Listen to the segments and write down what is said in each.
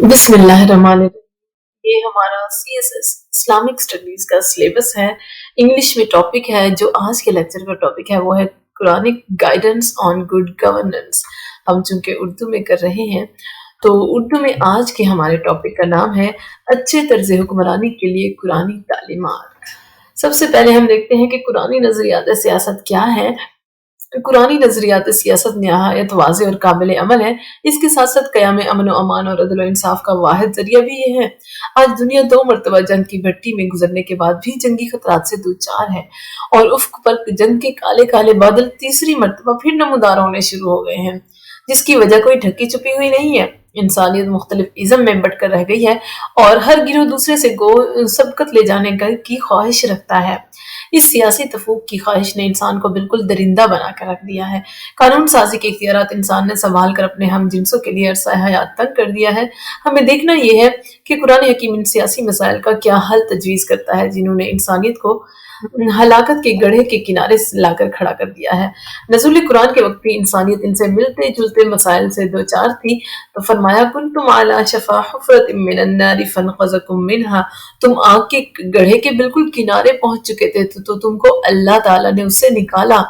بسم اللہ الرحمن الرحیم۔ یہ ہمارا C S S Islamic studies کا سلیبس ہے، انگلش میں ٹاپک ہے۔ جو آج کے لیکچر کا ٹاپک ہے وہ ہے Quranic guidance on good governance. ہم چونکہ اردو میں کر رہے ہیں تو اردو میں آج کے ہمارے ٹاپک کا نام ہے اچھے طرز حکمرانی کے لیے قرآنی تعلیمات۔ سب سے پہلے ہم دیکھتے ہیں کہ قرآنی نظریات سیاست کیا ہے۔ قرآنی نظریات سیاست نہایت واضح اور قابل عمل ہے۔ اس کے ساتھ ساتھ قیام امن و امان اور عدل و انصاف کا واحد ذریعہ بھی یہ ہے۔ آج دنیا 2 مرتبہ جنگ کی بھٹی میں گزرنے کے بعد بھی جنگی خطرات سے دوچار ہے، اور افق پر جنگ کے کالے کالے بادل تیسری مرتبہ پھر نمودار ہونے شروع ہو گئے ہیں، جس کی وجہ کوئی ڈھکی چھپی ہوئی نہیں ہے۔ انسانیت مختلف ازم میں بٹ کر رہ گئی ہے، اور ہر گروہ دوسرے سے سبقت لے جانے کی خواہش رکھتا ہے۔ اس سیاسی تفوق کی خواہش نے انسان کو بالکل درندہ بنا کر رکھ دیا ہے۔ قانون سازی کے اختیارات انسان نے سنبھال کر اپنے ہم جنسوں کے لیے عرصہ حیات تنگ کر دیا ہے۔ ہمیں دیکھنا یہ ہے کہ قرآن حکیم ان سیاسی مسائل کا کیا حل تجویز کرتا ہے جنہوں نے انسانیت کو ہلاکت کے گڑھے کے کنارے سے لا کر کھڑا کر دیا ہے۔ نزول قرآن کے وقت بھی انسانیت ان سے ملتے جلتے مسائل سے دوچار تھی، تو فرمایا کنتم علی شفا حفرۃ من النار فانقذکم منہا، تم آگ کے گڑھے کے بالکل کنارے پہنچ چکے تھے تو تم کو اللہ تعالیٰ نے اس سے نکالا۔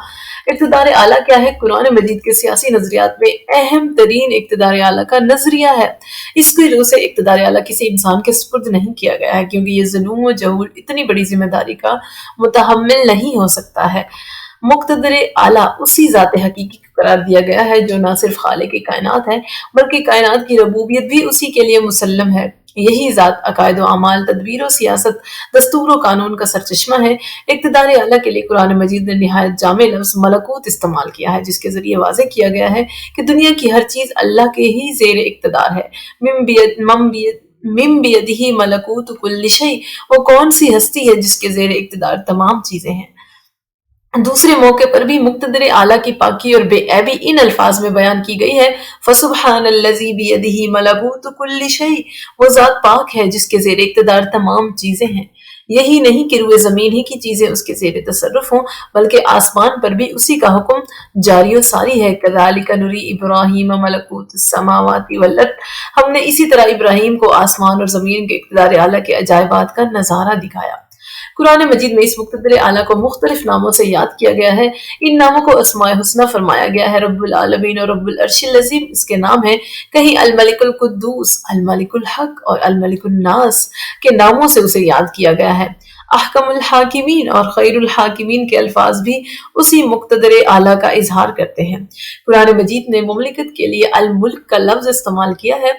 اقتدار اعلیٰ کیا ہے؟ قرآن مجید کے سیاسی نظریات میں اہم ترین اقتدار اعلیٰ کا نظریہ ہے۔ اس کی روح سے اقتدار اعلیٰ کسی انسان کے سپرد نہیں کیا گیا ہے، کیونکہ یہ ظلم و جہول اتنی بڑی ذمہ داری کا متحمل نہیں ہو سکتا ہے۔ مقتدر اعلیٰ اسی ذات حقیقی کو قرار دیا گیا ہے جو نہ صرف خالق کائنات ہے بلکہ کائنات کی ربوبیت بھی اسی کے لیے مسلم ہے۔ یہی ذات عقائد و اعمال، تدبیر و سیاست، دستور و قانون کا سرچشمہ ہے۔ اقتدار اعلیٰ کے لیے قرآن مجید نے نہایت جامع لفظ ملکوت استعمال کیا ہے، جس کے ذریعے واضح کیا گیا ہے کہ دنیا کی ہر چیز اللہ کے ہی زیر اقتدار ہے۔ من بیدہ ملکوت کل شیء، وہ کون سی ہستی ہے جس کے زیر اقتدار تمام چیزیں ہیں۔ دوسرے موقع پر بھی مقتدر اعلیٰ کی پاکی اور بے عیبی ان الفاظ میں بیان کی گئی ہے، فَسُبْحَانَ الَّذِي بِيَدِهِ مَلَكُوتُ كُلِّ شَيْءٍ، وہ ذات پاک ہے جس کے زیر اقتدار تمام چیزیں ہیں۔ یہی نہیں کہ روئے زمین ہی کی چیزیں اس کے زیر تصرف ہوں، بلکہ آسمان پر بھی اسی کا حکم جاری و ساری ہے۔ كَذَلِكَ نُرِي إِبْرَاهِيمَ مَلَكُوتَ السَّمَاوَاتِ وَالْأَرْضِ، ہم نے اسی طرح ابراہیم کو آسمان اور زمین کے اقتدار اعلیٰ کے عجائبات کا نظارہ دکھایا۔ قرآن مجید میں اس مقتدر اعلیٰ کو مختلف ناموں سے یاد کیا گیا ہے۔ ان ناموں کو اسماء حسنی فرمایا گیا ہے۔ رب العالمین اور رب العرش العظیم اس کے نام ہیں۔ کہیں الملک القدوس، الملک الحق اور الملک الناس کے ناموں سے اسے یاد کیا گیا ہے۔ احکم الحاکمین اور خیر الحاکمین کے الفاظ بھی اسی مقتدر اعلیٰ کا اظہار کرتے ہیں۔ قرآن مجید نے مملکت کے لیے الملک کا لفظ استعمال کیا ہے۔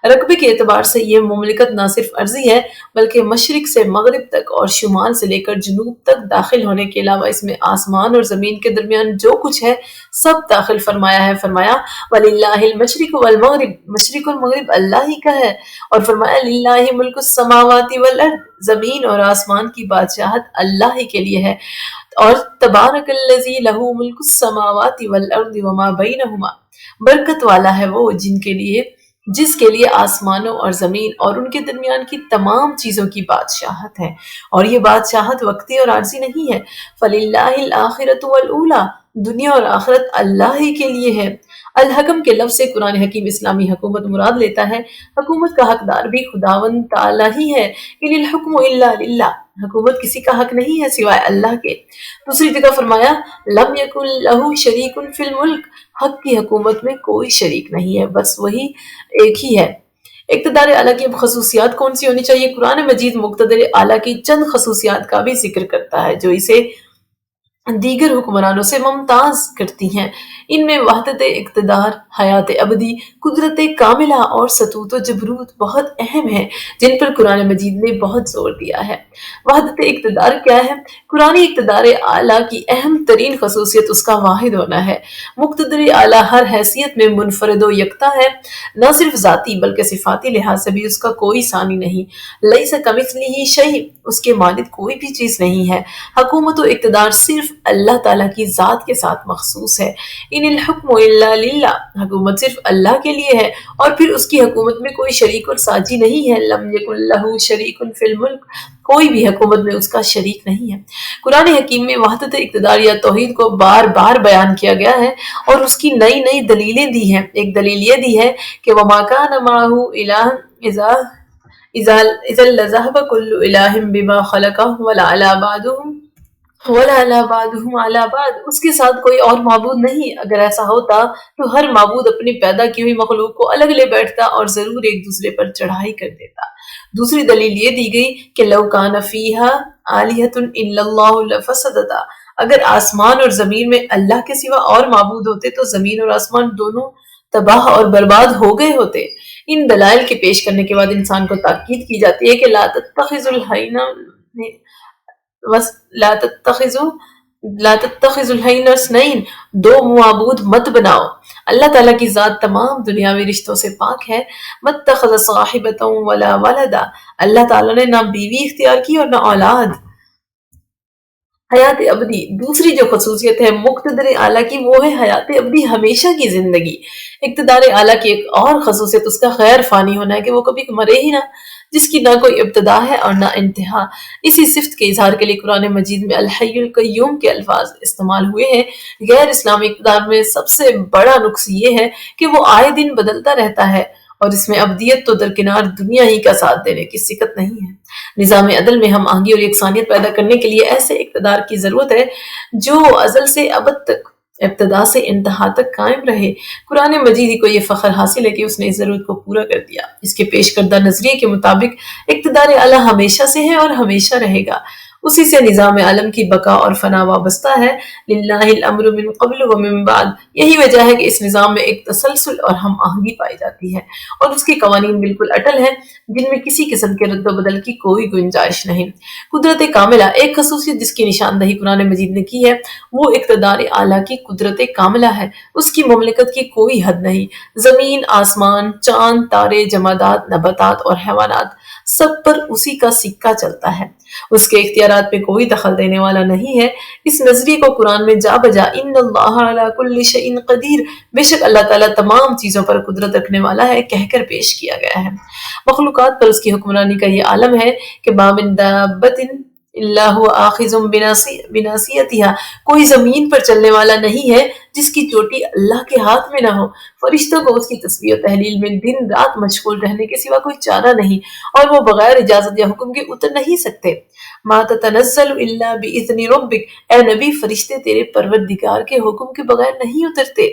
رقبے کے اعتبار سے یہ مملکت نہ صرف عرضی ہے بلکہ مشرق سے مغرب تک اور شمال سے لے کر جنوب تک داخل ہونے کے علاوہ اس میں آسمان اور زمین کے درمیان جو کچھ ہے سب داخل فرمایا ہے۔ فرمایا وَلِلَّهِ الْمَشْرِقُ وَالْمَغْرِبُ، مشرق اور مغرب اللہ ہی کا ہے، اور فرمایا لِلَّهِ مُلْكُ السَّمَاوَاتِ وَالْأَرْضِ، زمین اور آسمان کی بادشاہت اللہ ہی کے لیے ہے۔ اور تبارک الذی لہ ملک السماوات والارض وما بینہما، برکت والا ہے وہ جس کے لیے آسمانوں اور زمین اور ان کے درمیان کی تمام چیزوں کی بادشاہت ہے، اور یہ بادشاہت وقتی اور عارضی نہیں ہے۔ فَلِلَّهِ الْآخِرَةُ وَالْأُولَى، دنیا اور آخرت اللہ ہی کے لیے ہے۔ الحکم کے لفظ سے قرآن حکیم اسلامی حکومت مراد لیتا ہے۔ حکومت کا حقدار بھی خداوند تعالیٰ ہی ہے۔ ان الحکم الا للہ، حکومت کسی کا حق نہیں ہے سوائے اللہ کے۔ دوسری جگہ فرمایا لم یکن لہ شریک فی الملک، حق کی حکومت میں کوئی شریک نہیں ہے، بس وہی ایک ہی ہے۔ اقتدار اعلیٰ کی خصوصیات کون سی ہونی چاہیے؟ قرآن مجید مقتدر اعلیٰ کی چند خصوصیات کا بھی ذکر کرتا ہے جو اسے دیگر حکمرانوں سے ممتاز کرتی ہیں۔ ان میں وحدت اقتدار، حیات ابدی، قدرت کاملہ اور سطوت و جبروت بہت اہم ہیں، جن پر قرآن مجید نے بہت زور دیا ہے۔ وحدت اقتدار کیا ہے؟ قرآنی اقتدار اعلیٰ کی اہم ترین خصوصیت اس کا واحد ہونا ہے۔ مقتدر اعلیٰ ہر حیثیت میں منفرد و یکتا ہے، نہ صرف ذاتی بلکہ صفاتی لحاظ سے بھی اس کا کوئی ثانی نہیں۔ لیس کمثلہ شیء، اس کے مانند کوئی بھی چیز نہیں ہے۔ حکومت و اقتدار صرف اللہ تعالیٰ کی ذات کے ساتھ مخصوص ہے۔ ان الحکم الا للہ، حکومت صرف اللہ کے لیے ہے، اور پھر اس کی حکومت میں کوئی شریک اور ساجی نہیں ہے۔ لم یکن لہ شریک فی الملک، کوئی بھی حکومت میں اس کا شریک نہیں ہے۔ قرآن حکیم میں وحدت اقتدار یا توحید کو بار بار بیان کیا گیا ہے اور اس کی نئی نئی دلیلیں دی ہیں۔ ایک دلیل یہ دی ہے کہ وَمَا كَانَ مَعَهُ إِلَٰهٌ إِذًا لَذَهَبَ كُلُّ إِلَٰهٍ بِمَا خَلَقَ وَلَعَلَىٰ بَعْضُهُمْ عَلَىٰ بَعْضٍ، اس کے ساتھ کوئی اور معبود نہیں۔ اگر ایسا ہوتا تو ہر معبود اپنی پیدا کی ہوئی مخلوق کو الگ لے بیٹھتا اور ضرور ایک دوسرے پر چڑھائی کر دیتا۔ دوسری دلیل یہ دی گئی کہ لَوْ كَانَ فِيهَا آلِهَةٌ إِلَّا اللَّهُ لَفَسَدَتَا، اگر آسمان اور زمین میں اللہ کے سوا اور معبود ہوتے تو زمین اور آسمان دونوں تباہ اور برباد ہو گئے ہوتے۔ ان دلائل کے پیش کرنے کے بعد انسان کو تاکید کی جاتی ہے کہ لا تتخذوا الحین اثنین، دو معبود مت بناؤ۔ اللہ تعالیٰ کی ذات تمام دنیاوی رشتوں سے پاک ہے۔ متخذ صاحبۃ ولا ولدا، اللہ تعالیٰ نے نہ بیوی اختیار کی اور نہ اولاد۔ حیات ابدی، دوسری جو خصوصیت ہے مقتدر اعلیٰ کی وہ ہے حیات ابدی، ہمیشہ کی زندگی۔ اقتدار اعلیٰ کی ایک اور خصوصیت اس کا غیر فانی ہونا ہے کہ وہ کبھی مرے ہی نہ، جس کی نہ کوئی ابتدا ہے اور نہ انتہا۔ اسی صفت کے اظہار کے لیے قرآن مجید میں الحی القیوم کے الفاظ استعمال ہوئے ہیں۔ غیر اسلامی اقتدار میں سب سے بڑا نقص یہ ہے کہ وہ آئے دن بدلتا رہتا ہے، اور اس میں ابدیت تو درکنار دنیا ہی کا ساتھ دینے کی سکت نہیں ہے۔ نظام عدل میں ہم آہنگی اور یکسانیت پیدا کرنے کے لیے ایسے اقتدار کی ضرورت ہے جو ازل سے ابد تک، ابتدا سے انتہا تک قائم رہے۔ قرآن مجید کو یہ فخر حاصل ہے کہ اس نے اس ضرورت کو پورا کر دیا۔ اس کے پیش کردہ نظریے کے مطابق اقتدار اعلیٰ ہمیشہ سے ہے اور ہمیشہ رہے گا، اسی سے نظام عالم کی بقا اور فنا وابستہ ہے۔ للہ الامر من قبل و من بعد، یہی وجہ ہے کہ اس نظام میں ایک تسلسل اور ہم آہنگی پائی جاتی ہے، اور اس کے قوانین بالکل اٹل ہیں جن میں کسی قسم کے رد و بدل کی کوئی گنجائش نہیں۔ قدرت کاملہ، ایک خصوصیت جس کی نشاندہی قرآن مجید نے کی ہے وہ اقتدار اعلیٰ کی قدرت کاملہ ہے۔ اس کی مملکت کی کوئی حد نہیں۔ زمین، آسمان، چاند، تارے، جمادات، نباتات اور حیوانات، سب پر اسی کا سکہ چلتا ہے۔ اس کے اختیارات میں کوئی دخل دینے والا نہیں ہے۔ اس نظریے کو قرآن میں جا بجا ان اللہ علی کل شیء قدیر، بے شک اللہ تعالیٰ تمام چیزوں پر قدرت رکھنے والا ہے، کہہ کر پیش کیا گیا ہے۔ مخلوقات پر اس کی حکمرانی کا یہ عالم ہے کہ ما من دابۃ الا هو آخذ بناصیتها، کوئی زمین پر چلنے والا نہیں ہے جس کی چوٹی اللہ کے ہاتھ میں نہ ہو۔ فرشتوں کو اس کی تسبیح و تحلیل میں دن رات مشغول رہنے کے سوا کوئی چارہ نہیں، اور وہ بغیر اجازت یا حکم کے اتر نہیں سکتے۔ ما تتنزل الا باذن ربک، اے نبی فرشتے تیرے پروردگار کے حکم کے بغیر نہیں اترتے۔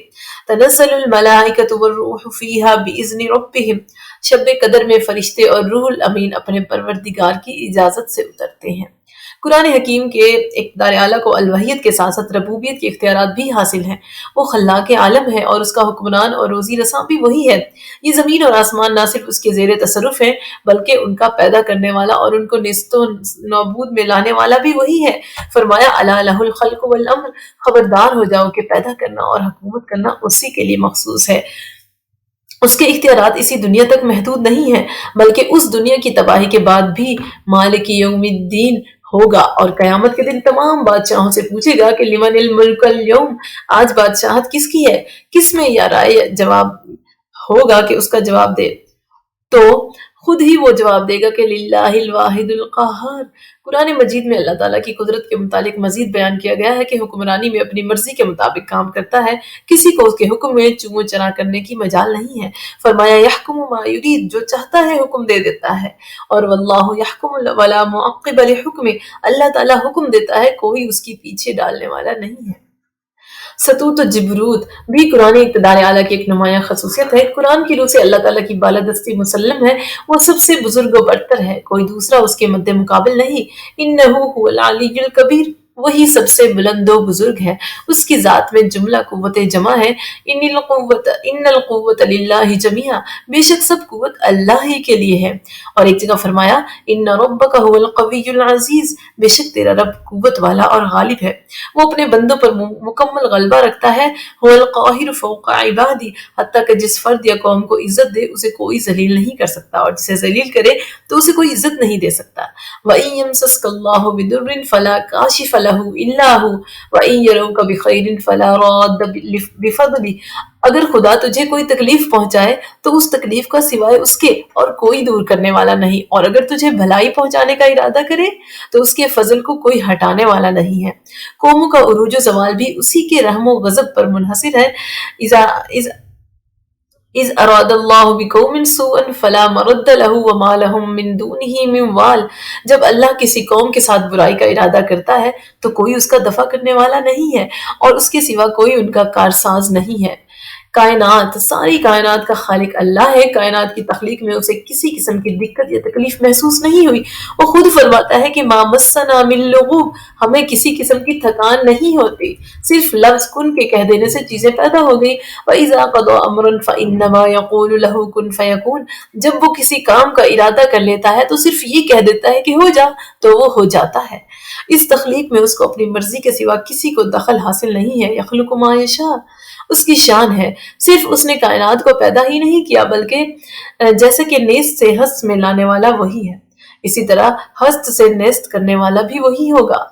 تنزل الملائکۃ والروح فیہا باذن ربہم، شب قدر میں فرشتے اور روح الامین اپنے پروردگار کی اجازت سے اترتے ہیں۔ قرآن حکیم کے اقتدار اعلیٰ کو الوحیت کے ساتھ ساتھ ربوبیت کے اختیارات بھی حاصل ہیں۔ وہ خلاق عالم ہے اور اس کا حکمران اور روزی رساں بھی وہی ہے۔ یہ زمین اور آسمان نہ صرف اس کے زیر تصرف ہیں بلکہ ان کا پیدا کرنے والا اور ان کو نیست و نابود میں لانے والا بھی وہی ہے۔ فرمایا الا لہ الخلق والامر، خبردار ہو جاؤ کہ پیدا کرنا اور حکومت کرنا اسی کے لیے مخصوص ہے۔ اس کے اختیارات اسی دنیا تک محدود نہیں ہیں بلکہ اس دنیا کی تباہی کے بعد بھی مالک یوم الدین ہوگا، اور قیامت کے دن تمام بادشاہوں سے پوچھے گا کہ لمن الملک اليوم، آج بادشاہت کس کی ہے؟ کس میں یا رائے جواب ہوگا کہ اس کا جواب دے، تو خود ہی وہ جواب دے گا کہ للہ الواحد القہار۔ قرآن مجید میں اللہ تعالیٰ کی قدرت کے متعلق مزید بیان کیا گیا ہے کہ حکمرانی میں اپنی مرضی کے مطابق کام کرتا ہے، کسی کو اس کے حکم میں چوں چرا کرنے کی مجال نہیں ہے۔ فرمایا یحکم ما یرید، جو چاہتا ہے حکم دے دیتا ہے، اور واللہ یحکم ولا معقب لحکمہ، اللہ تعالیٰ حکم دیتا ہے کوئی اس کی پیچھے ڈالنے والا نہیں ہے۔ ستوت و جبروت بھی قرآن اقتدار اعلیٰ کی ایک نمایاں خصوصیت ہے۔ قرآن کی روح سے اللہ تعالیٰ کی بالادستی مسلم ہے، وہ سب سے بزرگ و برتر ہے، کوئی دوسرا اس کے مد مقابل نہیں۔ انہ هو العلی الکبیر، وہی سب سے بلند و بزرگ ہے، اس کی ذات میں جملہ قوت جمع ہے۔ ان القوت للہ جمیعا، بے شک سب قوت اللہ ہی کے لیے ہے۔ اور ایک جگہ فرمایا ان ربک هو القوی العزیز، بے شک تیرا رب قوت والا اور غالب ہے، وہ اپنے بندوں پر مکمل غلبہ رکھتا ہے۔ هو القاہر فوق عبادی، حتیٰ کہ جس فرد یا قوم کو عزت دے اسے کوئی ذلیل نہیں کر سکتا، اور جسے ذلیل کرے تو اسے کوئی عزت نہیں دے سکتا۔ وَإِن يَمْسَسْكَ اللَّهُ بِضُرٍّ فَلَا كَاشِفَ لَهُ له إلا هو وإن يروك بخير فلا راد بفضله. اگر خدا تجھے کوئی تکلیف پہنچائے تو اس تکلیف کا سوائے اس کے اور کوئی دور کرنے والا نہیں، اور اگر تجھے بھلائی پہنچانے کا ارادہ کرے تو اس کے فضل کو کوئی ہٹانے والا نہیں ہے۔ قوموں کا عروج و زوال بھی اسی کے رحم و غضب پر منحصر ہے۔ اذ اراد اللہ بقوم سوءا فلا مرد له وما لهم من دونه من وال. جب اللہ کسی قوم کے ساتھ برائی کا ارادہ کرتا ہے تو کوئی اس کا دفع کرنے والا نہیں ہے اور اس کے سوا کوئی ان کا کارساز نہیں ہے۔ کائنات، ساری کائنات کا خالق اللہ ہے۔ کائنات کی تخلیق میں اسے کسی قسم کی دقت یا تکلیف محسوس نہیں ہوئی۔ وہ خود فرماتا ہے کہ ما مسنا من لغوب، ہمیں کسی قسم کی تھکان نہیں ہوتی، صرف لفظ کن کے کہہ دینے سے چیزیں پیدا ہو گئی۔ وَإِذَا قَضَى أَمْرًا فَإِنَّمَا يَقُولُ لَهُ كُن فَيَكُونُ. جب وہ کسی کام کا ارادہ کر لیتا ہے تو صرف یہ کہہ دیتا ہے کہ ہو جا، تو وہ ہو جاتا ہے۔ اس تخلیق میں اس کو اپنی مرضی کے سوا کسی کو دخل حاصل نہیں ہے۔ یخلق ما یشاء، اس کی شان ہے۔ صرف اس نے کائنات کو پیدا ہی نہیں کیا بلکہ جیسے کہ نیست سے ہست میں لانے والا وہی ہے، اسی طرح ہست سے نیست کرنے والا بھی وہی ہوگا۔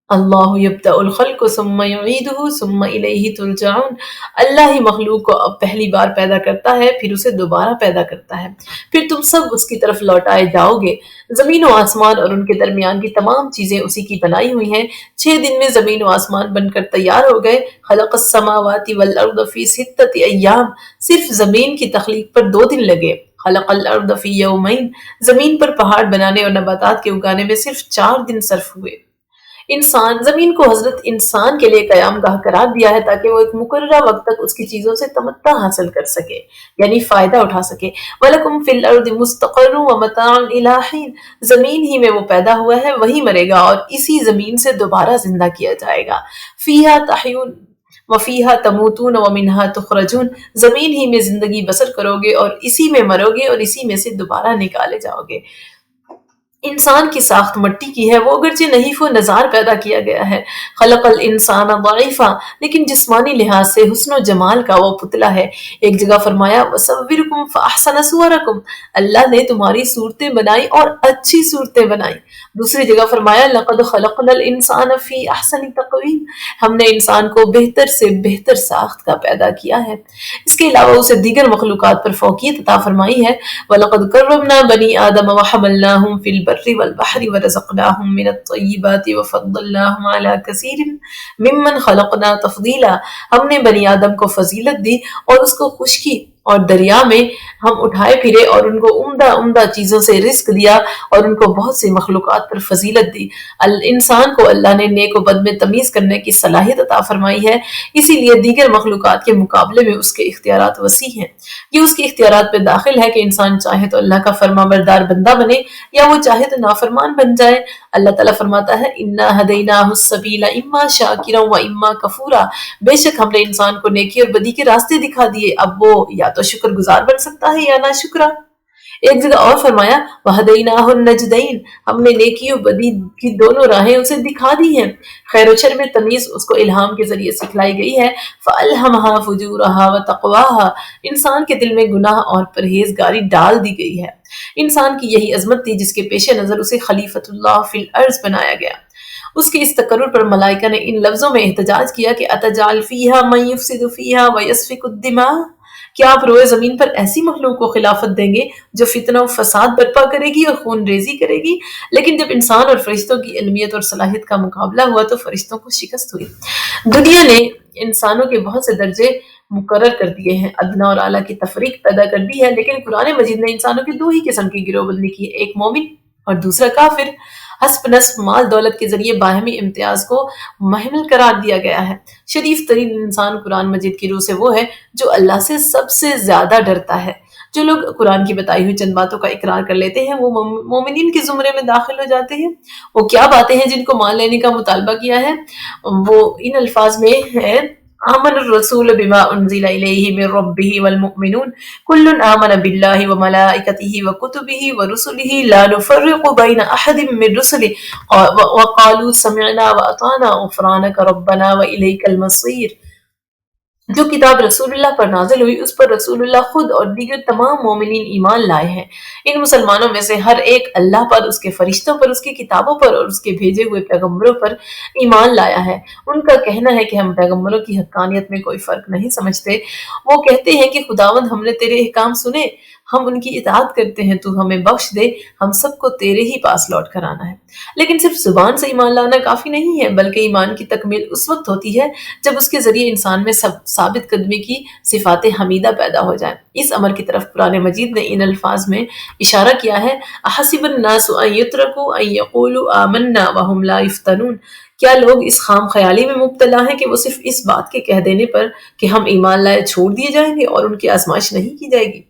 اللہ یبدأ الخلق ثم یعیدہ ثم الیہ ترجعون. اللہ ہی مخلوق کو اب پہلی بار پیدا کرتا ہے، پھر اسے دوبارہ پیدا کرتا ہے، پھر تم سب اس کی طرف لوٹائے جاؤ گے۔ زمین و آسمان اور ان کے درمیان کی تمام چیزیں اسی کی بنائی ہوئی ہیں۔ 6 دن میں زمین و آسمان بن کر تیار ہو گئے۔ خلق السماوات والارض فی 6 ایام، صرف زمین کی تخلیق پر 2 دن لگے۔ خلق الارض فی یومین، زمین پر پہاڑ بنانے اور نباتات کے اگانے میں صرف 4 دن صرف ہوئے۔ انسان، زمین کو حضرت انسان کے لیے قیام گاہ قرار دیا ہے تاکہ وہ ایک مقررہ وقت تک اس کی چیزوں سے تمتع حاصل کر سکے، یعنی فائدہ اٹھا سکے۔ وَلَكُمْ فِي الْأَرْضِ مُسْتَقَرٌّ وَمَتَاعٌ إِلَىٰ حِينٍ، زمین ہی میں وہ پیدا ہوا ہے، وہی مرے گا اور اسی زمین سے دوبارہ زندہ کیا جائے گا۔ فِيهَا تَحْيُونَ وَفِيهَا تَمُوتُونَ وَمِنْهَا تُخْرَجُونَ، زمین ہی میں زندگی بسر کرو گے اور اسی میں مرو گے اور اسی میں سے دوبارہ نکالے جاؤ گے۔ انسان کی ساخت مٹی کی ہے، وہ اگرچہ نحیف و نزار پیدا کیا گیا ہے۔ خلق الانسان ضعیفا، لیکن جسمانی لحاظ سے حسن و جمال کا وہ پتلا ہے۔ ایک جگہ فرمایا وصورکم فاحسن صورکم، اللہ نے تمہاری صورتیں بنائی اور اچھی صورتیں بنائی۔ دوسری جگہ فرمایا لقد خلقنا الانسان فی احسن تقویم، ہم نے انسان کو بہتر سے بہتر ساخت کا پیدا کیا ہے۔ اس کے علاوہ اسے دیگر مخلوقات پر فوقیت عطا فرمائی ہے۔ وَلَقَدْ كَرَّمْنَا بَنِي آدَمَ وَحَمَلْنَاهُمْ فِي الْبَرِّ وَالْبَحْرِ وَرَزَقْنَاهُم مِّنَ الطَّيِّبَاتِ وَفَضَّلْنَاهُمْ عَلَىٰ كَثِيرٍ مِّمَّنْ خَلَقْنَا تَفْضِيلًا، ہم نے بنی آدم کو فضیلت دی اور اس کو خشکی اور دریا میں ہم اٹھائے پھرے اور ان کو عمدہ عمدہ چیزوں سے رزق دیا اور ان کو بہت سی مخلوقات پر فضیلت دی۔ انسان کو اللہ نے نیک و بد میں تمیز کرنے کی صلاحیت عطا فرمائی ہے، اسی لیے دیگر مخلوقات کے مقابلے میں اس کے اختیارات وسیع ہیں۔ یہ اس کے اختیارات پہ داخل ہے کہ انسان چاہے تو اللہ کا فرما بردار بندہ بنے یا وہ چاہے تو نافرمان بن جائے۔ اللہ تعالیٰ فرماتا ہے اِنَّا هَدَيْنَاهُ السَّبِيلَ إِمَّا شَاكِرًا وَإِمَّا كَفُورًا، بے شک ہم نے انسان کو نیکی اور بدی کے راستے دکھا دیے، اب وہ یا تو شکر گزار بن سکتا ہے یا ناشکرا۔ ایک جگہ اور فرمایا وَهَدَيْنَاهُ النَّجْدَيْنِ، ہم نے نیکی اور بدی کی دونوں راہیں اسے دکھا دی ہیں۔ خیر و شر میں تمیز اس کو الہام کے ذریعے سکھلائی گئی ہے۔ فَأَلْهَمَهَا فُجُورَهَا وَتَقْوَاهَا، انسان کے دل میں گناہ اور پرہیزگاری ڈال دی گئی ہے۔ انسان کی یہی عظمت تھی جس کے پیش نظر اسے خلیفۃ اللہ فی الارض بنایا گیا۔ اس کے اس تقرر پر ملائکہ نے ان لفظوں میں احتجاج کیا کہ اتجعل فیہا من یفسد فیہا ویسفک الدماء، کیا آپ روئے زمین پر ایسی مخلوق کو خلافت دیں گے جو فتنہ و فساد برپا کرے گی اور خون ریزی کرے گی؟ لیکن جب انسان اور فرشتوں کی علمیت اور صلاحیت کا مقابلہ ہوا تو فرشتوں کو شکست ہوئی۔ دنیا نے انسانوں کے بہت سے درجے مقرر کر دیے ہیں، ادنا اور اعلیٰ کی تفریق پیدا کر دی ہے، لیکن قرآن مجید نے انسانوں کی 2 ہی قسم کی گروہ بندی کی ہے، ایک مومن اور دوسرا کافر۔ حسب نسب، مال دولت کے ذریعے باہمی امتیاز کو محمل قرار دیا گیا ہے۔ شریف ترین انسان قرآن مجید کی روح سے وہ ہے جو اللہ سے سب سے زیادہ ڈرتا ہے۔ جو لوگ قرآن کی بتائی ہوئی چند باتوں کا اقرار کر لیتے ہیں وہ مومنین کے زمرے میں داخل ہو جاتے ہیں۔ وہ کیا باتیں ہیں جن کو مان لینے کا مطالبہ کیا ہے؟ وہ ان الفاظ میں ہے آمن الرسول بما انزل الیہ من ربہ والمؤمنون کل آمن باللہ وملائکتہ وکتبہ ورسلہ لا نفرق بین احد من رسلہ وقالوا سمعنا واطعنا غفرانک ربنا والیک المصیر۔ جو کتاب رسول اللہ پر نازل ہوئی اس پر رسول اللہ خود اور دیگر تمام مومنین ایمان لائے ہیں۔ ان مسلمانوں میں سے ہر ایک اللہ پر، اس کے فرشتوں پر، اس کی کتابوں پر اور اس کے بھیجے ہوئے پیغمبروں پر ایمان لایا ہے۔ ان کا کہنا ہے کہ ہم پیغمبروں کی حقانیت میں کوئی فرق نہیں سمجھتے۔ وہ کہتے ہیں کہ خداوند ہم نے تیرے احکام سنے، ہم ان کی اطاعت کرتے ہیں، تو ہمیں بخش دے، ہم سب کو تیرے ہی پاس لوٹ کر آنا ہے۔ لیکن صرف زبان سے ایمان لانا کافی نہیں ہے، بلکہ ایمان کی تکمیل اس وقت ہوتی ہے جب اس کے ذریعے انسان میں ثابت قدمی کی صفات حمیدہ پیدا ہو جائیں۔ اس امر کی طرف قرآن مجید نے ان الفاظ میں اشارہ کیا ہے: احسب الناس ان یترکوا ان یقولوا آمنا وهم لا یفتنون۔ کیا لوگ اس خام خیالی میں مبتلا ہیں کہ وہ صرف اس بات کے کہہ دینے پر کہ ہم ایمان لائے چھوڑ دیے جائیں گے اور ان کی آزمائش نہیں کی جائے گی؟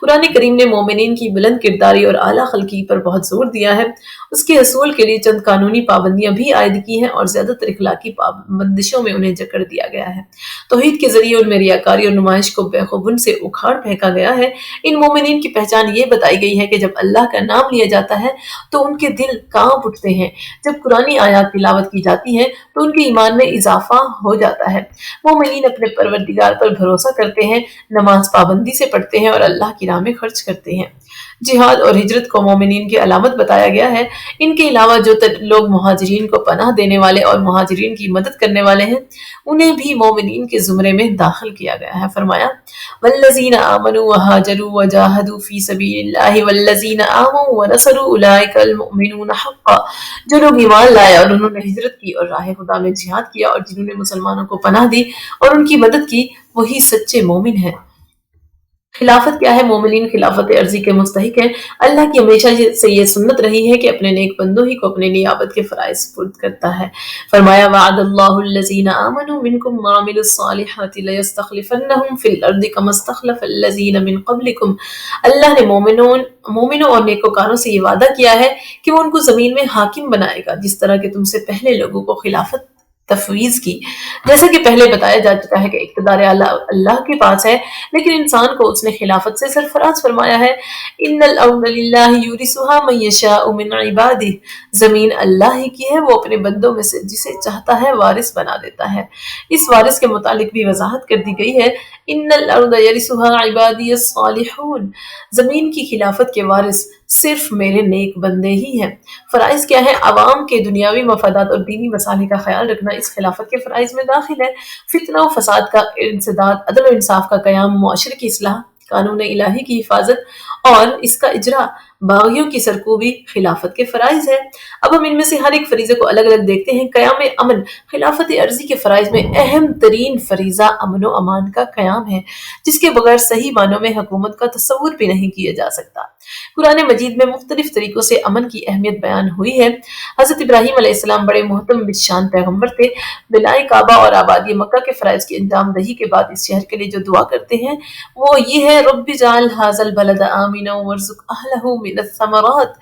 قرآن کریم نے مومنین کی بلند کرداری اور اعلیٰ خلقی پر بہت زور دیا ہے۔ اس کے حصول کے لیے چند قانونی پابندیاں بھی عائد کی ہیں اور زیادہ تر اخلاقی بندشوں میں انہیں جکڑ دیا گیا ہے۔ توحید کے ذریعے ان میں ریاکاری اور نمائش کو بے خوبن سے اکھاڑ پھینکا گیا ہے۔ ان مومنین کی پہچان یہ بتائی گئی ہے کہ جب اللہ کا نام لیا جاتا ہے تو ان کے دل کانپ اٹھتے ہیں، جب قرآنی آیات تلاوت کی جاتی ہیں تو ان کے ایمان میں اضافہ ہو جاتا ہے۔ مومنین اپنے پروردگار پر بھروسہ کرتے ہیں، نماز پابندی سے پڑھتے ہیں اور اللہ کی راہ میں خرچ کرتے ہیں۔ جہاد اور ہجرت کو مومنین کی علامت بتایا گیا ہے۔ ان کے علاوہ جو لوگ مہاجرین کو پناہ دینے والے اور مہاجرین کی مدد کرنے والے ہیں انہیں بھی مومنین کے زمرے میں داخل کیا گیا ہے۔ فرمایا: والذین آمنوا وہاجروا وجاہدوا فی سبیل اللہ والذین آووا ونصروا اولئک المؤمنون حقا۔ جو لوگ ایمان لائے اور انہوں نے ہجرت کی اور راہ خدا میں جہاد کیا اور جنہوں نے مسلمانوں کو پناہ دی اور ان کی مدد کی، وہی سچے مومن ہیں۔ خلافت کیا ہے؟ مومنین خلافت عرضی کے مستحق ہیں۔ اللہ کی ہمیشہ سے یہ سنت رہی ہے کہ اپنے نیک بندوں ہی کو اپنے نیابت کے فرائض سپرد کرتا ہے۔ فرمایا: وعد اللہ الذین آمنوا منکم وعملوا الصالحات لیستخلفنہم فی الارض کما استخلف الذین من قبلکم۔ اللہ نے مومنوں اور نیکوکاروں سے یہ وعدہ کیا ہے کہ وہ ان کو زمین میں حاکم بنائے گا، جس طرح کہ تم سے پہلے لوگوں کو خلافت تفویض کی۔ جیسا کہ پہلے بتایا جا چکا ہے کہ اقتدار اللہ کے پاس ہے، لیکن انسان کو اس نے خلافت سے سرفراز فرمایا ہے۔ ان الارض للہ یورثها من یشاء من عبادہ۔ زمین اللہ ہی کی ہے، وہ اپنے بندوں میں سے جسے چاہتا ہے وارث بنا دیتا ہے۔ اس وارث کے متعلق بھی وضاحت کر دی گئی ہے: ان الارض یرثها عبادی الصالحون۔ زمین کی خلافت کے وارث صرف میرے نیک بندے ہی ہیں۔ فرائض کیا ہے؟ عوام کے دنیاوی مفادات اور دینی مصالح کا خیال رکھنا اس خلافت کے فرائض میں داخل ہے۔ فتنہ و فساد کا انسداد، عدل و انصاف کا قیام، معاشرے کی اصلاح، قانون الہی کی حفاظت اور اس کا اجرا، باغیوں کی سرکوبی خلافت کے فرائض ہے۔ اب ہم ان میں سے ہر ایک فریضے کو الگ الگ دیکھتے ہیں۔ قیام امن خلافت عرضی کے فرائض میں اہم ترین فریضہ امن و امان کا قیام ہے، جس کے بغیر صحیح معنوں میں حکومت کا تصور بھی نہیں کیا جا سکتا۔ قرآن مجید میں مختلف طریقوں سے امن کی اہمیت بیان ہوئی ہے۔ حضرت ابراہیم علیہ السلام بڑے محترم بشان پیغمبر تھے۔ بنائے کعبہ اور آبادی مکہ کے فرائض کی انجام دہی کے بعد اس شہر کے لیے جو دعا کرتے ہیں وہ یہ ہے: رب اجعل ھذا البلد آمنا وارزق اہلہ من الثمرات۔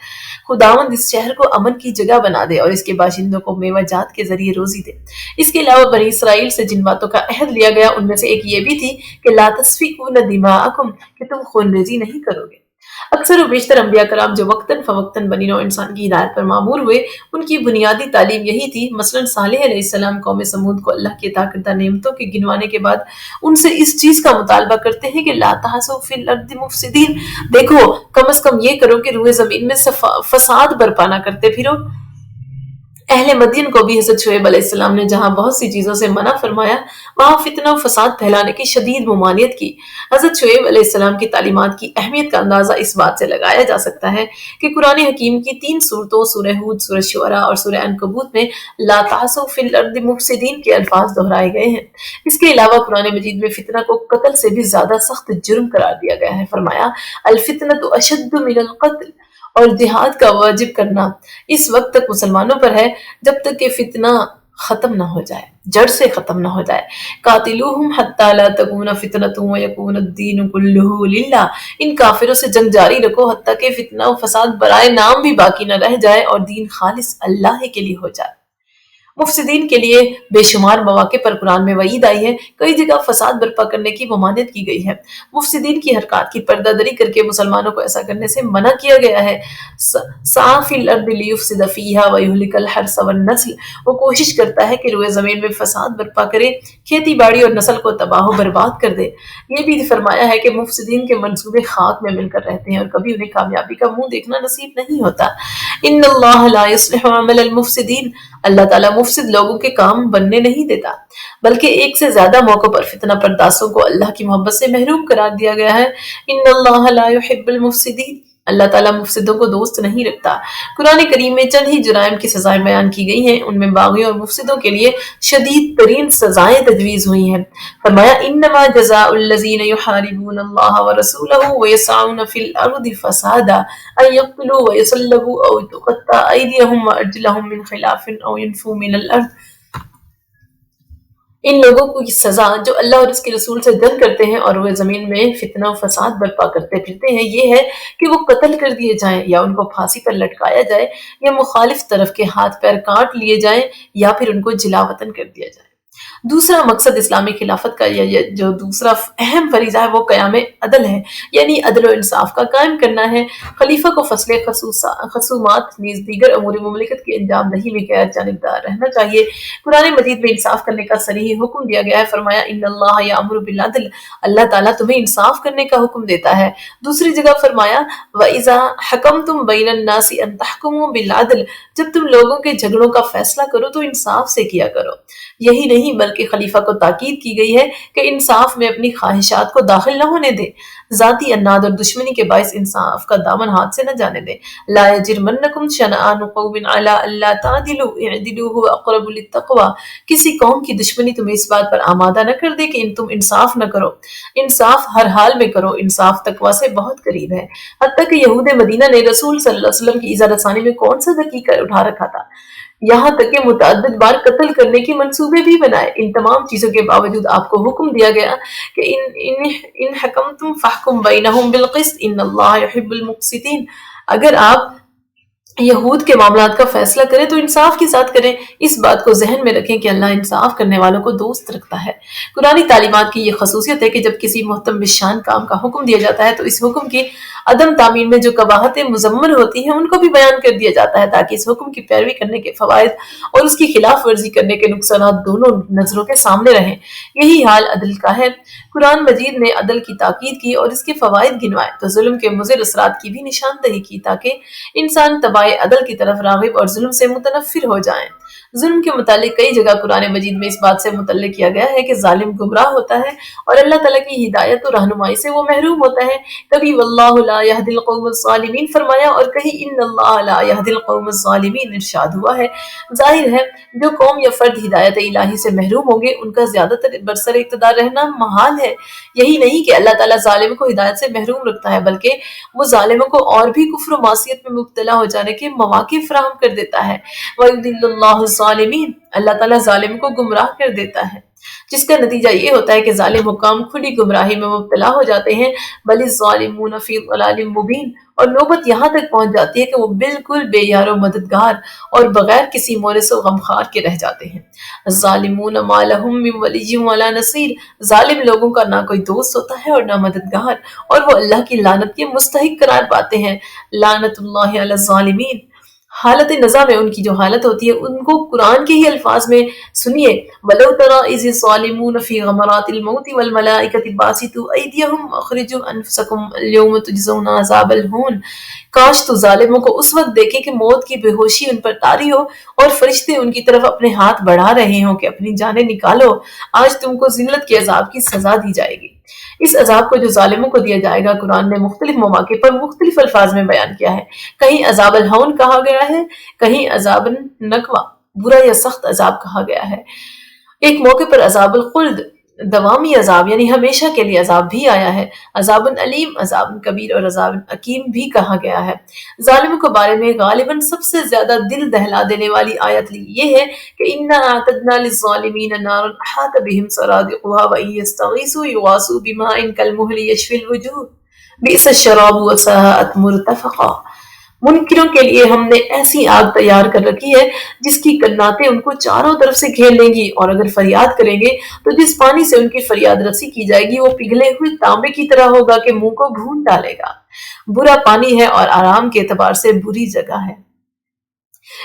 خداوند اس شہر کو امن کی جگہ بنا دے اور اس کے باشندوں کو میوہ جات کے ذریعے روزی دے۔ اس کے علاوہ بنی اسرائیل سے جن باتوں کا عہد لیا گیا ان میں سے ایک یہ بھی تھی کہ لا تسفکون دماءکم، کہ تم خون ریزی نہیں کرو گے۔ اکثر و بیشتر انبیاء کرام جو وقتاً فوقتاً بنی نوع انسان کی ہدایت پر معمور ہوئے ان کی بنیادی تعلیم یہی تھی۔ مثلاً صالح علیہ السلام قوم سمود کو اللہ کی عطا کردہ نعمتوں کے گنوانے کے بعد ان سے اس چیز کا مطالبہ کرتے ہیں کہ لا تعثوا فی الارض مفسدین، دیکھو کم از کم یہ کرو کہ روئے زمین میں فساد برپا نہ کرتے پھرو۔ اہل مدین کو بھی حضرت شعیب علیہ السلام نے جہاں بہت سی چیزوں سے منع فرمایا وہاں فتنہ و فساد پھیلانے کی شدید ممانعت کی۔ حضرت شعیب علیہ السلام کی تعلیمات کی اہمیت کا اندازہ اس بات سے لگایا جا سکتا ہے کہ قرآن حکیم کی 3 سورتوں سورہ ہود، سورہ شعراء اور سورہ عنکبوت میں لا تعثوا فی الارض مفسدین کے الفاظ دہرائے گئے ہیں۔ اس کے علاوہ قرآن مجید میں فتنہ کو قتل سے بھی زیادہ سخت جرم قرار دیا گیا ہے۔ فرمایا: الفتنۃ اشد من القتل، اور جہاد کا واجب کرنا اس وقت تک مسلمانوں پر ہے جب تک کہ فتنہ ختم نہ ہو جائے، جڑ سے ختم نہ ہو جائے۔ قاتلوہم حتی لا تکون فتنۃ ویکون الدین کلہ للہ، ان کافروں سے جنگ جاری رکھو حتیٰ کہ فتنہ و فساد برائے نام بھی باقی نہ رہ جائے اور دین خالص اللہ ہی کے لیے ہو جائے۔ مفسدین کے لیے بے شمار مواقع پر قرآن میں وعید آئی ہے، کئی جگہ فساد برپا کرنے کی ممانعت کی گئی ہے۔ مفسدین کی حرکات کی پردہ دری کر کے مسلمانوں کو ایسا کرنے سے منع کیا گیا ہے۔ سعی فی الارض لیفسد فیہا ویہلک الحرث والنسل، وہ کوشش کرتا ہے کہ روئے زمین میں فساد برپا کرے، کھیتی باڑی اور نسل کو تباہ و برباد کر دے۔ یہ بھی فرمایا ہے کہ مفسدین کے منصوبے خاک میں مل کر رہتے ہیں اور کبھی انہیں کامیابی کا منہ دیکھنا نصیب نہیں ہوتا۔ ان اللہ لا یصلح عمل المفسدین، اللہ تعالیٰ مفسد لوگوں کے کام بننے نہیں دیتا، بلکہ ایک سے زیادہ موقع پر فتنہ پردازوں کو اللہ کی محبت سے محروم قرار دیا گیا ہے۔ ان اللہ لا يحب المفسدین، اللہ تعالیٰ مفسدوں کو دوست نہیں رکھتا۔ قرآن کریم میں چند ہی جرائم کی سزائیں بیان کی گئی ہیں، ان میں باغیوں اور مفسدوں کے لیے شدید ترین سزائیں تجویز ہوئی ہیں۔ فرمایا انما جزاء الذین یحاربون اللہ ورسولہ ویسعون فی الارض فسادا ان یقتلوا ویصلبوا او تقطع ایدیہم وارجلہم من خلاف او ینفوا من الارض، ان لوگوں کو یہ سزا جو اللہ اور اس کے رسول سے جنگ کرتے ہیں اور وہ زمین میں فتنہ و فساد برپا کرتے پھرتے ہیں، یہ ہے کہ وہ قتل کر دیے جائیں یا ان کو پھانسی پر لٹکایا جائے یا مخالف طرف کے ہاتھ پیر کاٹ لیے جائیں یا پھر ان کو جلا وطن کر دیا جائے۔ دوسرا مقصد اسلامی خلافت کا یہ جو دوسرا اہم فریضہ ہے وہ قیام عدل ہے، یعنی عدل و انصاف کا قائم کرنا ہے۔ خلیفہ کو فصل خصومات نیز دیگر امور مملکت کی انجام دہی میں غیر جانبدار رہنا چاہیے۔ قرآن مجید میں انصاف کرنے کا صریح حکم دیا گیا ہے، فرمایا ان اللہ یامر بالعدل، اللہ تعالیٰ تمہیں انصاف کرنے کا حکم دیتا ہے۔ دوسری جگہ فرمایا وَإِذَا حَكَمْتُمْ بَيْنَ النَّاسِ أَن تَحْكُمُوا بِالْعَدْلِ، جب تم لوگوں کے جھگڑوں کا فیصلہ کرو تو انصاف سے کیا کرو۔ یہی نہیں بلکہ خلیفہ کو تاکید کی گئی ہے کہ انصاف میں اپنی خواہشات کو داخل نہ ہونے دے، ذاتی اناد اور دشمنی کے باعث انصاف کا دامن ہاتھ سے نہ جانے دے۔ لا یجرمنکم شنآن قوم علی الا تعدلوا اعدلوا هو اقرب للتقوی، کسی قوم کی دشمنی تمہیں اس بات پر آمادہ نہ کر دے کہ تم انصاف نہ کرو، انصاف ہر حال میں کرو، انصاف تقوی سے بہت قریب ہے۔ حتیٰ کہ یہود مدینہ نے رسول صلی اللہ علیہ وسلم کی ایذا رسانی میں کون سا دقیقہ اٹھا رکھا تھا، یہاں تک کہ متعدد بار قتل کرنے کی منصوبے بھی بنائے۔ ان تمام چیزوں کے باوجود آپ کو حکم دیا گیا کہ ان حکمتم فاحکم بینہم بالقسط ان اللہ یحب المقسطین، اگر آپ یہود کے معاملات کا فیصلہ کریں تو انصاف کے ساتھ کریں۔ اس بات کو ذہن میں رکھیں کہ اللہ انصاف کرنے والوں کو دوست رکھتا ہے۔ قرآنی تعلیمات کی یہ خصوصیت ہے کہ جب کسی محتم بالشان کام کا حکم دیا جاتا ہے تو اس حکم کی عدم تعمیل میں جو قباحتیں مضمر ہوتی ہیں ان کو بھی بیان کر دیا جاتا ہے تاکہ اس حکم کی پیروی کرنے کے فوائد اور اس کی خلاف ورزی کرنے کے نقصانات دونوں نظروں کے سامنے رہیں۔ یہی حال عدل کا ہے۔ قرآن مجید نے عدل کی تاکید کی اور اس کے فوائد گنوائے تو ظلم کے مضر اثرات کی بھی نشاندہی کی تاکہ انسان تباہ عدل کی طرف راغب اور ظلم سے متنفر ہو جائیں۔ ظلم کے متعلق کئی جگہ قرآن مجید میں اس بات سے متعلق کیا گیا ہے کہ ظالم گمراہ ہوتا ہے اور اللہ تعالیٰ کی ہدایت و رہنمائی سے وہ محروم ہوتا ہے۔ کبھی واللہ لا یہدی القوم الظالمین فرمایا اور کہیں ان اللہ لا یہدی القوم الظالمین ارشاد ہوا ہے۔ ظاہر ہے جو قوم یا فرد ہدایت الہی سے محروم ہوں گے ان کا زیادہ تر برسر اقتدار رہنا محال ہے۔ یہی نہیں کہ اللہ تعالیٰ ظالم کو ہدایت سے محروم رکھتا ہے بلکہ وہ ظالموں کو اور بھی کفر و معصیت میں مبتلا ہو جانے کے مواقع فراہم کر دیتا ہے۔ وَيُضِلُّ اللَّهُ الظَّالِمِينَ، اللہ تعالیٰ ظالم کو گمراہ کر دیتا ہے، جس کا نتیجہ یہ ہوتا ہے کہ ظالم حکام کھلی گمراہی میں مبتلا ہو جاتے ہیں۔ بل الظالمون فی ضلال مبین، اور نوبت یہاں تک پہنچ جاتی ہے کہ وہ بالکل بے یار و مددگار اور بغیر کسی مورث و غمخار کے رہ جاتے ہیں۔ الظالمون ما لهم من ولی ولا نصیر، ظالم لوگوں کا نہ کوئی دوست ہوتا ہے اور نہ مددگار، اور وہ اللہ کی لعنت کے مستحق قرار پاتے ہیں۔ لعنت اللہ علی الظالمین، حالت نزا میں ان کی جو حالت ہوتی ہے ان کو قرآن کے ہی الفاظ میں سنیے وَلَوْ تَرَىٰ إِذِ الظَّالِمُونَ فِي غَمَرَاتِ الْمَوْتِ وَالْمَلَائِكَةُ بَاسِطُو أَيْدِيَهُمْ أَخْرِجُوا أَنفُسَكُمْ الْيَوْمَ تُجْزَوْنَ عَذَابَ الْهُونِ، کاش تو ظالموں کو اس وقت دیکھے کہ موت کی بے ہوشی ان پر طاری ہو اور فرشتے ان کی طرف اپنے ہاتھ بڑھا رہے ہوں کہ اپنی جانیں نکالو، آج تم کو ذلت کے عذاب کی سزا دی جائے گی۔ اس عذاب کو جو ظالموں کو دیا جائے گا قرآن نے مختلف مواقع پر مختلف الفاظ میں بیان کیا ہے۔ کہیں عذاب الہون کہا گیا ہے، کہیں عذاب النکوہ برا یا سخت عذاب کہا گیا ہے۔ ایک موقع پر عذاب الخلد دوامی عذاب یعنی ہمیشہ کے لیے عذاب بھی آیا ہے۔ عذاب علیم، عذاب کبیر اور عذاب حکیم بھی کہا گیا ہے۔ ظالموں کے بارے میں غالباً سب سے زیادہ دل دہلا دینے والی آیت یہ ہے کہ اِنَّا أَعْتَدْنَا لِلظَّالِمِينَ نَارًا أَحَاطَ بِهِمْ سُرَادِقُهَا وَإِن يَسْتَغِيثُوا يُغَاثُوا بِمَاءٍ كَالْمُهْلِ يَشْوِي الْوُجُوهَ بِئْسَ الشَّرَابُ وَسَاءَتْ مُرْتَفَقًا۔ منکروں کے لیے ہم نے ایسی آگ تیار کر رکھی ہے جس کی کناتیں ان کو چاروں طرف سے گھیر لیں گی، اور اگر فریاد کریں گے تو جس پانی سے ان کی فریاد رسی کی جائے گی وہ پگھلے ہوئے تانبے کی طرح ہوگا کہ منہ کو بھون ڈالے گا۔ برا پانی ہے اور آرام کے اعتبار سے بری جگہ ہے۔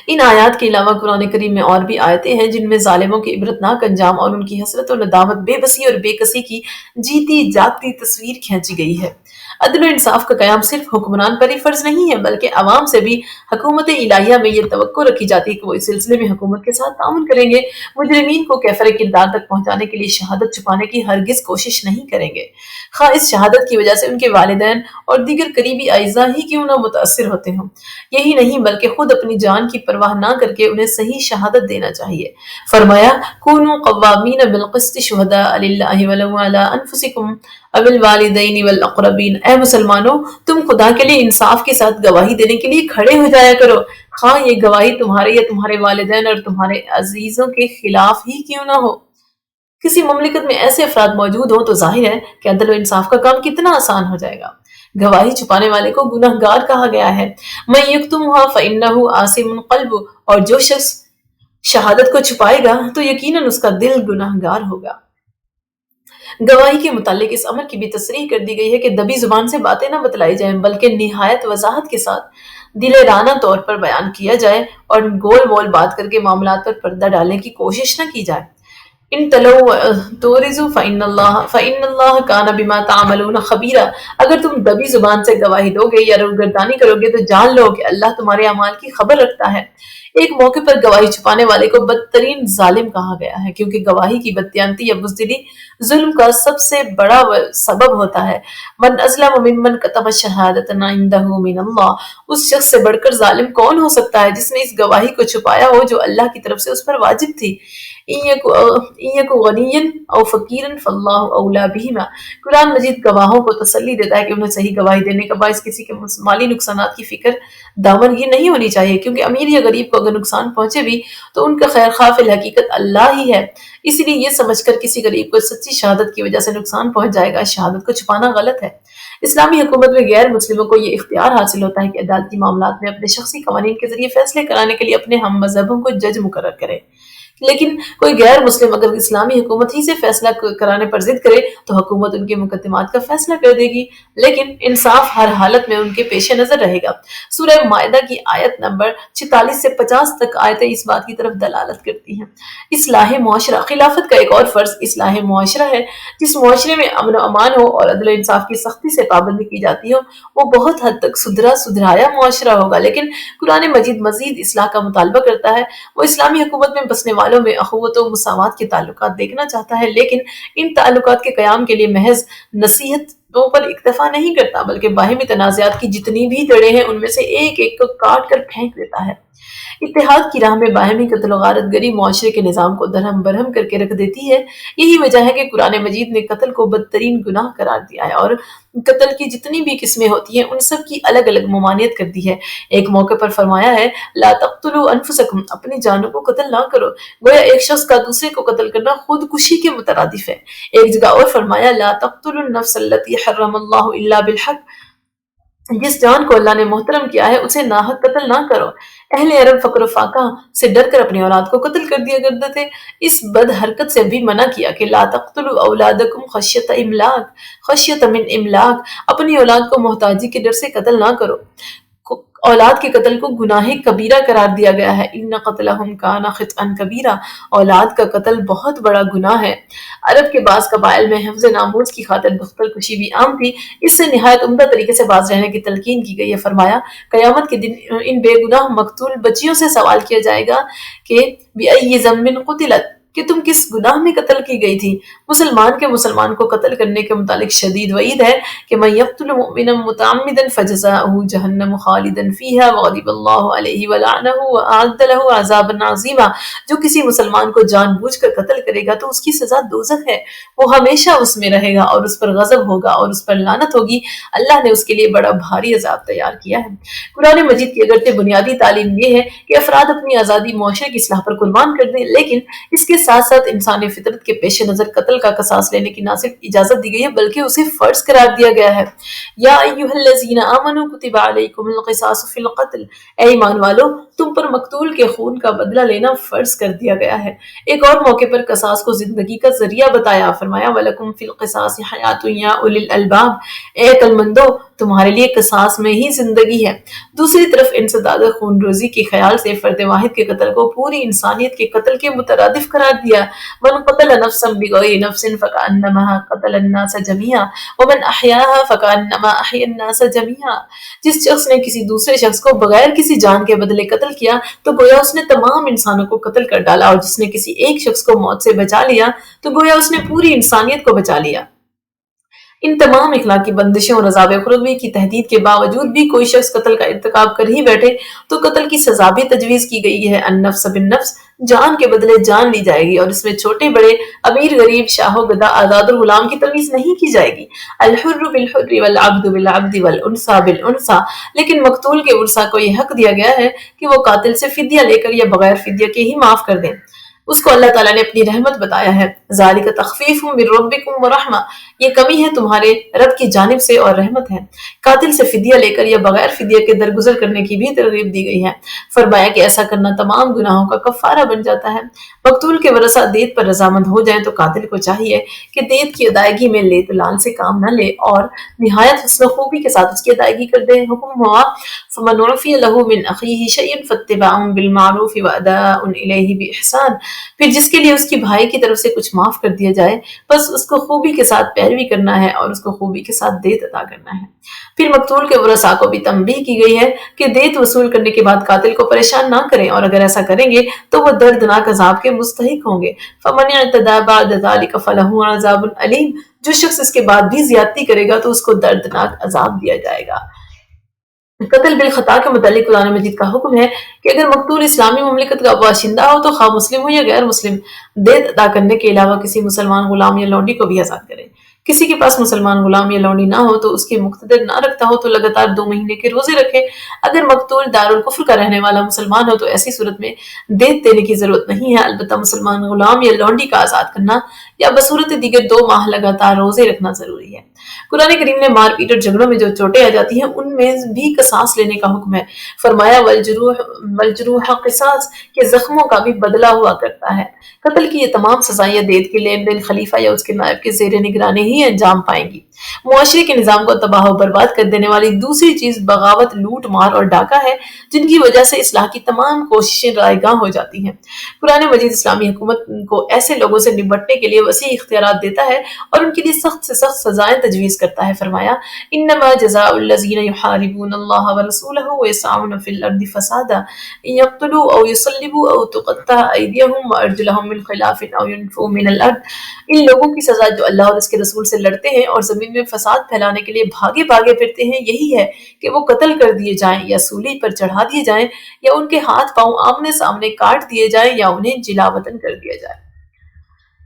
ان آیات کے علاوہ قرآن کریم میں اور بھی آیتیں ہیں جن میں ظالموں کے عبرتناک انجام اور ان کی حسرت و ندامت، بے بسی اور بے کسی کی جیتی جاگتی تصویر کھینچی گئی ہے۔ عدل و انصاف کا قیام صرف حکمران پر ہی فرض نہیں ہے بلکہ عوام سے بھی۔ حکومت الہیہ میں یہ توقع رکھی جاتی ہے کہ وہ اس سلسلے میں حکومت کے ساتھ تعاون کریں گے، مجرمین کو کیفر کردار تک پہنچانے کے لیے شہادت چھپانے کی ہرگز کوشش نہیں کریں گے، خواہ اس شہادت کی وجہ سے ان کے والدین اور دیگر قریبی اعزاء ہی کیوں نہ متاثر ہوتے ہوں۔ یہی نہیں بلکہ خود اپنی جان کی پرواہ نہ کر کے انہیں صحیح شہادت دینا چاہیے۔ فرمایا کونوا قوامین بالقسط شہداء للہ ولو علی انفسکم او الوالدین والاقربین، اے مسلمانوں تم خدا کے لیے انصاف کے ساتھ گواہی دینے کے لیے کھڑے ہو جایا کرو، خواہ یہ گواہی تمہارے یا تمہارے والدین اور تمہارے عزیزوں کے خلاف ہی کیوں نہ ہو۔ کسی مملکت میں ایسے افراد موجود ہوں تو ظاہر ہے کہ عدل و انصاف کا کام کتنا آسان ہو جائے گا۔ گواہی چھپانے والے کو گناہ گار کہا گیا ہے، من یکتمها فإنہ آثم قلبہ، اور جو شخص شہادت کو چھپائے گا تو یقیناً اس کا دل گناہ گار ہوگا۔ گواہی کے متعلق اس امر کی بھی تصریح کر دی گئی ہے کہ دبی زبان سے باتیں نہ بتلائی جائیں بلکہ نہایت وضاحت کے ساتھ دلیرانہ طور پر بیان کیا جائے، اور گول مول بات کر کے معاملات پر پردہ ڈالنے کی کوشش نہ کی جائے۔ ان تلو تورزو فإن اللہ کان بما تعملون خبیرا، اگر تم دبی زبان سے گواہی دو گے یا روگردانی کرو گے تو جان لو کہ اللہ تمہارے اعمال کی خبر رکھتا ہے۔ ایک موقع پر گواہی چھپانے والے کو بدترین ظالم کہا گیا ہے، کیونکہ گواہی کی بددیانتی یا بزدلی ظلم کا سب سے بڑا سبب ہوتا ہے۔ من اظلم ممن کتم شہادۃ عنده من اللہ، اس شخص سے بڑھ کر ظالم کون ہو سکتا ہے جس نے اس گواہی کو چھپایا ہو جو اللہ کی طرف سے اس پر واجب تھی۔ إِن يَكُ غَنِيًّا أَوْ فَقِيرًا فَاللَّهُ أَوْلَىٰ بِهِمَا، قرآن مجید گواہوں کو تسلی دیتا ہے کہ انہیں صحیح گواہی دینے کا باعث کسی کے مالی نقصانات کی فکر دامنگیر نہیں ہونی چاہیے، کیونکہ امیر یا غریب کو اگر نقصان پہنچے بھی تو ان کا خیر خواہ فی الحقیقت اللہ ہی ہے۔ اس لیے یہ سمجھ کر کسی غریب کو سچی شہادت کی وجہ سے نقصان پہنچ جائے گا، شہادت کو چھپانا غلط ہے۔ اسلامی حکومت میں غیر مسلموں کو یہ اختیار حاصل ہوتا ہے کہ عدالتی معاملات میں اپنے شخصی قوانین کے ذریعے فیصلے کرانے کے لیے اپنے ہم مذہبوں کو جج مقرر کرے، لیکن کوئی غیر مسلم اگر اسلامی حکومت ہی سے فیصلہ کرانے پر ضد کرے تو حکومت ان کے مقدمات کا فیصلہ کر دے گی، لیکن انصاف ہر حالت میں ان کے پیش نظر رہے گا۔ سورہ مائدہ کی آیت نمبر 46 سے 50 تک آیتیں اس بات کی طرف دلالت کرتی ہیں۔ اصلاح معاشرہ، خلافت کا ایک اور فرض اصلاح معاشرہ ہے۔ جس معاشرے میں امن و امان ہو اور عدل و انصاف کی سختی سے پابندی کی جاتی ہو وہ بہت حد تک سدھرایا معاشرہ ہوگا، لیکن قرآن مجید مزید اصلاح کا مطالبہ کرتا ہے۔ وہ اسلامی حکومت میں بسنے والوں میں اخوت و مساوات کے تعلقات دیکھنا چاہتا ہے، لیکن ان تعلقات کے قیام کے لیے محض نصیحتوں پر اکتفا نہیں کرتا بلکہ باہمی تنازعات کی جتنی بھی جڑیں ہیں ان میں سے ایک ایک کو کاٹ کر پھینک دیتا ہے۔ اتحاد کی راہ میں باہمی قتل و غارت گری معاشرے کے نظام کو درہم برہم کر کے رکھ دیتی ہے۔ یہی وجہ ہے کہ قرآن مجید نے قتل کو بدترین گناہ قرار دیا ہے اور قتل کی جتنی بھی قسمیں ہوتی ہیں ان سب کی الگ الگ ممانعت کر دی ہے۔ ایک موقع پر فرمایا ہے لا تقتلوا انفسکم، اپنی جانوں کو قتل نہ کرو، گویا ایک شخص کا دوسرے کو قتل کرنا خودکشی کے مترادف ہے۔ ایک جگہ اور فرمایا لا تقتلوا النفس التي حرم اللہ الا بالحق، جس جان کو اللہ نے محترم کیا ہے اسے ناحق قتل نہ کرو۔ اہل عرب فقر و فاقہ سے ڈر کر اپنی اولاد کو قتل کر دیا کرتے تھے۔ اس بد حرکت سے بھی منع کیا کہ لا تقتلوا اولادکم خشیۃ املاق، خشیۃ من املاق، اپنی اولاد کو محتاجی کے ڈر سے قتل نہ کرو۔ اولاد کے قتل کو گناہ کبیرہ قرار دیا گیا ہے۔ ان قتلہم کان خطئا کبیرہ، اولاد کا قتل بہت بڑا گناہ ہے۔ عرب کے بعض قبائل میں حفظ ناموس کی خاطر دختر کشی بھی عام تھی، اس سے نہایت عمدہ طریقے سے باز رہنے کی تلقین کی گئی ہے۔ فرمایا قیامت کے دن ان بے گناہ مقتول بچیوں سے سوال کیا جائے گا کہ بِأَيِّ ذَنبٍ قُتِلَتْ، کہ تم کس گناہ میں قتل کی گئی تھی۔ مسلمان کے مسلمان کو قتل کرنے کے متعلق شدید وعید ہے کہ من یقتل مؤمنا متعمدا فجزاؤہ جہنم خالدا فیہا وغضب اللہ علیہ ولعنہ واعد له عذابا عظیما، جو کسی مسلمان کو جان بوجھ کر قتل کرے گا تو اس کی سزا دوزخ ہے، وہ ہمیشہ اس میں رہے گا اور اس پر غضب ہوگا اور اس پر لعنت ہوگی، اللہ نے اس کے لیے بڑا بھاری عذاب تیار کیا ہے۔ قرآن مجید کی اگرچہ بنیادی تعلیم یہ ہے کہ افراد اپنی آزادی معاشرے کی اصلاح پر قربان کر دیں، لیکن اس کے ساتھ ساتھ انسانی فطرت کے پیش نظر قتل کا قصاص لینے کی نہ صرف اجازت دی گئی ہے بلکہ اسے فرض قرار دیا گیا ہے۔ یا ایھا الذین آمنوا کتب علیکم القصاص فی القتل، اے ایمان والو تم پر مقتول کے خون کا بدلہ لینا فرض کر دیا گیا ہے۔ ایک اور موقع پر قصاص کو زندگی کا ذریعہ بتایا، فرمایا وَلَكُمْ فِي الْقِصَاصِ حَيَاةٌ يَا أُولِي الْأَلْبَابِ، اے عقل مندو تمہارے لیے قصاص میں ہی زندگی ہے۔ دوسری طرف انسداد خون روزی کے خیال سے فرد واحد کے قتل کو پوری انسانیت کے قتل کے مترادف قرار دیا۔ من قتل نفسا بغیر نفس فکأنما قتل الناس جميعا ومن احیاها فکأنما احیا الناس جميعا، جس شخص نے کسی دوسرے شخص کو بغیر کسی جان کے بدلے قتل کیا تو گویا اس نے تمام انسانوں کو قتل کر ڈالا، اور جس نے کسی ایک شخص کو موت سے بچا لیا تو گویا اس نے پوری انسانیت کو بچا لیا۔ ان تمام اخلاقی بندشوں اور عذاب اخروی کی تہدید کے باوجود بھی کوئی شخص قتل کا ارتکاب کر ہی بیٹھے تو قتل کی سزا بھی تجویز کی گئی ہے۔ النفس بالنفس، جان کے بدلے جان لی جائے گی، اور اس میں چھوٹے بڑے، امیر غریب، شاہ و گدا، آزاد اور غلام کی تمیز نہیں کی جائے گی۔ الحر بالحر والعبد بالعبد والانثى بالانثى، لیکن مقتول کے ورثاء کو یہ حق دیا گیا ہے کہ وہ قاتل سے فدیہ لے کر یا بغیر فدیہ کے ہی معاف کر دیں۔ اس کو اللہ تعالیٰ نے اپنی رحمت بتایا ہے۔ ذالک تخفیف من ربکم ورحمہ، یہ کمی ہے تمہارے رب کی جانب سے اور رحمت ہے۔ قاتل سے فدیہ لے کر یا بغیر فدیہ کے درگزر کرنے کی بھی ترغیب دی گئی ہے۔ فرمایا کہ ایسا کرنا تمام گناہوں کا کفارہ بن جاتا ہے۔ مقتول کے ورثاء دیت پر رضامند ہو جائیں تو قاتل کو چاہیے کہ دیت کی ادائیگی میں لیت لال سے کام نہ لے اور نہایت حسن و خوبی کے ساتھ اس کی ادائیگی کر دے۔ حکم ہوا فمن عفی لہ من اخیہ شیء فاتباع بالمعروف واداء الیہ باحسان، پھر جس کے لیے اس کی بھائی کی طرف سے کچھ معاف کر دیا جائے بس اس کو خوبی کے ساتھ پیروی کرنا ہے اور اس کو خوبی کے ساتھ دیت ادا کرنا ہے۔ پھر مقتول کے ورثاء کو بھی تنبیہ کی گئی ہے کہ دیت وصول کرنے کے بعد قاتل کو پریشان نہ کریں، اور اگر ایسا کریں گے تو وہ دردناک عذاب کے مستحق ہوں گے۔ فمن اعتدی بعد ذلک فلہ عذاب علیم، جو شخص اس کے بعد بھی زیادتی کرے گا تو اس کو دردناک عذاب دیا جائے گا۔ قتل بالخطا کے متعلق قرآن مجید کا حکم ہے کہ اگر مقتول اسلامی مملکت کا باشندہ ہو تو خواہ مسلم ہو یا غیر مسلم، دیت ادا کرنے کے علاوہ کسی مسلمان غلام یا لونڈی کو بھی آزاد کرے۔ کسی کے پاس مسلمان غلام یا لونڈی نہ ہو تو اس کے مقتدر نہ رکھتا ہو تو لگاتار 2 مہینے کے روزے رکھے۔ اگر مقتول دارالکفر کا رہنے والا مسلمان ہو تو ایسی صورت میں دیت دینے کی ضرورت نہیں ہے، البتہ مسلمان غلام یا لونڈی کا آزاد کرنا یا بصورت دیگر 2 ماہ لگاتار روزے رکھنا ضروری ہے۔ قرآن کریم نے مار پیٹ اور جھگڑوں میں جو چوٹیں آ جاتی ہیں ان میں بھی قصاص لینے کا حکم ہے۔ فرمایا والجروح قصاص، کہ زخموں کا بھی بدلہ ہوا کرتا ہے۔ قتل کی یہ تمام سزائیں دیت کے لین دین خلیفہ یا اس کے نائب کے زیر نگرانی ہی انجام پائیں گی۔ معاشرے کے نظام کو تباہ و برباد کر دینے والی دوسری چیز بغاوت، لوٹ مار اور ڈاکہ ہے، جن کی وجہ سے اصلاح کی تمام کوششیں رائے گاں ہو جاتی ہیں۔ قرآن مجید اسلامی حکومت کو ایسے لوگوں سے نمٹنے کے لیے وسیع اختیارات دیتا ہے اور ان کے لیے سخت سے سخت سزائیں تجویز کرتا ہے۔ فرمایا انما جزاء الذین یحاربون اللہ ورسولہ ویسعون فی الارض فسادا ان یقتلوا او یصلبوا او تقطع ایدیہم وارجلہم من خلاف او ینفوا من الارض، ان لوگوں کی سزا جو اللہ اور اس کے رسول سے لڑتے ہیں اور زمین میں فساد پھیلانے کے لیے بھاگے بھاگے پھرتے ہیں، یہی ہے کہ وہ قتل کر دیے جائیں یا سولی پر چڑھا دیے جائیں یا ان کے ہاتھ پاؤں آمنے سامنے کاٹ دیے جائیں یا انہیں جلا وطن کر دیا جائے۔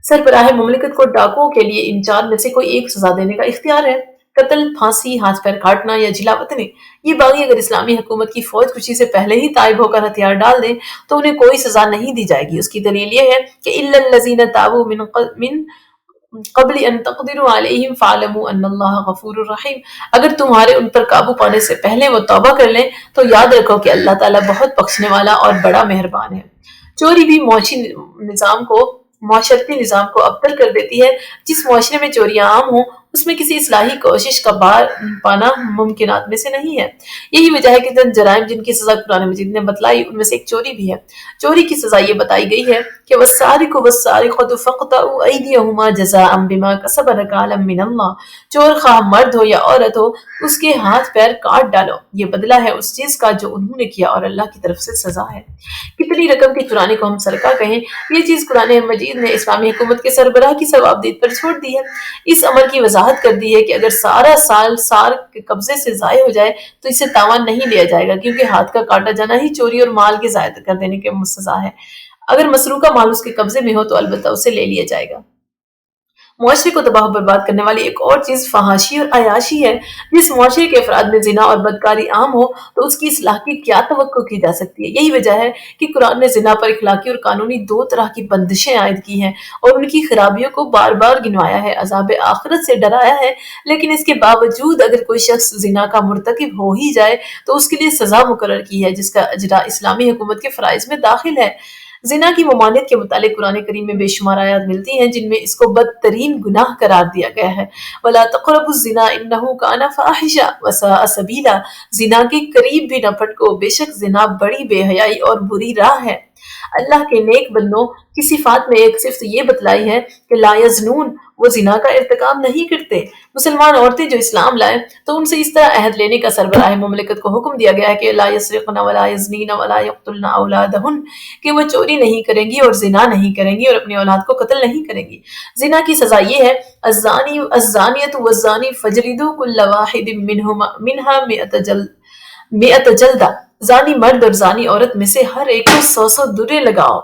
سربراہ مملکت کو ڈاکوؤں کے لیے ان 4 میں سے کوئی ایک سزا دینے کا اختیار ہے: قتل، پھانسی، ہاتھ پیر کاٹنا یا جلا وطنی۔ یہ باغی اگر اسلامی حکومت کی فوج کشی سے پہلے ہی تائب ہو کر ہتھیار ڈال دیں تو انہیں کوئی سزا نہیں دی جائے گی۔ اس کی دلیل یہ ہے کہ الا الذین تابوا من قبل ان تقدروا علیہم فاعلموا ان اللہ غفور الرحیم، اگر تمہارے ان پر قابو پانے سے پہلے وہ توبہ کر لیں تو یاد رکھو کہ اللہ تعالیٰ بہت بخشنے والا اور بڑا مہربان ہے۔ چوری بھی معاشرتی نظام کو ابتر کر دیتی ہے۔ جس معاشرے میں چوریاں عام ہوں اس میں کسی اصلاحی کوشش کا بار پانا ممکنات میں سے نہیں ہے۔ یہی وجہ ہے کہ جرائم جن کی سزا قرآن مجید نے بتلائی ان میں سے ایک چوری بھی ہے۔ چوری کی سزا یہ بتائی گئی ہے کہ والسارق والسارقۃ فاقطعوا ایدیہما جزاء بما کسبا نکالا من اللہ، چور خواہ مرد ہو یا عورت ہو اس کے ہاتھ پیر کاٹ ڈالو، یہ بدلہ ہے اس چیز کا جو انہوں نے کیا اور اللہ کی طرف سے سزا ہے۔ کتنی رقم کے چرانے کو ہم سرقہ کہیں، یہ چیز قرآن مجید نے اسلامی حکومت کے سربراہ کی ثوابدید پر چھوڑ دی ہے۔ اس امر کی وضاحت کر دی ہے کہ اگر سارا سال سارق کے قبضے سے ضائع ہو جائے تو اسے تاوان نہیں لیا جائے گا، کیونکہ ہاتھ کا کاٹا جانا ہی چوری اور مال کے ضائع کر دینے کے سزا ہے۔ اگر مسروقہ مال اس کے قبضے میں ہو تو البتہ اسے لے لیا جائے گا۔ معاشرے کو تباہ و برباد کرنے والی ایک اور چیز فحاشی اور عیاشی ہے۔ جس معاشرے کے افراد میں زنا اور بدکاری عام ہو تو اس کی اصلاح کی کیا توقع کی جا سکتی ہے؟ یہی وجہ ہے کہ قرآن نے زنا پر اخلاقی اور قانونی دو طرح کی بندشیں عائد کی ہیں اور ان کی خرابیوں کو بار بار گنوایا ہے، عذاب آخرت سے ڈرایا ہے۔ لیکن اس کے باوجود اگر کوئی شخص زنا کا مرتکب ہو ہی جائے تو اس کے لیے سزا مقرر کی ہے جس کا اجرا اسلامی حکومت کے فرائض میں داخل ہے۔ زنا کی ممانعت کے متعلق قرآن کریم میں بے شمار آیات ملتی ہیں جن میں اس کو بدترین گناہ قرار دیا گیا ہے۔ وَلَا تَقْرَبُوا الزِّنَا إِنَّهُ كَانَ فَاحِشًا وَسَاءَ سَبِيلًا، زنا کے قریب بھی نہ پھٹکو، بے شک زنا بڑی بے حیائی اور بری راہ ہے۔ اللہ کے نیک بندوں کی صفات میں ایک صفت یہ بتلائی ہے کہ لا یزنون، وہ زنا کا ارتکاب نہیں کرتے۔ مسلمان عورتیں جو اسلام لائیں تو ان سے اس طرح عہد لینے کا سربراہ مملکت کو حکم دیا گیا ہے کہ لا یسرقن ولا یزنین ولا یقتلن اولادہن، کہ وہ چوری نہیں کریں گی اور زنا نہیں کریں گی اور اپنی اولاد کو قتل نہیں کریں گی۔ زنا کی سزا یہ ہے الزانی الزانیۃ والزانی فجلدوا کل واحد منها مئۃ جلدہ، زانی مرد اور زانی عورت میں سے ہر ایک کو 100 درے لگاؤ۔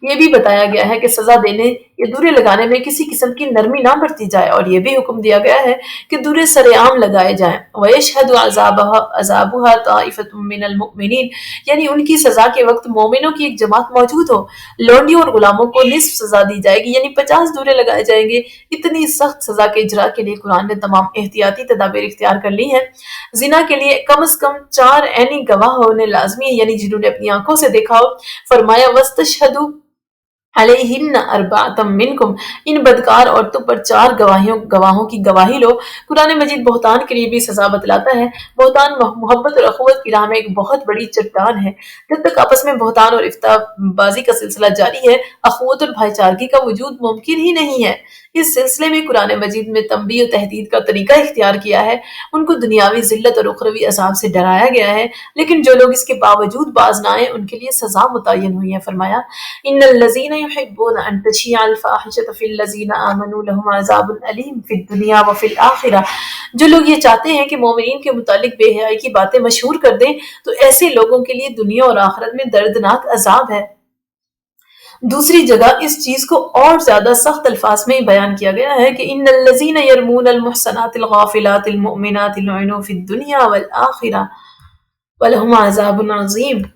یہ بھی بتایا گیا ہے کہ سزا دینے یا درے لگانے میں کسی قسم کی نرمی نہ برتی جائے، اور یہ بھی حکم دیا گیا ہے کہ درے سر عام لگائے جائیں۔ وَيَشْهَدُ عَذَابُهَا طَائِفَةٌ مِّنَ الْمُؤْمِنِينَ، یعنی ان کی سزا کے وقت مومنوں کی ایک جماعت موجود ہو۔ لونڈیوں اور غلاموں کو نصف سزا دی جائے گی، یعنی 50 درے لگائے جائیں گے۔ اتنی سخت سزا کے اجرا کے لیے قرآن نے تمام احتیاطی تدابیر اختیار کر لی ہیں۔ زنا کے لیے کم از کم 4 عینی گواہ ہونے لازمی ہیں، یعنی جنہوں نے اپنی آنکھوں سے دیکھا ہو۔ فرمایا وَاسْتَشْهَدُوا علیہن اربعۃ منکم، ان بدکار عورتوں پر 4 گواہوں کی گواہی لو۔ قرآن مجید بہتان کے لیے بھی سزا بتلاتا ہے۔ بہتان محبت اور اخوت کی راہ میں ایک بہت بڑی چٹان ہے۔ جب تک آپس میں بہتان اور افتراء بازی کا سلسلہ جاری ہے، اخوت اور بھائی چارگی کا وجود ممکن ہی نہیں ہے۔ اس سلسلے میں قرآن مجید میں تنبیہ و تحدید کا طریقہ اختیار کیا ہے۔ ان کو دنیاوی ذلت اور اخروی عذاب سے ڈرایا گیا ہے، لیکن جو لوگ اس کے باوجود باز نہ آئیں ان کے لیے سزا متعین ہوئی ہے۔ فرمایا ان الذین یحبون ان تشیع الفاحشۃ فی الذین آمنوا لهم عذاب علیم فی الدنیا وفی الآخرہ، جو لوگ یہ چاہتے ہیں کہ مومنین کے متعلق بے حیائی کی باتیں مشہور کر دیں تو ایسے لوگوں کے لیے دنیا اور آخرت میں دردناک عذاب ہے۔ دوسری جگہ اس چیز کو اور زیادہ سخت الفاظ میں بیان کیا گیا ہے کہ ان الذین یرمون المحصنات الغافلات المؤمنات لعنوا فی الدنیا والآخرہ ولہم عذاب عظیم،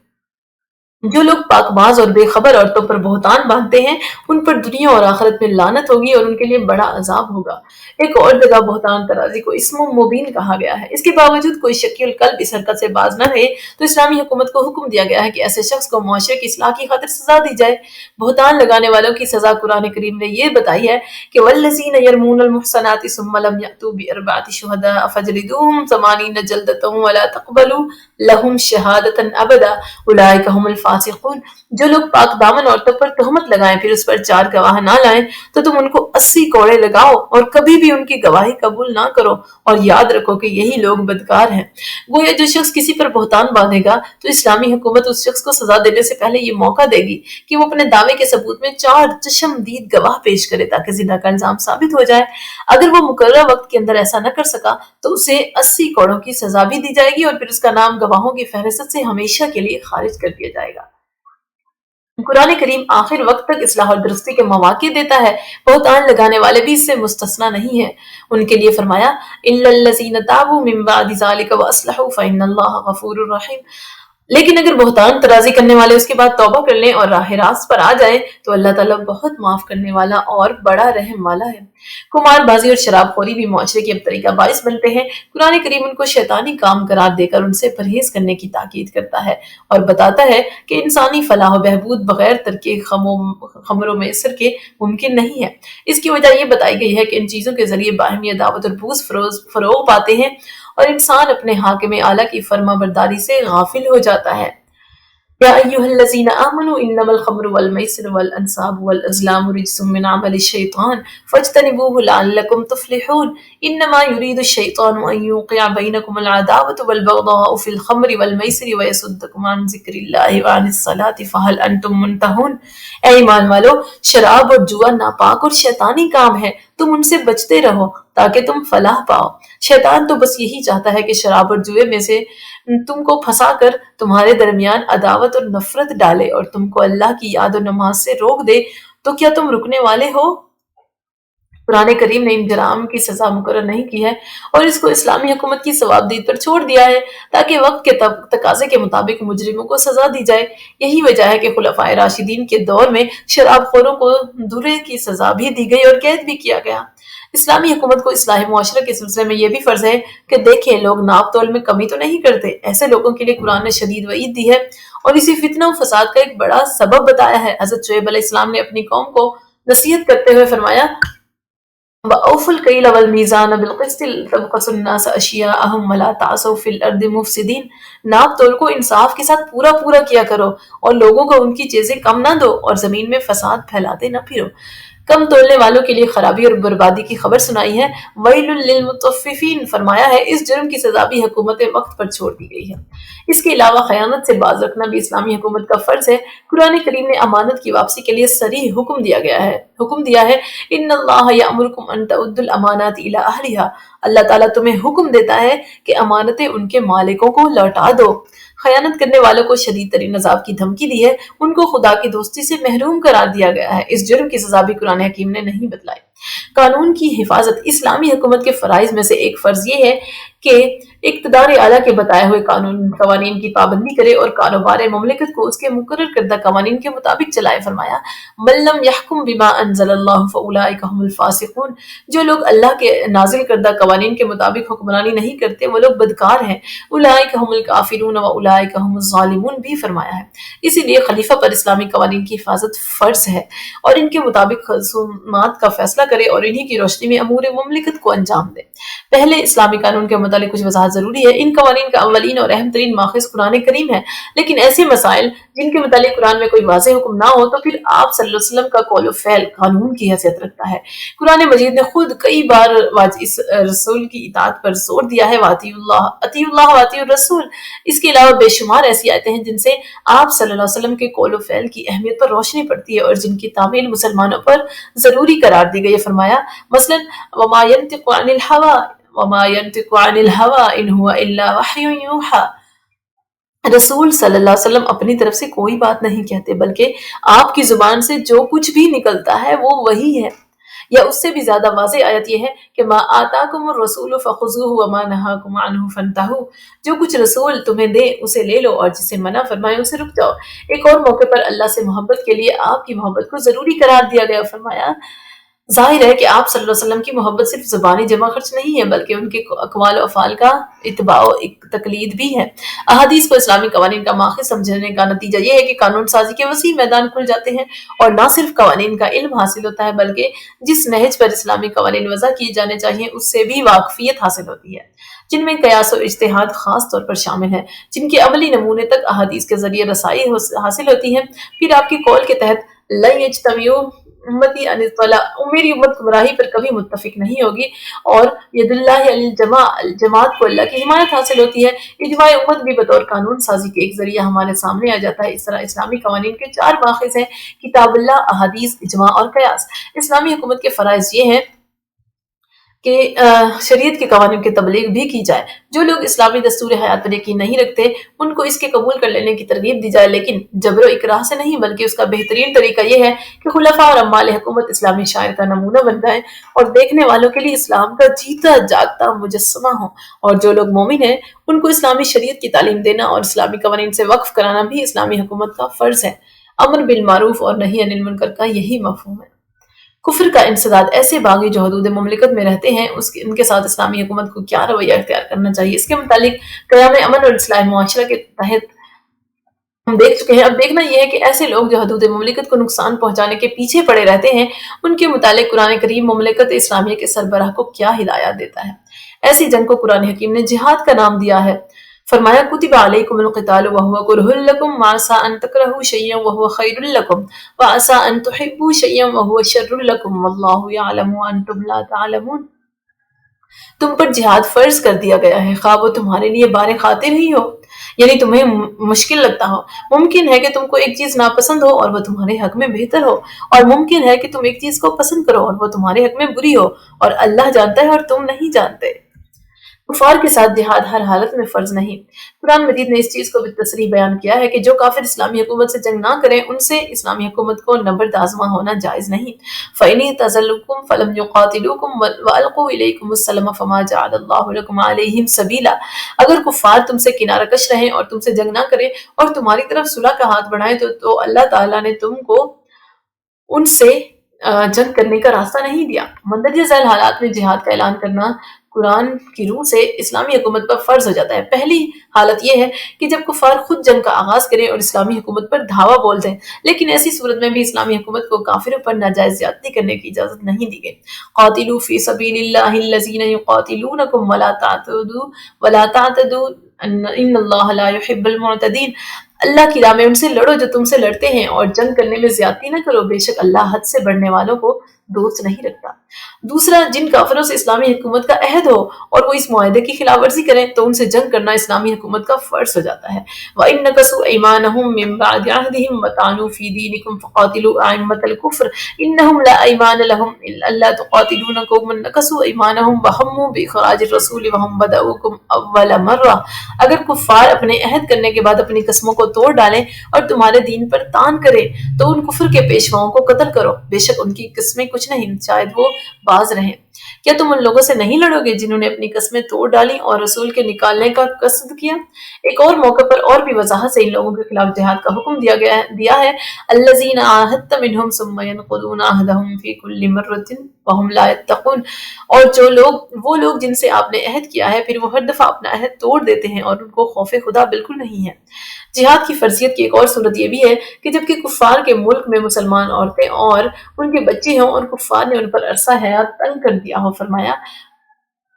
جو لوگ پاک باز اور بے خبر عورتوں پر بہتان باندھتے ہیں ان پر دنیا اور آخرت میں لعنت ہوگی اور ان کے لیے بڑا عذاب ہوگا۔ ایک اور جگہ بہتان ترازی کو اسم مبین کہا گیا ہے۔ اس کے باوجود کوئی شکی القلب اس حرکت سے باز نہ رہے تو اسلامی حکومت کو حکم دیا گیا ہے کہ ایسے شخص کو معاشرے کی اصلاح کی خاطر سزا دی جائے۔ بہتان لگانے والوں کی سزا قرآن کریم نے یہ بتائی ہے کہ والذین یرمون المحصنات ثم لم یأتوا بأربعۃ شہداء فاجلدوہم 80 جلدۃ ولا تقبلوا لهم شہادۃ ابدا اولئک هم الفاسقون، جو لوگ پاک دامن عورتوں پر تہمت لگائیں پھر اس پر 4 گواہ نہ لائیں تو تم ان کو 80 کوڑے لگاؤ اور کبھی بھی ان کی گواہی قبول نہ کرو، اور یاد رکھو کہ یہی لوگ بدکار ہیں۔ گویا جو شخص کسی پر بہتان باندھے گا تو اسلامی حکومت اس شخص کو سزا دینے سے پہلے یہ موقع دے گی کہ وہ اپنے دعوے کے ثبوت میں 4 چشمدید گواہ پیش کرے تاکہ زنا کا الزام ثابت ہو جائے۔ اگر وہ مقررہ وقت کے اندر ایسا نہ کر سکا تو اسے 80 کوڑوں کی سزا بھی دی جائے گی اور پھر اس کا نام گواہوں کی فہرست سے ہمیشہ کے لیے خارج کر دیا جائے گا۔ قرآن کریم آخر وقت تک اصلاح اور درستی کے مواقع دیتا ہے، بہتان لگانے والے بھی اس سے مستثنی نہیں ہیں۔ ان کے لیے فرمایا الا الذین تابوا من بعد ذلک واصلحوا فان اللہ غفور رحیم، لیکن اگر بہتان ترازی کرنے والے اس کے بعد توبہ کر لیں اور راہ راست پر آ جائیں تو اللہ تعالیٰ بہت معاف کرنے والا اور بڑا رحم والا ہے۔ قمار بازی اور شراب خوری بھی معاشرے کی اب طریقہ باعث بنتے ہیں۔ قرآن کریم ان کو شیطانی کام قرار دے کر ان سے پرہیز کرنے کی تاکید کرتا ہے اور بتاتا ہے کہ انسانی فلاح و بہبود بغیر ترک خمر و میسر کے ممکن نہیں ہے۔ اس کی وجہ یہ بتائی گئی ہے کہ ان چیزوں کے ذریعے باہمی عداوت اور بغض فروغ پاتے ہیں اور انسان اپنے حاکم اعلیٰ کی فرما برداری سے غافل ہو جاتا ہے۔ یا ایھا الذین آمنوا انما الخمر والمیسر والانصاب والازلام رجس من عمل الشیطان فاجتنبوه لعلکم تفلحون انما یرید الشیطان ان یوقع بینکم العداوۃ والبغضاء فی الخمر والمیسر ویصدکم عن ذکر اللہ وعن الصلاۃ فہل انتم منتہون۔ اے ایمان والو، شراب اور جوا ناپاک اور شیطانی کام ہے، تم ان سے بچتے رہو تاکہ تم فلاح پاؤ۔ شیطان تو بس یہی چاہتا ہے کہ شراب اور جوئے میں سے تم کو پھنسا کر تمہارے درمیان عداوت اور نفرت ڈالے اور تم کو اللہ کی یاد و نماز سے روک دے، تو کیا تم رکنے والے ہو؟ قرآن کریم نے ان جرائم کی سزا مقرر نہیں کی ہے اور اس کو اسلامی حکومت کی ثوابدید پر چھوڑ دیا ہے تاکہ وقت کے تقاضے کے مطابق مجرموں کو سزا دی جائے۔ یہی وجہ ہے کہ خلفائے راشدین کے دور میں شراب خوروں کو دورے کی سزا بھی دی گئی اور قید بھی کیا گیا۔ اسلامی حکومت کو اصلاح معاشرہ کے سلسلے میں یہ بھی فرض ہے کہ دیکھیں لوگ ناپ تول میں کمی تو نہیں کرتے، ایسے لوگوں کے لیے قرآن نے شدید وعید دی ہے اور اسی فتنہ و فساد کا ایک بڑا سبب بتایا ہے۔ حضرت شعیب علیہ السلام نے اپنی قوم کو نصیحت کرتے ہوئے فرمایا وَأَوْفُوا الْكَيْلَ وَالْمِيزَانَ بِالْقِسْطِ تَبْخَسُوا النَّاسَ أَشْيَاءَهُمْ وَلَا تَعْثَوْا فِي الْأَرْضِ مُفْسِدِينَ۔ ناپ تول کو انصاف کے ساتھ پورا کیا کرو اور لوگوں کو ان کی چیزیں کم نہ دو اور زمین میں فساد پھیلاتے نہ پھرو۔ کم تولنے والوں کے لیے خرابی اور بربادی کی خبر سنائی ہے۔ وَيْلٌ لِّلْمُطَفِّفِينَ فرمایا ہے اس جرم کی سزا بھی حکومت وقت پر چھوڑ دی گئی ہے۔ اس کے علاوہ خیانت سے باز رکھنا بھی اسلامی حکومت کا فرض ہے۔ قرآن کریم نے امانت کی واپسی کے لیے صریح حکم دیا ہے ان اللہ یامرکم ان تؤدوا الامانات الی اہلھا۔ اللہ تعالیٰ تمہیں حکم دیتا ہے کہ امانتیں ان کے مالکوں کو لوٹا دو۔ خیانت کرنے والوں کو شدید ترین عذاب کی دھمکی دی ہے، ان کو خدا کی دوستی سے محروم قرار دیا گیا ہے۔ اس جرم کی سزا بھی قرآن حکیم نے نہیں بتلائی۔ قانون کی حفاظت اسلامی حکومت کے فرائض میں سے ایک فرض یہ ہے کہ اقتدار اعلیٰ کے بتائے ہوئے قوانین کی پابندی کرے اور کاروبار مملکت کو اس کے مقرر کردہ قوانین کے مطابق چلائے۔ فرمایا من لم يحكم بما انزل اللہ فاولئک هم الفاسقون۔ جو لوگ اللہ کے نازل کردہ قوانین کے مطابق حکمرانی نہیں کرتے وہ لوگ بدکار ہیں۔ اولئک هم الکافرون واولئک هم الظالمون بھی فرمایا ہے۔ اسی لیے خلیفہ پر اسلامی قوانین کی حفاظت فرض ہے اور ان کے مطابق خصومات کا فیصلہ کرے اور انہی کی روشنی میں امور مملکت کو انجام دے۔ پہلے اسلامی قانون کے متعلق کچھ وضاحت ضروری ہے۔ ان قوانین کا اولین اور اہم ترین ماخذ قرآن کریم ہے، لیکن ایسے مسائل جن کے متعلق قرآن میں کوئی واضح حکم نہ ہو تو پھر آپ صلی اللہ علیہ وسلم کا قول و فعل قانون کی حیثیت رکھتا ہے۔ قرآن مجید نے خود کئی بار اس رسول کی اطاعت پر زور دیا ہے، اطیعوا اللہ واطیعوا الرسول۔ اس کے علاوہ بے شمار ایسی آیتیں ہیں جن سے آپ صلی اللہ علیہ وسلم کے قول و فعل کی اہمیت پر روشنی پڑتی ہے اور جن کی تعمیل مسلمانوں پر ضروری قرار دی گئی ہے۔ فرمایا مثلا وما ينطق عن الهوى ان هو الا وحی یوحى۔ رسول صلی اللہ علیہ وسلم اپنی طرف سے کوئی بات نہیں کہتے بلکہ آپ کی زبان سے جو کچھ بھی نکلتا ہے وہ وہی ہے۔ یا اس سے بھی زیادہ واضح آیت یہ ہے کہ ما آتاکم الرسول فخذوہ وما نہاکم عنہ فانتہوا۔ جو کچھ رسول تمہیں دے اسے لے لو اور جسے منع فرمائے اسے رک جاؤ۔ ایک اور موقع پر اللہ سے محبت کے لیے آپ کی محبت کو ضروری قرار دیا گیا۔ فرمایا ظاہر ہے کہ آپ صلی اللہ علیہ وسلم کی محبت صرف زبانی جمع خرچ نہیں ہے بلکہ ان کے اقوال و افعال کا اتباع و تقلید بھی ہے۔ احادیث کو اسلامی قوانین کا ماخذ سمجھنے کا نتیجہ یہ ہے کہ قانون سازی کے وسیع میدان کھل جاتے ہیں اور نہ صرف قوانین کا علم حاصل ہوتا ہے بلکہ جس نہج پر اسلامی قوانین وضع کیے جانے چاہیے اس سے بھی واقفیت حاصل ہوتی ہے، جن میں قیاس و اجتہاد خاص طور پر شامل ہے، جن کے عملی نمونے تک احادیث کے ذریعے رسائی حاصل ہوتی ہے۔ پھر آپ کے قول کے تحت لن یجتمعوا امتی ان الضلال، میری امت گمراہی پر کبھی متفق نہیں ہوگی، اور ید اللہ علی جماعت کو اللہ کی حمایت حاصل ہوتی ہے۔ اجماع امت بھی بطور قانون سازی کے ایک ذریعہ ہمارے سامنے آ جاتا ہے۔ اس طرح اسلامی قوانین کے 4 ماخذ ہیں: کتاب اللہ، احادیث، اجماع اور قیاس۔ اسلامی حکومت کے فرائض یہ ہیں کہ شریعت کے قوانین کی تبلیغ بھی کی جائے۔ جو لوگ اسلامی دستور حیات پر یقین نہیں رکھتے ان کو اس کے قبول کر لینے کی ترغیب دی جائے، لیکن جبر و اکراہ سے نہیں، بلکہ اس کا بہترین طریقہ یہ ہے کہ خلفاء اور عمال حکومت اسلامی شاعر کا نمونہ بن جائیں اور دیکھنے والوں کے لیے اسلام کا جیتا جاگتا مجسمہ ہوں۔ اور جو لوگ مومن ہیں ان کو اسلامی شریعت کی تعلیم دینا اور اسلامی قوانین سے وقف کرانا بھی اسلامی حکومت کا فرض ہے۔ امر بالمعروف اور نہی عن المنکر کا یہی مفہوم ہے۔ کفر کا انسداد، ایسے باغی جو حدود مملکت میں رہتے ہیں ان کے ساتھ اسلامی حکومت کو کیا رویہ اختیار کرنا چاہیے، اس کے متعلق قیام امن اور اصلاح معاشرہ کے تحت ہم دیکھ چکے ہیں۔ اب دیکھنا یہ ہے کہ ایسے لوگ جو حدود مملکت کو نقصان پہنچانے کے پیچھے پڑے رہتے ہیں ان کے متعلق قرآن کریم مملکت اسلامیہ کے سربراہ کو کیا ہدایات دیتا ہے۔ ایسی جنگ کو قرآن حکیم نے جہاد کا نام دیا ہے۔ فرمایا کتب علیکم القتال وهو کرہ لکم وعسى ان تکرہوا شیئا وهو خیر لکم وعسى ان تحبوا شیئا وهو شر لکم واللہ یعلم وانتم لا تعلمون۔ تم پر جہاد فرض کر دیا گیا ہے، خواہ وہ تمہارے لیے بار خاطر ہی ہو، یعنی تمہیں مشکل لگتا ہو۔ ممکن ہے کہ تم کو ایک چیز ناپسند ہو اور وہ تمہارے حق میں بہتر ہو، اور ممکن ہے کہ تم ایک چیز کو پسند کرو اور وہ تمہارے حق میں بری ہو، اور اللہ جانتا ہے اور تم نہیں جانتے۔ کفار کے ساتھ جہاد ہر حالت میں فرض نہیں۔ قرآن مجید نے اس چیز کو بالتصریح بیان کیا ہے کہ جو کافر اسلامی حکومت سے جنگ نہ کریں ان سے اسلامی حکومت کو نبرد آزما ہونا جائز نہیں۔ فَإِنِ اعْتَزَلُوكُمْ فَلَمْ يُقَاتِلُوكُمْ وَأَلْقُوا إِلَيْكُمُ السَّلَمَ فَمَا جَعَلَ اللَّهُ لَكُمْ عَلَيْهِمْ سَبِيلًا، اگر کفار تم سے کنارہ کش رہیں اور تم سے جنگ نہ کریں اور تمہاری طرف صلح کا ہاتھ بڑھائیں تو اللہ تعالیٰ نے تم کو ان سے جنگ کرنے کا راستہ نہیں دیا۔ مندرجہ ذیل حالات میں جہاد کا اعلان کرنا قرآن کی روح سے اسلامی حکومت پر فرض ہو جاتا ہے۔ پہلی حالت یہ ہے کہ جب کفار خود جنگ کا آغاز کریں اور اسلامی حکومت پر دھاوا بول دیں، لیکن ایسی صورت میں بھی اسلامی حکومت کو کافروں پر ناجائز زیادتی کرنے کی اجازت نہیں دی گئی۔ قاتلوا فی سبیل اللہ الذین یقاتلونکم ولا تعتدوا ان اللہ لا يحب المعتدین، اللہ کی راہ میں ان سے لڑو جو تم سے لڑتے ہیں اور جنگ کرنے میں زیادتی نہ کرو، بے شک اللہ حد سے بڑھنے والوں کو دوست نہیں رکھتا۔ دوسرا، جن کافروں سے اسلامی حکومت کا عہد ہو اور وہ اس معاہدے کی خلاف ورزی کریں تو ان سے جنگ کرنا اسلامی حکومت کا فرض ہو جاتا ہے۔ وَإِن نَكَثُوا أَيْمَانَهُم مِّن بَعْدِ عَهْدِهِمْ وَطَعَنُوا فِي دِينِكُمْ فَقَاتِلُوا أَئِمَّةَ الْكُفْرِ إِنَّهُمْ لَا أَيْمَانَ لَهُمْ أَلَّا تُقَاتِلُونَ قَوْمًا نَكَثُوا أَيْمَانَهُمْ وَهَمُّوا بِإِخْرَاجِ الرَّسُولِ وَهُمْ بَدَءُوكُمْ أَوَّلَ مَرَّةٍ، اگر کفار اپنے عہد کرنے کے بعد اپنی قسموں کو توڑ ڈالیں اور تمہارے دین پر تان کریں تو ان کفر کے پیشواؤں کو قتل کرو، بے شک ان کی قسمیں کچھ نہیں، شاید وہ باز رہیں۔ کیا تم ان لوگوں سے نہیں لڑو گے جنہوں نے اپنی قسمیں توڑ ڈالی اور رسول کے نکالنے کا قصد کیا؟ ایک اور موقع پر اور بھی وضاحت سے ان لوگوں کے خلاف جہاد کا حکم دیا ہے الذین عاہدت منہم ثم ینقضون عہدہم فی کل مرۃ وہم لا یتقون، اور وہ لوگ جن سے آپ نے عہد کیا ہے پھر وہ ہر دفعہ اپنا عہد توڑ دیتے ہیں اور ان کو خوف خدا بالکل نہیں ہے۔ جہاد کی فرضیت کی ایک اور صورت یہ بھی ہے کہ جبکہ کفار کے ملک میں مسلمان عورتیں اور ان کے بچے ہوں اور کفار نے ان پر عرصہ حیات تنگ کر دیا ہو، فرمایا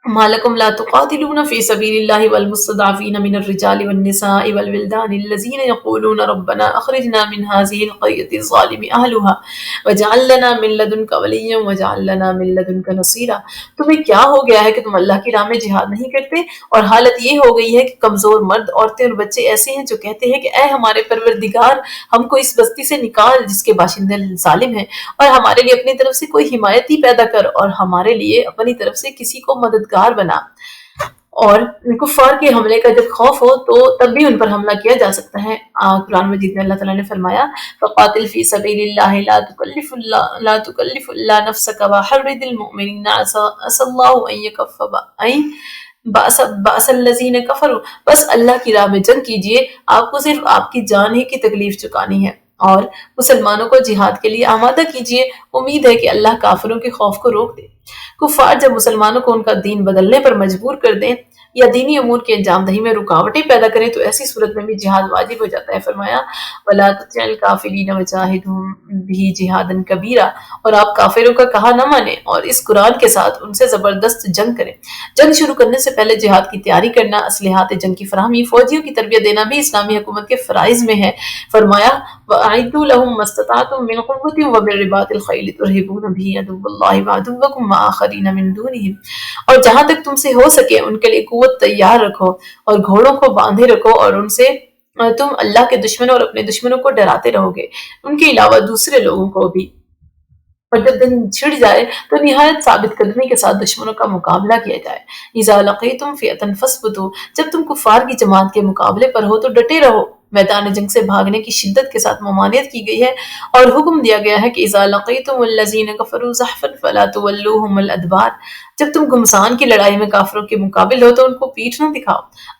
ما لكم لا تقاتلون في سبيل الله والمستضعفين من الرجال والنساء والولدان الذين يقولون ربنا أخرجنا من هذه القرية الظالم أهلها واجعل لنا من لدنك وليا واجعل لنا من لدنك نصيرا، تمہیں کیا ہو گیا ہے کہ تم اللہ کی راہ میں جہاد نہیں کرتے؟ اور حالت یہ ہو گئی ہے کہ کمزور مرد، عورتیں اور بچے ایسے ہیں جو کہتے ہیں کہ اے ہمارے پروردگار، ہم کو اس بستی سے نکال جس کے باشندے ظالم ہیں، اور ہمارے لیے اپنی طرف سے کوئی حمایتی پیدا کر اور ہمارے لیے اپنی طرف سے کسی کو مددگار بنا۔ اور کفار کے حملے کا جب خوف ہو تو تب بھی ان پر حملہ کیا جا سکتا ہے۔ قرآن مجید میں اللہ تعالیٰ نے فرمایا فَقَاتِلْ فِي سَبِيلِ اللَّهِ لَا تُكَلِّفُ إِلَّا نَفْسَكَ وَحَرِّضِ الْمُؤْمِنِينَ عَسَى اللَّهُ أَن يَكُفَّ بَأْسَ الَّذِينَ كَفَرُوا، بس اللہ کی راہ میں جنگ کیجیے، آپ کو صرف آپ کی جان ہی کی تکلیف چکانی ہے، اور مسلمانوں کو جہاد کے لیے آمادہ کیجیے، امید ہے کہ اللہ کافروں کے خوف کو روک دے۔ کفار جب مسلمانوں کو ان کا دین بدلنے پر مجبور کر دیں یا دینی امور کی انجام دہی میں رکاوٹیں پیدا کریں تو ایسی صورت میں بھی جہاد واجب ہو جاتا ہے۔ فرمایا وَلَا تُطِعِ الْكَافِرِينَ وَجَاهِدْهُم بِهِ جِهَادًا كَبِيرًا، اور آپ کافروں کا کہا نہ مانیں اور اس قرآن کے ساتھ ان سے زبردست جنگ کریں۔ جنگ شروع کرنے سے پہلے جہاد کی تیاری کرنا، اسلحات جنگ کی فراہمی، فوجیوں کی تربیت دینا بھی اسلامی حکومت کے فرائض میں ہے۔ فرمایا وَأَعِدُّوا لَهُم مَّا اسْتَطَعْتُم مِّن قُوَّةٍ وَمِن رِّبَاطِ الْخَيْلِ تُرْهِبُونَ بِهِ عَدُوَّ اللَّهِ وَعَدُوَّكُمْ وَآخَرِينَ مِن دُونِهِمْ، اور جہاں تک تم سے ہو سکے ان کے لیے قوت تیار رکھو اور گھوڑوں کو باندھے رکھو، اور ان سے تم اللہ کے دشمنوں اور اپنے دشمنوں کو ڈراتے رہو گے، ان کے علاوہ دوسرے لوگوں کو بھی، اور جب دن چھڑ جائے تو نہایت ثابت قدمی کے ساتھ دشمنوں کا مقابلہ کیا جائے۔ اذا لقیتم فئۃ فاثبتوا، جب تم کفار کی جماعت کے مقابلے پر ہو تو ڈٹے رہو۔ میدان جنگ سے بھاگنے کی شدت کے ساتھ ممانعت کی گئی ہے اور حکم دیا گیا ہے کہ اذا لقیتم الذین کفروا زحفا فلا تولوهم الادبار، جب تم گھمسان کی لڑائی میں کافروں کے مقابل ہو تو ان کو پیٹھ نہ دکھاؤ۔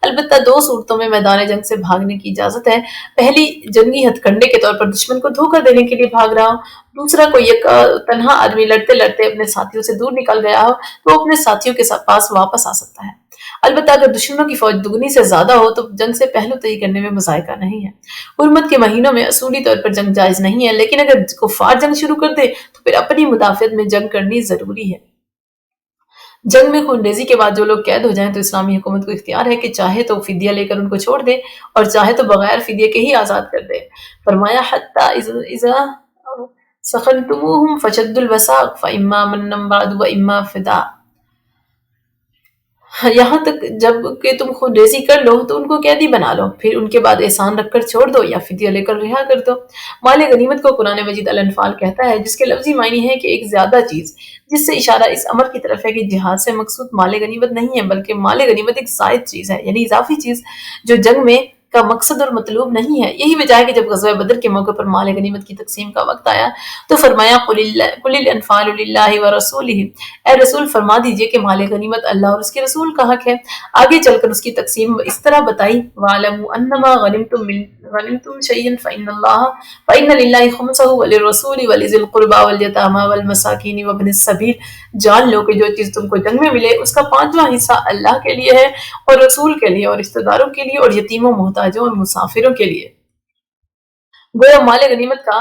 البتہ دو صورتوں میں میدان جنگ سے بھاگنے کی اجازت ہے، پہلی جنگی ہتھ کنڈے کے طور پر دشمن کو دھوکہ دینے کے لیے بھاگ رہا ہو، دوسرا کوئی ایک تنہا آدمی لڑتے لڑتے اپنے ساتھیوں سے دور نکل گیا ہو تو وہ اپنے ساتھیوں کے پاس واپس آ سکتا ہے۔ البتہ اگر دشمنوں کی فوج دگنی سے زیادہ ہو تو جنگ سے پہلو طئی کرنے میں مذائقہ نہیں ہے۔ حرمت کے مہینوں میں اصولی طور پر جنگ جائز نہیں ہے، لیکن اگر کفار جنگ شروع کر دے تو پھر اپنی مدافعت میں جنگ کرنی ضروری ہے۔ جنگ میں خون ریزی کے بعد جو لوگ قید ہو جائیں تو اسلامی حکومت کو اختیار ہے کہ چاہے تو فدیہ لے کر ان کو چھوڑ دے اور چاہے تو بغیر فدیہ کے ہی آزاد کر دے۔ فرمایا حتی اذا سخنتموہم فشدوا الوثاق فاما منا بعد واما فداء، یہاں تک جب کہ تم خود ریزی کر لو تو ان کو قیدی بنا لو، پھر ان کے بعد احسان رکھ کر چھوڑ دو یا فدیہ لے کر رہا کر دو۔ مال غنیمت کو قرآن مجید الانفال کہتا ہے، جس کے لفظی معنی ہے کہ ایک زیادہ چیز، جس سے اشارہ اس امر کی طرف ہے کہ جہاد سے مقصود مال غنیمت نہیں ہے، بلکہ مال غنیمت ایک زائد چیز ہے، یعنی اضافی چیز جو جنگ میں کا مقصد اور مطلوب نہیں ہے۔ یہی وجہ ہے کہ جب غزوہ بدر کے موقع پر مال غنیمت کی تقسیم کا وقت آیا تو فرمایا قل الانفال للہ ورسولہ، اے رسول فرما دیجئے کہ مال غنیمت اللہ اور اس کے رسول کا حق ہے۔ آگے چل کر اس کی تقسیم اس طرح بتائی، وَاعْلَمُوا أَنَّمَا غَنِمْتُم شَيْئًا فَإِنَّ لِلَّهِ خُمُسَهُ وَلِلرَّسُولِ وَلِذِي الْقُرْبَىٰ وَالْيَتَامَىٰ وَالْمَسَاكِينِ وَابْنِ السَّبِيلِ، جان لو کہ جو چیز تم کو جنگ میں ملے اس کا 5واں حصہ اللہ کے لیے ہے اور رسول کے لیے اور رشتہ داروں کے لیے اور یتیموں، محتاجوں اور مسافروں کے لیے۔ گویا مال غنیمت کا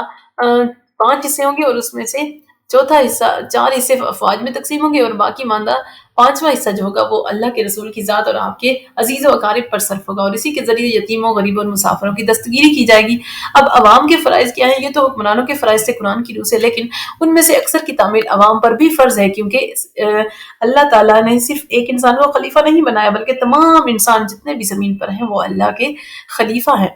5 حصے ہوں گے اور اس میں سے چوتھا حصہ 4 حصے افواج میں تقسیم ہوں گے اور باقی ماندہ 5واں حصہ جو ہوگا وہ اللہ کے رسول کی ذات اور آپ کے عزیز و اقارب پر صرف ہوگا، اور اسی کے ذریعے یتیموں، غریبوں اور مسافروں کی دستگیری کی جائے گی۔ اب عوام کے فرائض کیا ہیں؟ یہ تو حکمرانوں کے فرائض سے قرآن کی روح سے، لیکن ان میں سے اکثر کی تعمیل عوام پر بھی فرض ہے، کیونکہ اللہ تعالیٰ نے صرف ایک انسان کو خلیفہ نہیں بنایا بلکہ تمام انسان جتنے بھی زمین پر ہیں وہ اللہ کے خلیفہ ہیں،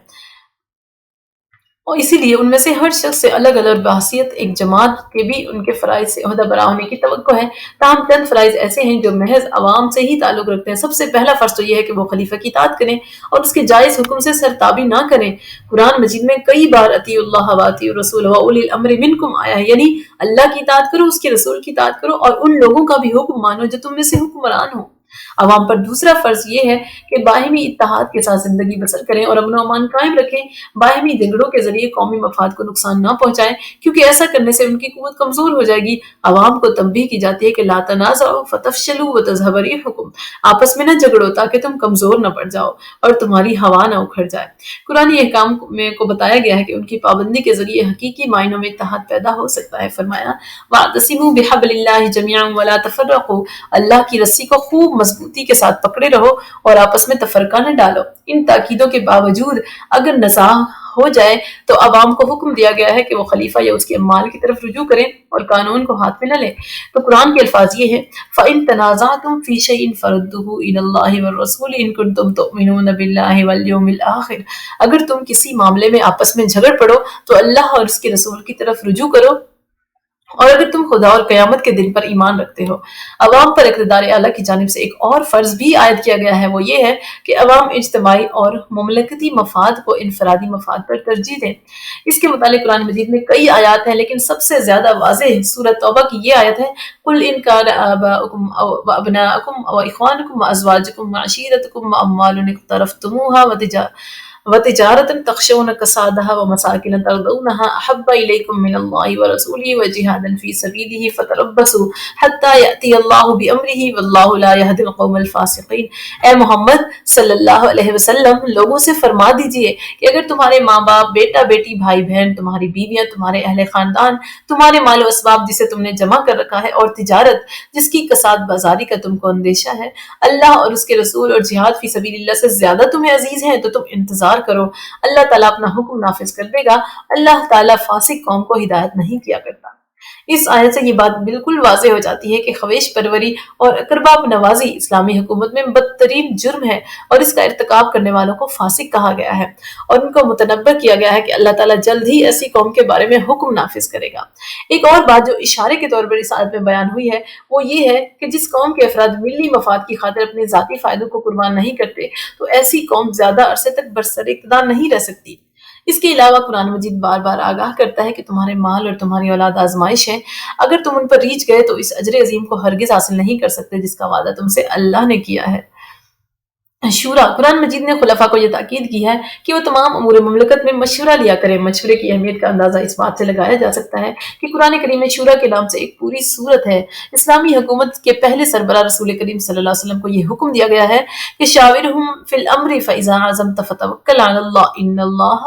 اور اسی لیے ان میں سے ہر شخص سے الگ الگ بحثیت ایک جماعت کے بھی ان کے فرائض سے عہدہ برا ہونے کی توقع ہے۔ تاہم چند فرائض ایسے ہیں جو محض عوام سے ہی تعلق رکھتے ہیں۔ سب سے پہلا فرض تو یہ ہے کہ وہ خلیفہ کی اطاعت کریں اور اس کے جائز حکم سے سرتابی نہ کریں۔ قرآن مجید میں کئی بار اطیعوا اللہ واطیعوا الرسول واولی الامر منکم آیا ہے، یعنی اللہ کی اطاعت کرو، اس کے رسول کی اطاعت کرو اور ان لوگوں کا بھی حکم مانو جو تم میں سے حکمران ہوں۔ عوام پر دوسرا فرض یہ ہے کہ باہمی اتحاد کے ساتھ زندگی بسر کریں اور امن و امان قائم رکھیں، باہمی جھگڑوں کے ذریعے قومی مفاد کو نقصان نہ پہنچائیں، کیونکہ ایسا کرنے سے ان کی قوت کمزور ہو جائے گی۔ عوام کو تنبیہ کی جاتی ہے کہ لا تنازعوا فتفشلوا وتذهب ريحكم، آپس میں نہ جھگڑو تاکہ تم کمزور نہ پڑ جاؤ اور تمہاری ہوا نہ اکھڑ جائے۔ قرآن احکام میں کو بتایا گیا ہے کہ ان کی پابندی کے ذریعے حقیقی معنوں میں اتحاد پیدا ہو سکتا ہے۔ فرمایا وَاعْتَصِمُوا بِحَبْلِ اللَّهِ جَمِيعًا وَلَا تَفَرَّقُوا، اللہ کی رسی کو خوب مضبوطی کے ساتھ پکڑے رہو اور آپس میں تفرقہ نہ ڈالو۔ ان تاکیدوں کے باوجود اگر نزاع ہو جائے تو عوام کو حکم دیا گیا ہے کہ وہ خلیفہ یا اس کے مال کی طرف رجوع کریں اور قانون کو ہاتھ میں نہ لیں۔ تو قرآن کے الفاظ یہ ہیں فَإِن تَنَازَعْتُمْ فِي شَيْءٍ فَرُدُّوهُ إِلَى اللَّهِ وَالرَّسُولِ إِن كُنتُمْ تُؤْمِنُونَ بِاللَّهِ وَالْيَوْمِ الْآخِرِ، اگر تم کسی معاملے میں آپس میں جھگڑ پڑو تو اللہ اور اس کے رسول کی طرف رجوع کرو، اور اگر تم خدا اور قیامت کے دن پر ایمان رکھتے ہو۔ عوام پر اقتدار اعلیٰ کی جانب سے ایک اور فرض بھی عائد کیا گیا ہے، وہ یہ ہے کہ عوام اجتماعی اور مملکتی مفاد کو انفرادی مفاد پر ترجیح دیں۔ اس کے متعلق قرآن مجید میں کئی آیات ہیں، لیکن سب سے زیادہ واضح سورۃ توبہ کی یہ آیت ہے قُلْ إِنْ كَانَ آبَاؤُكُمْ وَأَبْنَاؤُكُمْ وَإِخْوَانُكُمْ وَأَزْوَاجُكُمْ وَعَشِيرَتُكُمْ وَأَمْوَالٌ اقْتَرَفْتُمُوهَا وتجارة تخشون كسادها ومساكن ترضونها أحب إليكم من الله ورسوله وجهاد في سبيله فتربصوا حتى يأتي الله بأمره والله لا يهدي القوم الفاسقين۔ اے محمد صلی اللہ علیہ وسلم لوگوں سے فرما دیجئے کہ اگر تمہارے ماں باپ، بیٹا بیٹی، بھائی بہن، تمہاری بیویاں، تمہارے اہل خاندان، تمہارے مال و اسباب جسے تم نے جمع کر رکھا ہے، اور تجارت جس کی کساد بازاری کا تم کو اندیشہ ہے، اللہ اور اس کے رسول اور جہاد فی سبیل اللہ سے زیادہ تمہیں عزیز ہیں، تو تم انتظار کرو، اللہ تعالیٰ اپنا حکم نافذ کر دے گا، اللہ تعالیٰ فاسق قوم کو ہدایت نہیں کیا کرتا۔ اس آیت سے یہ بات بالکل واضح ہو جاتی ہے کہ خویش پروری اور اقربا نوازی اسلامی حکومت میں بدترین جرم ہے اور اس کا ارتکاب کرنے والوں کو فاسق کہا گیا ہے، اور ان کو متنبہ کیا گیا ہے کہ اللہ تعالیٰ جلد ہی ایسی قوم کے بارے میں حکم نافذ کرے گا۔ ایک اور بات جو اشارے کے طور پر اس آیت میں بیان ہوئی ہے وہ یہ ہے کہ جس قوم کے افراد ملی مفاد کی خاطر اپنے ذاتی فائدوں کو قربان نہیں کرتے تو ایسی قوم زیادہ عرصے تک برسر اقتدار نہیں رہ سکتی۔ اس کے علاوہ قرآن مجید بار بار آگاہ کرتا ہے کہ تمہارے مال اور تمہاری اولاد آزمائش ہے، اگر تم ان پر ریچھ گئے تو اس اجر عظیم کو ہرگز حاصل نہیں کر سکتے جس کا وعدہ تم سے اللہ نے کیا ہے۔ شورا، قرآن مجید نے خلفاء کو یہ تاکید کی ہے کہ وہ تمام امور مملکت میں مشورہ لیا کریں۔ مشورے کی اہمیت کا اندازہ اس بات سے لگایا جا سکتا ہے کہ قرآن کریم میں شورا کے نام سے ایک پوری سورت ہے۔ اسلامی حکومت کے پہلے سربراہ رسول کریم صلی اللہ علیہ وسلم کو یہ حکم دیا گیا ہے کہ شاورہم فی الامر فاذا عزمت فتوکل علی اللہ ان اللہ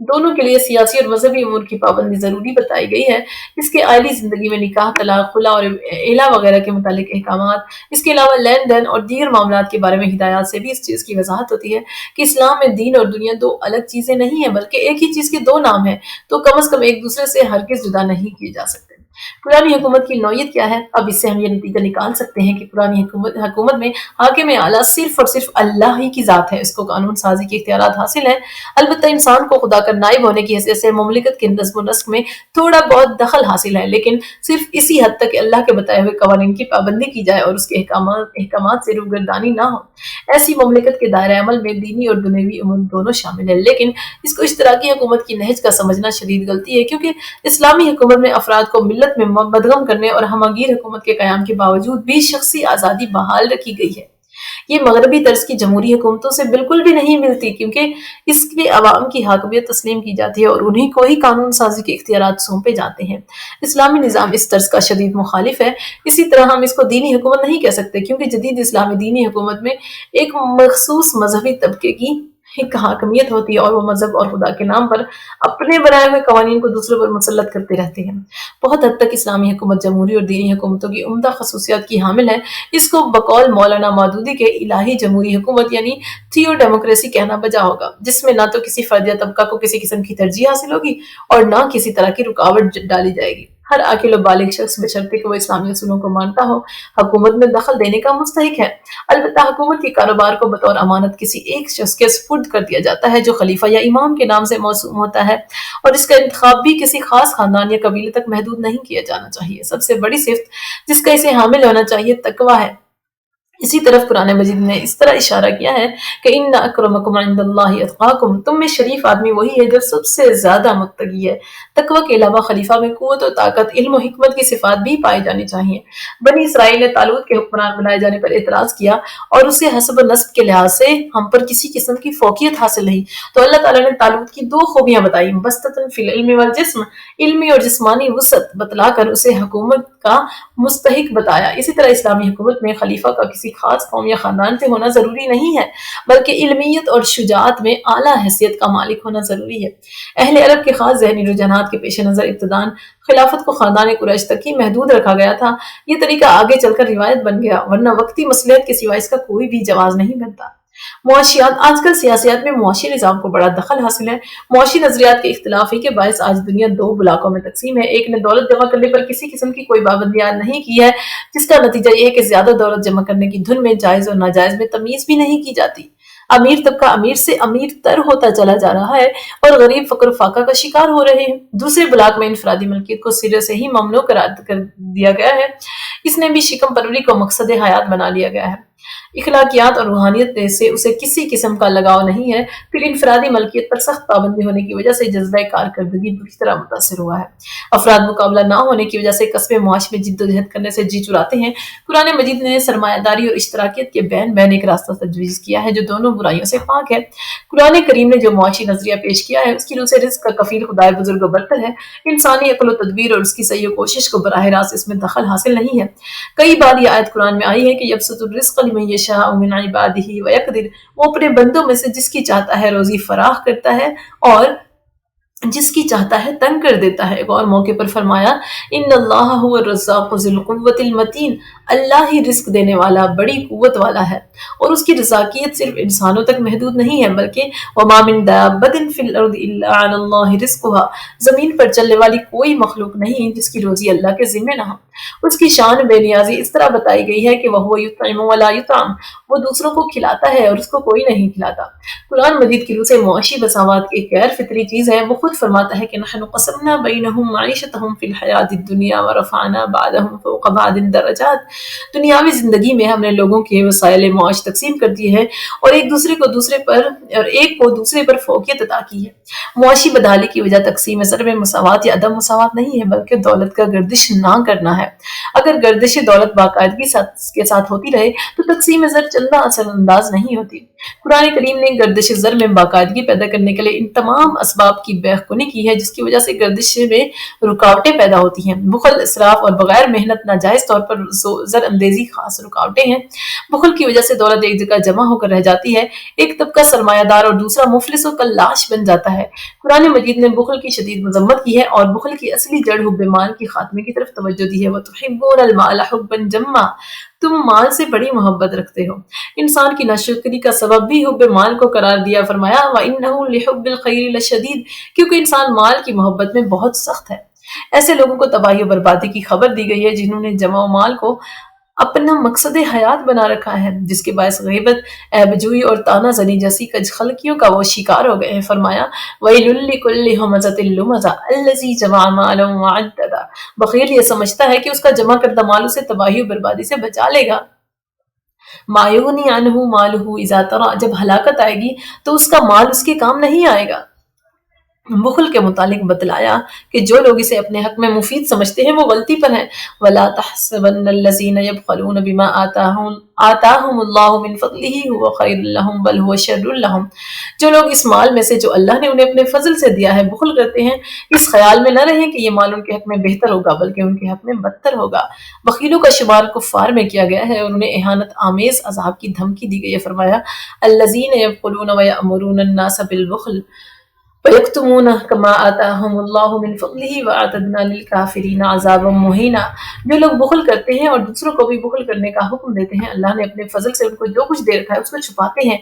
دونوں کے لیے سیاسی اور مذہبی امور کی پابندی ضروری بتائی گئی ہے۔ اس کے عائلی زندگی میں نکاح، طلاق، خلا اور اعلا وغیرہ کے متعلق احکامات، اس کے علاوہ لین دین اور دیگر معاملات کے بارے میں ہدایات سے بھی اس چیز کی وضاحت ہوتی ہے کہ اسلام میں دین اور دنیا دو الگ چیزیں نہیں ہیں بلکہ ایک ہی چیز کے دو نام ہیں، تو کم از کم ایک دوسرے سے ہرگز جدا نہیں کیے جا سکتے۔ پرانی حکومت کی نوعیت کیا ہے؟ اب اس سے ہم یہ نتیجہ نکال سکتے ہیں کہ پرانی حکومت میں حاکم اعلیٰ صرف اور صرف اللہ ہی کی ذات ہے، اس کو قانون سازی کے اختیارات حاصل ہیں، البتہ انسان کو خدا کا نائب ہونے کی حیثیت سے مملکت کے نظم و نسق میں تھوڑا بہت دخل حاصل ہے، لیکن صرف اسی حد تک کہ اللہ کے بتائے ہوئے قوانین کی پابندی کی جائے اور اس کے احکامات سے روگردانی نہ ہو۔ ایسی مملکت کے دائرۂ عمل میں دینی اور دنیوی امور دونوں شامل ہیں، لیکن اس کو اشتراکی حکومت کی نہج کا سمجھنا شدید غلطی ہے، کیونکہ اسلامی حکومت میں افراد کو ملت میں مدغم کرنے اور ہمگیر حکومت کے قیام کے باوجود بھی شخصی آزادی بحال رکھی گئی ہے۔ یہ مغربی طرز کی جمہوری حکومتوں سے بالکل بھی نہیں ملتی، کیونکہ اس میں عوام کی حاکمیت تسلیم کی جاتی ہے اور انہیں کو ہی قانون سازی کے اختیارات سونپے جاتے ہیں۔ اسلامی نظام اس طرز کا شدید مخالف ہے۔ اسی طرح ہم اس کو دینی حکومت نہیں کہہ سکتے، کیونکہ جدید اسلامی دینی حکومت میں ایک مخصوص مذہبی طبقے کی ایک حاکمیت ہوتی ہے اور وہ مذہب اور خدا کے نام پر اپنے بنائے ہوئے قوانین کو دوسروں پر مسلط کرتے رہتے ہیں۔ بہت حد تک اسلامی حکومت جمہوری اور دینی حکومتوں کی عمدہ خصوصیات کی حامل ہے۔ اس کو بقول مولانا مودودی کے الہی جمہوری حکومت یعنی تھیو ڈیموکریسی کہنا بجا ہوگا، جس میں نہ تو کسی فرد یا طبقہ کو کسی قسم کی ترجیح حاصل ہوگی اور نہ کسی طرح کی رکاوٹ ڈالی جائے گی۔ ہر عاقل و بالغ شخص بشرطے کہ وہ اسلامی اصولوں کو مانتا ہو حکومت میں دخل دینے کا مستحق ہے، البتہ حکومت کے کاروبار کو بطور امانت کسی ایک شخص کے سپرد کر دیا جاتا ہے جو خلیفہ یا امام کے نام سے موسوم ہوتا ہے، اور اس کا انتخاب بھی کسی خاص خاندان یا قبیلے تک محدود نہیں کیا جانا چاہیے۔ سب سے بڑی صفت جس کا اسے حامل ہونا چاہیے تقویٰ ہے۔ اسی طرف قرآن مجید نے اس طرح اشارہ کیا ہے کہ ان اکرمکم عند اللہ اتقاکم، تم میں شریف آدمی وہی ہے جو سب سے زیادہ متقی ہے۔ تقوی کے علاوہ خلیفہ میں قوت و طاقت، علم و حکمت کی صفات بھی پائی جانی چاہیے۔ بنی اسرائیل نے طالوت کے حکمران بنائے جانے پر اعتراض کیا اور اسے حسب و نسب کے لحاظ سے ہم پر کسی قسم کی فوقیت حاصل نہیں، تو اللہ تعالیٰ نے طالوت کی دو خوبیاں بتائی، بسطۃ فی العلم والجسم، علمی اور جسمانی وسعت بتلا کر اسے حکومت کا مستحق بتایا۔ اسی طرح اسلامی حکومت میں خلیفہ کا کسی خاص قوم یا خاندان سے ہونا ضروری نہیں ہے، بلکہ علمیت اور شجاعت میں اعلیٰ حیثیت کا مالک ہونا ضروری ہے۔ اہل عرب کے خاص ذہنی رجحانات کے پیش نظر ابتداً خلافت کو خاندان قریش تک ہی محدود رکھا گیا تھا۔ یہ طریقہ آگے چل کر روایت بن گیا، ورنہ وقتی مصلحت کے سوا اس کا کوئی بھی جواز نہیں بنتا۔ معاشیات، آج کل سیاسیات میں معاشی نظام کو بڑا دخل حاصل ہے۔ معاشی نظریات کے اختلاف ہی کے باعث آج دنیا دو بلاکوں میں تقسیم ہے۔ ایک نے دولت جمع کرنے پر کسی قسم کی کوئی پابندی عائد نہیں کی ہے، جس کا نتیجہ یہ ہے کہ زیادہ دولت جمع کرنے کی دھن میں جائز اور ناجائز میں تمیز بھی نہیں کی جاتی۔ امیر طبقہ امیر سے امیر تر ہوتا چلا جا رہا ہے اور غریب فقر و فاقہ کا شکار ہو رہے ہیں۔ دوسرے بلاک میں انفرادی ملکیت کو سرے سے ہی ممنوع قرار کر دیا گیا ہے۔ اس نے بھی شکم پروری کو مقصد حیات بنا لیا گیا ہے۔ اخلاقیات اور روحانیت سے اسے کسی قسم کا لگاؤ نہیں ہے۔ پھر انفرادی ملکیت پر سخت پابندی ہونے کی وجہ سے جذبہ کارکردگی بری طرح متاثر ہوا ہے۔ افراد مقابلہ نہ ہونے کی وجہ سے کسب معاش میں جد و جہد کرنے سے جی چراتے ہیں۔ قرآن مجید نے سرمایہ داری اور اشتراکیت کے بین بین ایک راستہ تجویز کیا ہے جو دونوں برائیوں سے پاک ہے۔ قرآن کریم نے جو معاشی نظریہ پیش کیا ہے اس کی روح سے رزق کا کفیل خدائے بزرگ و برتر ہے۔ انسانی عقل و تدبیر اور اس کی سعی و کوشش کو براہ راست اس میں دخل حاصل نہیں ہے۔ کئی بار یہ آیت قرآن میں آئی ہے کہ یبسط الرزق لمن یشاء من عبادہ ویقدر، وہ اپنے بندوں میں سے جس کی چاہتا ہے روزی فراخ کرتا ہے اور جس کی چاہتا ہے تنگ کر دیتا ہے۔ ایک اور موقع پر فرمایا ان اللہ هو الرزاق ذو القوۃ المتین، اللہ ہی رزق دینے والا بڑی قوت والا ہے، اور اس کی رزاقیت صرف انسانوں تک محدود نہیں ہے بلکہ وما من دابۃ فی الارض الا علی اللہ رزقها، زمین پر چلنے والی کوئی مخلوق نہیں جس کی روزی اللہ کے ذمہ نہ ہو۔ اس کی شان بے نیازی اس طرح بتائی گئی ہے کہ وہ یطعم ولا یطعم، وہ دوسروں کو کھلاتا ہے اور اس کو کوئی نہیں کھلاتا۔ قرآن مجید کی روح سے معاشی مساوات ایک غیر فطری چیز ہے۔ وہ خود فرماتا ہے کہ نحن قسمنا بینہم معیشتہم فی الحیاۃ الدنیا ورفعنا بعضہم فوق بعض درجات، دنیاوی زندگی میں ہم نے لوگوں کے وسائل معاش تقسیم کر دیے ہیں اور ایک کو دوسرے پر فوقیت عطا کی ہے۔ معاشی بدحالی کی وجہ تقسیم زر میں مساوات یا عدم مساوات نہیں ہے بلکہ دولت کا گردش نہ کرنا ہے۔ اگر گردش دولت باقاعدگی کے ساتھ ہوتی رہے تو تقسیم زر چندہ اثر انداز نہیں ہوتی۔ قرآن کریم نے گردش زر میں باقاعدگی پیدا کرنے کے لیے ان تمام اسباب کی بیخ کی ہے جس کی وجہ سے گردش میں رکاوٹیں پیدا ہوتی ہیں۔ بخل، اسراف اور بغیر محنت ناجائز طور پر زر اندیزی خاص رکاوٹیں ہیں۔ بخل کی وجہ سے دولت ایک جگہ جمع ہو کر رہ جاتی ہے، ایک طبقہ سرمایہ دار اور دوسرا مفلس و کلاش بن جاتا ہے۔ قرآن مجید نے بخل کی شدید مذمت کی ہے اور بخل کی اصلی جڑ حب مال کی خاتمے کی طرف توجہ دی ہے۔ وَتُحِبُّونَ الْمَالَ حُبًّا جَمًّا، تم مال سے بڑی محبت رکھتے ہو۔ انسان کی ناشکری کا سبب بھی حب مال کو قرار دیا، فرمایا وَإِنَّهُ لِحُبِّ الْخَيْرِ لَشَدِيدٌ، کیونکہ انسان مال کی محبت میں بہت سخت ہے۔ ایسے لوگوں کو تباہی و بربادی کی خبر دی گئی ہے جنہوں نے جمع و مال کو اپنا مقصد حیات بنا رکھا ہے، جس کے باعث غیبت، عیب جوئی اور طعنہ زنی جیسی کجخلقیوں کا وہ شکار ہو گئے ہیں۔ فرمایا وَيْلٌ لِكُلِّ هُمَزَةٍ لُمَزَةٍ الَّذِي جَمَعَ مَالًا وَعَدَّدَهُ، بخیل یہ سمجھتا ہے کہ اس کا جمع کردہ مال اسے تباہی و بربادی سے بچا لے گا۔ مَا يُغْنِي عَنْهُ مَالُهُ إِذَا طَغَىٰ، جب ہلاکت آئے گی تو اس کا مال اس کے کام نہیں آئے گا۔ بخل کے متعلق بتلایا کہ جو لوگ اسے اپنے حق میں مفید سمجھتے ہیں وہ غلطی پر ہیں۔ وَلَا تَحْسَبَنَّ الَّذِينَ يَبْخَلُونَ بِمَا آتَاهُمُ اللَّهُ مِنْ فَضْلِهِ هُوَ خَيْرٌ لَهُمْ بَلْ هُوَ شَرٌّ لَهُمْ، جو لوگ اس مال میں سے جو اللہ نے انہیں اپنے فضل سے دیا ہے بخل کرتے ہیں، اس خیال میں نہ رہیں کہ یہ مال ان کے حق میں بہتر ہوگا بلکہ ان کے حق میں بدتر ہوگا۔ بخیلوں کا شمار کفار میں کیا گیا ہے اور انہیں اہانت آمیز عذاب کی دھمکی دی گئی ہے۔ فرمایا الَّذِينَ يَبْخَلُونَ وَيَأْمُرُونَ النَّاسَ بِالْبُخْلِ وَيَكْتُمُونَ كَمَا آتَاهُمُ اللَّهُ مِنْ فَضْلِهِ وَأَعْتَدْنَا لِلْكَافِرِينَ عَذَابًا مُهِينًا، جو لوگ بخل کرتے ہیں اور دوسروں کو بھی بخل کرنے کا حکم دیتے ہیں، اللہ نے اپنے فضل سے ان کو جو کچھ دے رکھا ہے اس کو چھپاتے ہیں،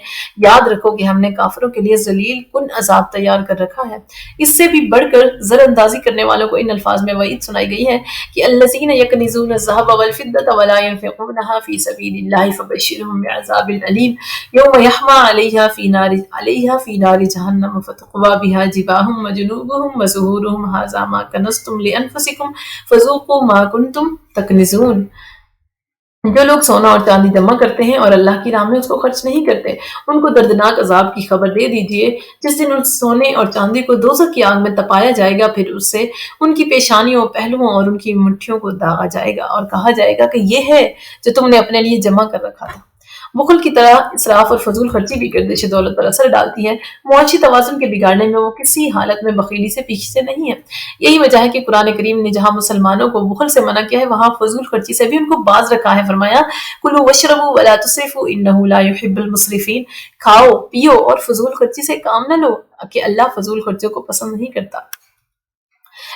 یاد رکھو کہ ہم نے کافروں کے لیے ذلیل کن عذاب تیار کر رکھا ہے۔ اس سے بھی بڑھ کر زر اندازی کرنے والوں کو ان الفاظ میں وعید سنائی گئی ہے کہ الَّذِينَ يَكْنِزُونَ الذَّهَبَ وَالْفِضَّةَ وَلَا يُنْفِقُونَهَا فِي سَبِيلِ اللَّهِ فَبَشِّرْهُم بِعَذَابٍ أَلِيمٍ يَوْمَ يُحْمَىٰ عَلَيْهَا فِي نَارِ جَهَنَّمَ فَتُقْوَىٰ بِهَا جِبَاهُهُمْ وَجُنُوبُهُمْ وَظُهُورُهُمْ هَٰذَا مَا كَنَزْتُمْ لِأَنفُسِكُمْ فَذُوقُوا مَا كُنتُمْ تَكْنِزُونَ۔ جو لوگ سونا اور چاندی جمع کرتے ہیں اور اللہ کی راہ میں اس کو خرچ نہیں کرتے، ان کو دردناک عذاب کی خبر دے دیجیے جس دن اس سونے اور چاندی کو دوزخ کی آگ میں تپایا جائے گا، پھر اس سے ان کی پیشانیوں، پہلوؤں اور ان کی مٹھیوں کو داغا جائے گا اور کہا جائے گا کہ یہ ہے جو تم نے اپنے لیے جمع کر رکھا تھا۔ بخل کی طرح اسراف اور فضول خرچی بھی گردش دولت پر اثر ڈالتی ہے، معاشی توازن کے بگاڑنے میں وہ کسی حالت میں بخیلی سے پیچھے نہیں ہے۔ یہی وجہ ہے کہ قرآن کریم نے جہاں مسلمانوں کو بخل سے منع کیا ہے وہاں فضول خرچی سے بھی ان کو باز رکھا ہے۔ فرمایا کلوا واشربوا ولا تسرفوا انہ لا يحب المسرفین، کھاؤ پیو اور فضول خرچی سے کام نہ لو کہ اللہ فضول خرچوں کو پسند نہیں کرتا۔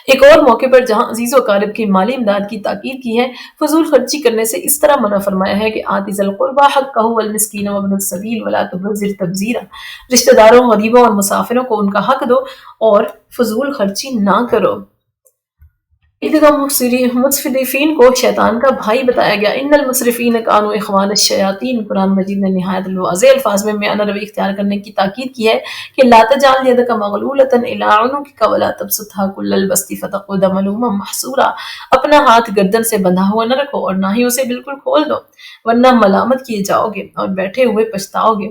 ایک اور موقع پر جہاں عزیز و اقارب کی مالی امداد کی تاکید کی ہے، فضول خرچی کرنے سے اس طرح منع فرمایا ہے کہ آتی ذی القربیٰ حقہ والمسکین وابن السبیل ولا تبذر تبذیرا، رشتہ داروں، غریبوں اور مسافروں کو ان کا حق دو اور فضول خرچی نہ کرو۔ مصرفین کو شیطان کا بھائی بتایا گیا۔ ان المصرفین کانوا اخوان الشیاطین، قرآن مجید نے نہایت واضح الفاظ میں میانہ روی اختیار کرنے کی تاکید کی ہے کہ لا تجعل یدک مغلولۃ الی عنقک ولا تبسطها کل البسط فتقعد ملوما محسورا، اپنا ہاتھ گردن سے بندھا ہوا نہ رکھو اور نہ ہی اسے بالکل کھول دو ورنہ ملامت کیے جاؤ گے اور بیٹھے ہوئے پچھتاؤ گے۔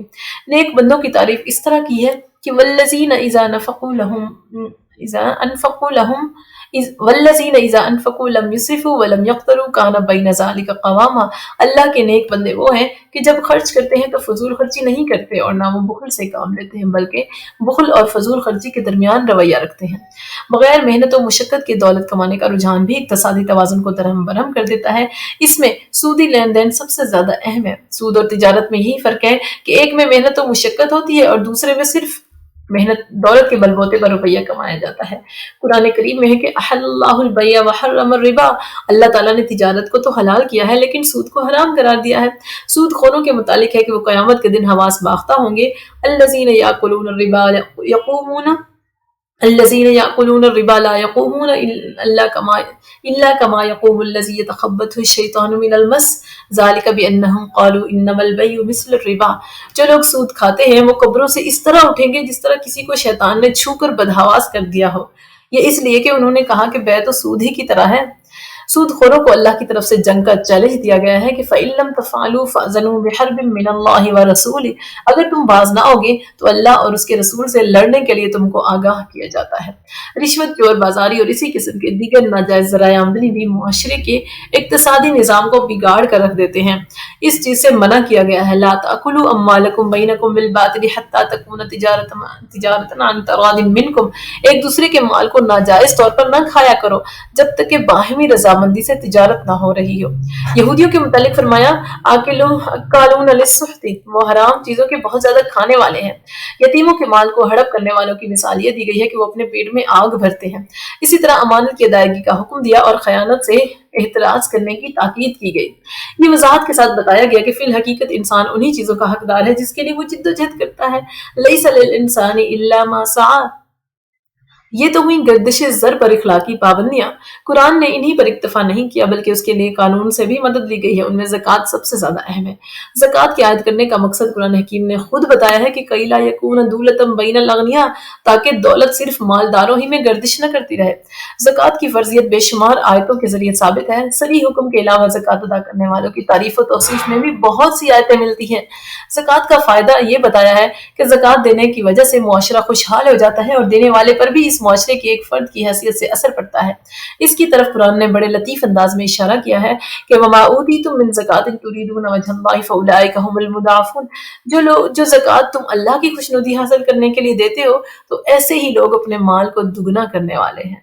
نیک بندوں کی تعریف اس طرح کی ہے کہ والذین اذا انفقوا لم يسرفوا ولم يقتروا كان بين ذلك قواما، اللہ کے نیک بندے وہ ہیں کہ جب خرچ کرتے ہیں تو فضول خرچی نہیں کرتے اور نہ وہ بخل سے کام لیتے ہیں بلکہ بخل اور فضول خرچی کے درمیان رویہ رکھتے ہیں۔ بغیر محنت و مشقت کے دولت کمانے کا رجحان بھی اقتصادی توازن کو درہم برہم کر دیتا ہے۔ اس میں سودی لین دین سب سے زیادہ اہم ہے۔ سود اور تجارت میں یہی فرق ہے کہ ایک میں محنت و مشقت ہوتی ہے اور دوسرے میں صرف محنت دولت کے بل بوتے پر روپیہ کمایا جاتا ہے۔ قرآن کریم میں ہے کہ احل اللہ البیع وحرم الربا، اللہ تعالیٰ نے تجارت کو تو حلال کیا ہے لیکن سود کو حرام قرار دیا ہے۔ سود خوروں کے متعلق ہے کہ وہ قیامت کے دن حواس باختہ ہوں گے۔ الذين يأكلون الربا لا يقومون إلا كما يقوم الذي يتخبطه الشيطان من المس ذلك بأنهم قالوا إنما البيع مثل الربا، جو لوگ سود کھاتے ہیں وہ قبروں سے اس طرح اٹھیں گے جس طرح کسی کو شیطان نے چھو کر بدحواس کر دیا ہو، یہ اس لیے کہ انہوں نے کہا کہ بیع تو سود ہی کی طرح ہے۔ سود خوروں کو اللہ کی طرف سے جنگ کا چیلنج دیا گیا ہے کہ فَإِن لَمْ تَفْعَلُوا فَأْذَنُوا بِحَرْبٍ مِّنَ اللَّهِ وَرَسُولِهِ، اگر تم باز نہ ہوگے تو اللہ اور اس کے رسول سے لڑنے کے لیے تم کو آگاہ کیا جاتا ہے۔ رشوت چور بازاری اور اسی قسم کے دیگر ناجائز ذرائع آمدنی بھی معاشرے کے اقتصادی نظام کو بگاڑ کر رکھ دیتے ہیں۔ اس چیز سے منع کیا گیا ہے، لا تأکلوا اموالکم بینکم بالباطل حتی تکون تجارۃ عن تراض منکم، ایک دوسرے کے مال کو ناجائز طور پر نہ کھایا کرو جب تک کہ باہمی رضامندی سے تجارت نہ ہو رہی ہو۔ یہودیوں کے متعلق فرمایا اکالون للسحت، وہ حرام چیزوں کے بہت زیادہ کھانے والے ہیں۔ یتیموں کے مال کو ہڑپ کرنے والوں کی مثال یہ دی گئی ہے کہ وہ اپنے پیٹ میں آگ بھرتے ہیں۔ اسی طرح امانت کی ادائیگی کا حکم دیا اور خیانت سے احتراز کرنے کی تاکید کی گئی۔ یہ وضاحت کے ساتھ بتایا گیا کہ فی الحقیقت انسان انہی چیزوں کا حقدار ہے جس کے لیے وہ جد و جہد کرتا ہے۔ لیس للانسان الا ما سعی، یہ تو ہوئی گردش زر پر اخلاقی پابندیاں۔ قرآن نے انہی پر اکتفا نہیں کیا بلکہ اس کے لیے قانون سے بھی مدد لی گئی ہے، ان میں زکوٰۃ سب سے زیادہ اہم ہے۔ زکوٰۃ کی عائد کرنے کا مقصد قرآن حکیم نے خود بتایا ہے کہ کئی لا یکون دولۃ بین الاغنیاء، تاکہ دولت صرف مالداروں ہی میں گردش نہ کرتی رہے۔ زکوٰۃ کی فرضیت بے شمار آیتوں کے ذریعے ثابت ہے۔ صریح حکم کے علاوہ زکوٰۃ ادا کرنے والوں کی تعریف و توصیف میں بھی بہت سی آیتیں ملتی ہیں۔ زکوٰۃ کا فائدہ یہ بتایا ہے کہ زکوٰۃ دینے کی وجہ سے معاشرہ خوشحال ہو جاتا ہے اور دینے والے پر بھی اس معاشرے کے ایک فرد کی حیثیت سے اثر پڑتا ہے۔ اس کی طرف قرآن نے بڑے لطیف انداز میں اشارہ کیا ہے کہ وَمَا أُوتِيتُم مِّن زَكَاةٍ تُرِيدُونَ وَجْهَ اللَّهِ فَأُولَٰئِكَ هُمُ الْمُضْعَفُونَ، جو زکوٰۃ تم اللہ کی خوشنودی حاصل کرنے کے لیے دیتے ہو تو ایسے ہی لوگ اپنے مال کو دگنا کرنے والے ہیں۔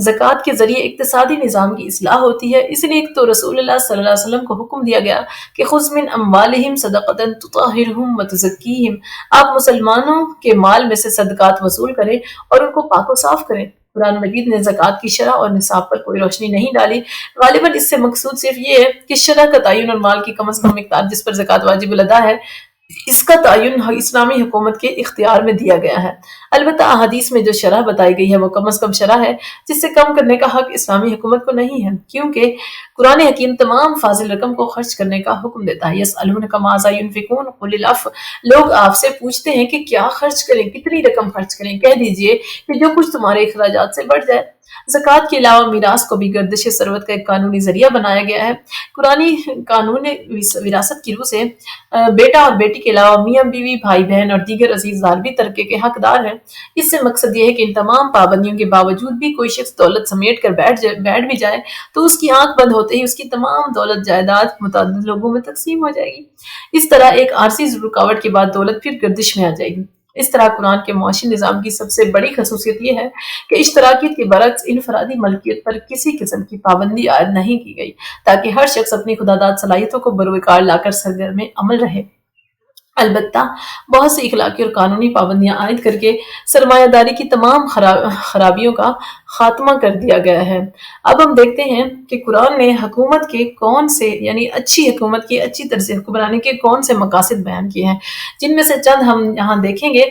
زکوٰۃ کے ذریعے اقتصادی نظام کی اصلاح ہوتی ہے، اس لیے ایک تو رسول اللہ صلی اللہ علیہ وسلم کو حکم دیا گیا کہ خذ من اموالہم صدقۃ تطہرہم وتزکیہم، آپ مسلمانوں کے مال میں سے صدقات وصول کریں اور ان کو پاک و صاف کریں۔ قرآن مجید نے زکوٰۃ کی شرح اور نصاب پر کوئی روشنی نہیں ڈالی، غالباً اس سے مقصود صرف یہ ہے کہ شرح کا تعین اور مال کی کم از کم مقدار جس پر زکوٰۃ واجب الادا ہے، اس کا تعین اسلامی حکومت کے اختیار میں دیا گیا ہے۔ البتہ احادیث میں جو شرح بتائی گئی ہے وہ کم از کم شرح ہے، جس سے کم کرنے کا حق اسلامی حکومت کو نہیں ہے، کیونکہ قرآن حکیم تمام فاضل رقم کو خرچ کرنے کا حکم دیتا ہے۔ یسألونک ماذا ينفقون قل العفو، لوگ آپ سے پوچھتے ہیں کہ کیا خرچ کریں، کتنی رقم خرچ کریں، کہہ دیجئے کہ جو کچھ تمہارے اخراجات سے بڑھ جائے۔ زکوٰۃ کے علاوہ میراث کو بھی گردش ثروت کا ایک قانونی ذریعہ بنایا گیا ہے۔ قرآنی قانون وراثت کی روح سے بیٹا اور بیٹی کے علاوہ میاں بیوی، بھائی بہن اور دیگر عزیز دار بھی ترکے کے حقدار ہیں۔ اس سے مقصد یہ ہے کہ ان تمام پابندیوں کے باوجود بھی کوئی شخص دولت سمیٹ کر بیٹھ بھی جائے تو اس کی آنکھ بند ہوتے ہی اس کی تمام دولت جائیداد متعدد لوگوں میں تقسیم ہو جائے گی۔ اس طرح ایک عارضی رکاوٹ کے بعد دولت پھر گردش میں آ جائے گی۔ اس طرح قرآن کے معاشی نظام کی سب سے بڑی خصوصیت یہ ہے کہ اشتراکیت کے برعکس انفرادی ملکیت پر کسی قسم کی پابندی عائد نہیں کی گئی، تاکہ ہر شخص اپنی خداداد صلاحیتوں کو بروکار لا کر سرگرم عمل رہے۔ البتہ بہت سی اخلاقی اور قانونی پابندیاں عائد کر کے سرمایہ داری کی تمام خرابیوں کا خاتمہ کر دیا گیا ہے۔ اب ہم دیکھتے ہیں کہ قرآن نے حکومت کے کون سے، یعنی اچھی حکومت کی، اچھی طرز حکمرانی کے کون سے مقاصد بیان کیے ہیں، جن میں سے چند ہم یہاں دیکھیں گے۔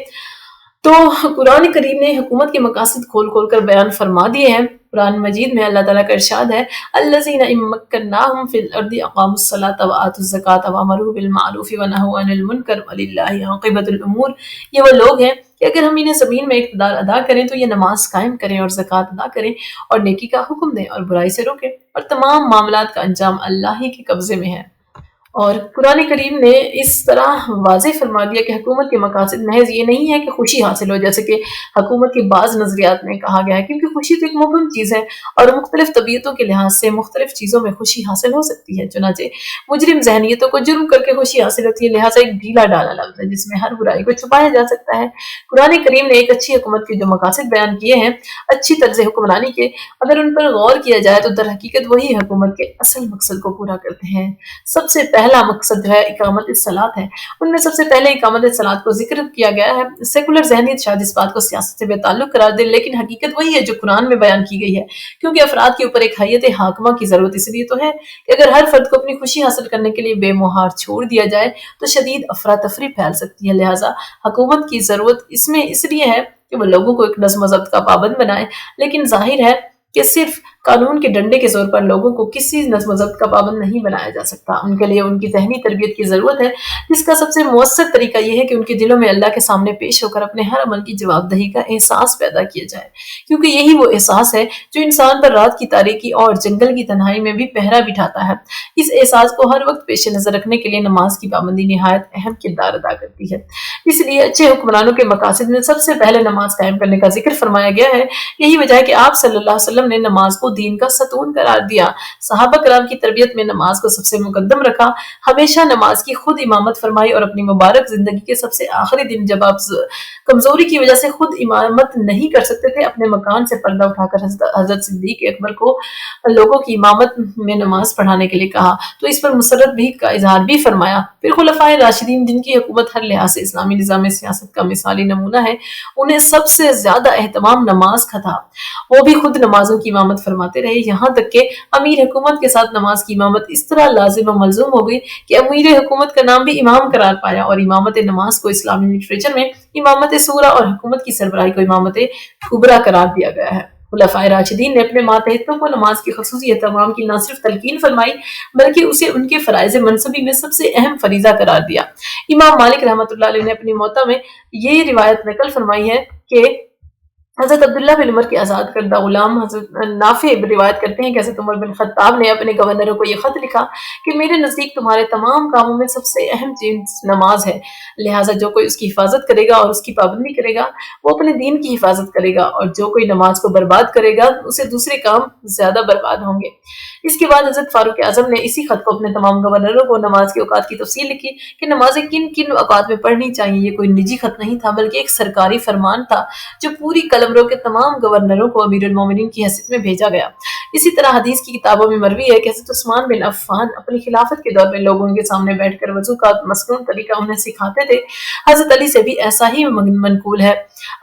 تو قرآن کریم نے حکومت کے مقاصد کھول کھول کر بیان فرما دیے ہیں۔ قرآن مجید میں اللہ تعالیٰ کا ارشاد ہے الذین ان مکناہم فی الارض اقاموا الصلاۃ وآتوا الزکاۃ وامروا بالمعروف ونہوا عن المنکر وللہ عاقبۃ الامور، یہ وہ لوگ ہیں کہ اگر ہم انہیں زمین میں اقتدار ادا کریں تو یہ نماز قائم کریں اور زکوٰۃ ادا کریں اور نیکی کا حکم دیں اور برائی سے روکیں، اور تمام معاملات کا انجام اللہ ہی کے قبضے میں ہے۔ اور قرآن کریم نے اس طرح واضح فرما دیا کہ حکومت کے مقاصد محض یہ نہیں ہے کہ خوشی حاصل ہو، جیسے کہ حکومت کے بعض نظریات میں کہا گیا ہے، کیونکہ خوشی تو ایک مبہم چیز ہے اور مختلف طبیعتوں کے لحاظ سے مختلف چیزوں میں خوشی حاصل ہو سکتی ہے۔ چنانچہ مجرم ذہنیتوں کو جرم کر کے خوشی حاصل ہوتی ہے، لہٰذا ایک ڈھیلا ڈالا لفظ ہے جس میں ہر برائی کو چھپایا جا سکتا ہے۔ قرآن کریم نے ایک اچھی حکومت کے جو مقاصد بیان کیے ہیں، اچھی طرز حکمرانی کے، اگر ان پر غور کیا جائے تو در حقیقت وہی حکومت کے اصل مقصد کو پورا کرتے ہیں۔ سب سے پہلا مقصد جو ہے اقامت الصلاۃ ہے، ان میں سب سے پہلے اقامت الصلاۃ کو ذکر کیا گیا ہے۔ سیکولر ذہنیت شاید اس بات کو سیاست سے بے تعلق قرار دے، لیکن حقیقت وہی ہے جو قرآن میں بیان کی گئی ہے، کیونکہ افراد کے اوپر ایک حیت حاکمہ کی ضرورت اس لیے تو ہے کہ اگر ہر فرد کو اپنی خوشی حاصل کرنے کے لیے بے مہار چھوڑ دیا جائے تو شدید افراتفری پھیل سکتی ہے، لہٰذا حکومت کی ضرورت اس لیے ہے کہ وہ لوگوں کو ایک نظم و ضبط کا پابند بنائے، لیکن ظاہر ہے کہ صرف قانون کے ڈنڈے کے زور پر لوگوں کو کسی نظم و ضبط کا پابند نہیں بنایا جا سکتا۔ ان کے لیے ان کی ذہنی تربیت کی ضرورت ہے، جس کا سب سے مؤثر طریقہ یہ ہے کہ ان کے دلوں میں اللہ کے سامنے پیش ہو کر اپنے ہر عمل کی جواب دہی کا احساس پیدا کیا جائے، کیونکہ یہی وہ احساس ہے جو انسان پر رات کی تاریکی اور جنگل کی تنہائی میں بھی پہرا بٹھاتا ہے۔ اس احساس کو ہر وقت پیش نظر رکھنے کے لیے نماز کی پابندی نہایت اہم کردار ادا کرتی ہے۔ اس لیے اچھے حکمرانوں کے مقاصد میں سب سے پہلے نماز قائم کرنے کا ذکر فرمایا گیا ہے۔ یہی وجہ ہے کہ آپ صلی اللہ علیہ وسلم نے نماز کو دین کا ستون قرار دیا، صحابہ کرام کی تربیت میں نماز کو سب سے مقدم رکھا، ہمیشہ نماز کی خود امامت فرمائی، اور اپنی مبارک زندگی کے سب سے آخری دن جب آپ کمزوری کی وجہ سے خود امامت نہیں کر سکتے تھے، اپنے مکان سے پردہ اٹھا کر حضرت صدیق اکبر کو لوگوں کی امامت میں نماز پڑھانے کے لیے کہا، تو اس پر مسرت بھی کا اظہار بھی فرمایا۔ پھر خلفائے راشدین، جن کی حکومت ہر لحاظ سے اسلامی نظام سیاست کا مثالی نمونہ ہے، انہیں سب سے زیادہ اہتمام نماز کا تھا۔ وہ بھی خود نمازوں کی امامت فرماتے رہے، یہاں تک کہ امیر حکومت کے ساتھ نماز کی امامت اس طرح لازم و ملزوم ہو گئی کہ امیر حکومت کا نام بھی امام قرار پایا، اور امامت نماز کو اسلامی لٹریچر میں امامت سورہ اور حکومت کی سربراہی کو امامت کبریٰ قرار دیا گیا ہے۔ خلفائے راشدین نے اپنے ماتحتوں کو نماز کی خصوصی اہتمام کی نہ صرف تلقین فرمائی، بلکہ اسے ان کے فرائض منصبی میں سب سے اہم فریضہ قرار دیا۔ امام مالک رحمۃ اللہ علیہ نے اپنی موطا میں یہ روایت نقل فرمائی ہے کہ حضرت عبداللہ بن عمر کے آزاد کردہ غلام حضرت نافع روایت کرتے ہیں کہ حضرت عمر بن خطاب نے اپنے گورنروں کو یہ خط لکھا کہ میرے نزدیک تمہارے تمام کاموں میں سب سے اہم چیز نماز ہے، لہٰذا جو کوئی اس کی حفاظت کرے گا اور اس کی پابندی کرے گا وہ اپنے دین کی حفاظت کرے گا، اور جو کوئی نماز کو برباد کرے گا اسے دوسرے کام زیادہ برباد ہوں گے۔ اس کے بعد حضرت فاروق اعظم نے اسی خط کو اپنے تمام گورنروں کو نماز کے اوقات کی تفصیل لکھی کہ نمازیں کن کن اوقات میں پڑھنی چاہیے۔ یہ کوئی نجی خط نہیں تھا بلکہ ایک سرکاری فرمان تھا جو پوری قلمرو کے تمام گورنروں کو امیر المومنین کی حیثیت میں بھیجا گیا۔ اسی طرح حدیث کی کتابوں میں مروی ہے کہ حضرت عثمان بن عفان اپنی خلافت کے دور میں لوگوں کے سامنے بیٹھ کر وضو کا مسنون طریقہ انہیں سکھاتے تھے۔ حضرت علی سے بھی ایسا ہی منقول ہے۔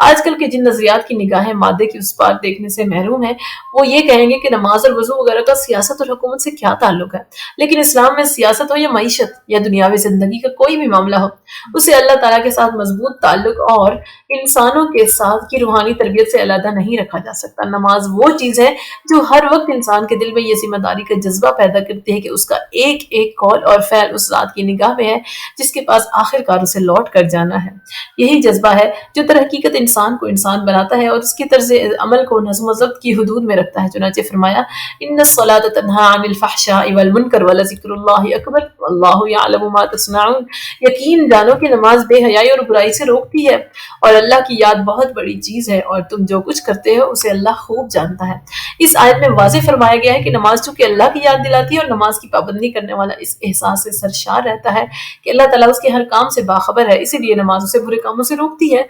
آج کل کے جن نظریات کی نگاہیں مادے کی اس پار دیکھنے سے محروم ہیں، وہ یہ کہیں گے کہ نماز اور وضو وغیرہ کا سیاست اور حکومت سے کیا تعلق ہے، لیکن اسلام میں سیاست ہو یا معیشت یا دنیاوی زندگی کا کوئی بھی معاملہ ہو، اسے اللہ تعالیٰ کے ساتھ مضبوط تعلق اور انسانوں کے ساتھ کی روحانی تربیت سے علیحدہ نہیں رکھا جا سکتا۔ نماز وہ چیز ہے جو ہر وقت انسان کے دل میں یہ ذمہ داری کا جذبہ پیدا کرتی ہے کہ اس کا ایک ایک قول اور فعل اس ذات کی نگاہ میں ہے جس کے پاس آخر کار اسے لوٹ کر جانا ہے۔ یہی جذبہ ہے جو در حقیقت انسان کو انسان بناتا ہے اور اس کی طرز عمل کو نظم و ضبط کی حدود میں رکھتا ہے۔ چنانچہ فرمایا ان الصلاۃ تنہی عن الفحشاء والمنکر ولذکر اللہ اکبر واللہ یعلم ما تصنعون، یقین جانو کہ نماز بے حیائی اور برائی سے روکتی ہے، اور اللہ کی یاد بہت بڑی چیز ہے، اور تم جو کچھ کرتے ہو اسے اللہ خوب جانتا ہے۔ اس آیت میں واضح فرمایا گیا ہے کہ نماز چونکہ اللہ کی یاد دلاتی ہے، اور نماز کی پابندی کرنے والا اس احساس سے سرشار رہتا ہے کہ اللہ تعالیٰ اس کے ہر کام سے باخبر ہے، اسی لیے نماز اسے برے کاموں سے روکتی ہے۔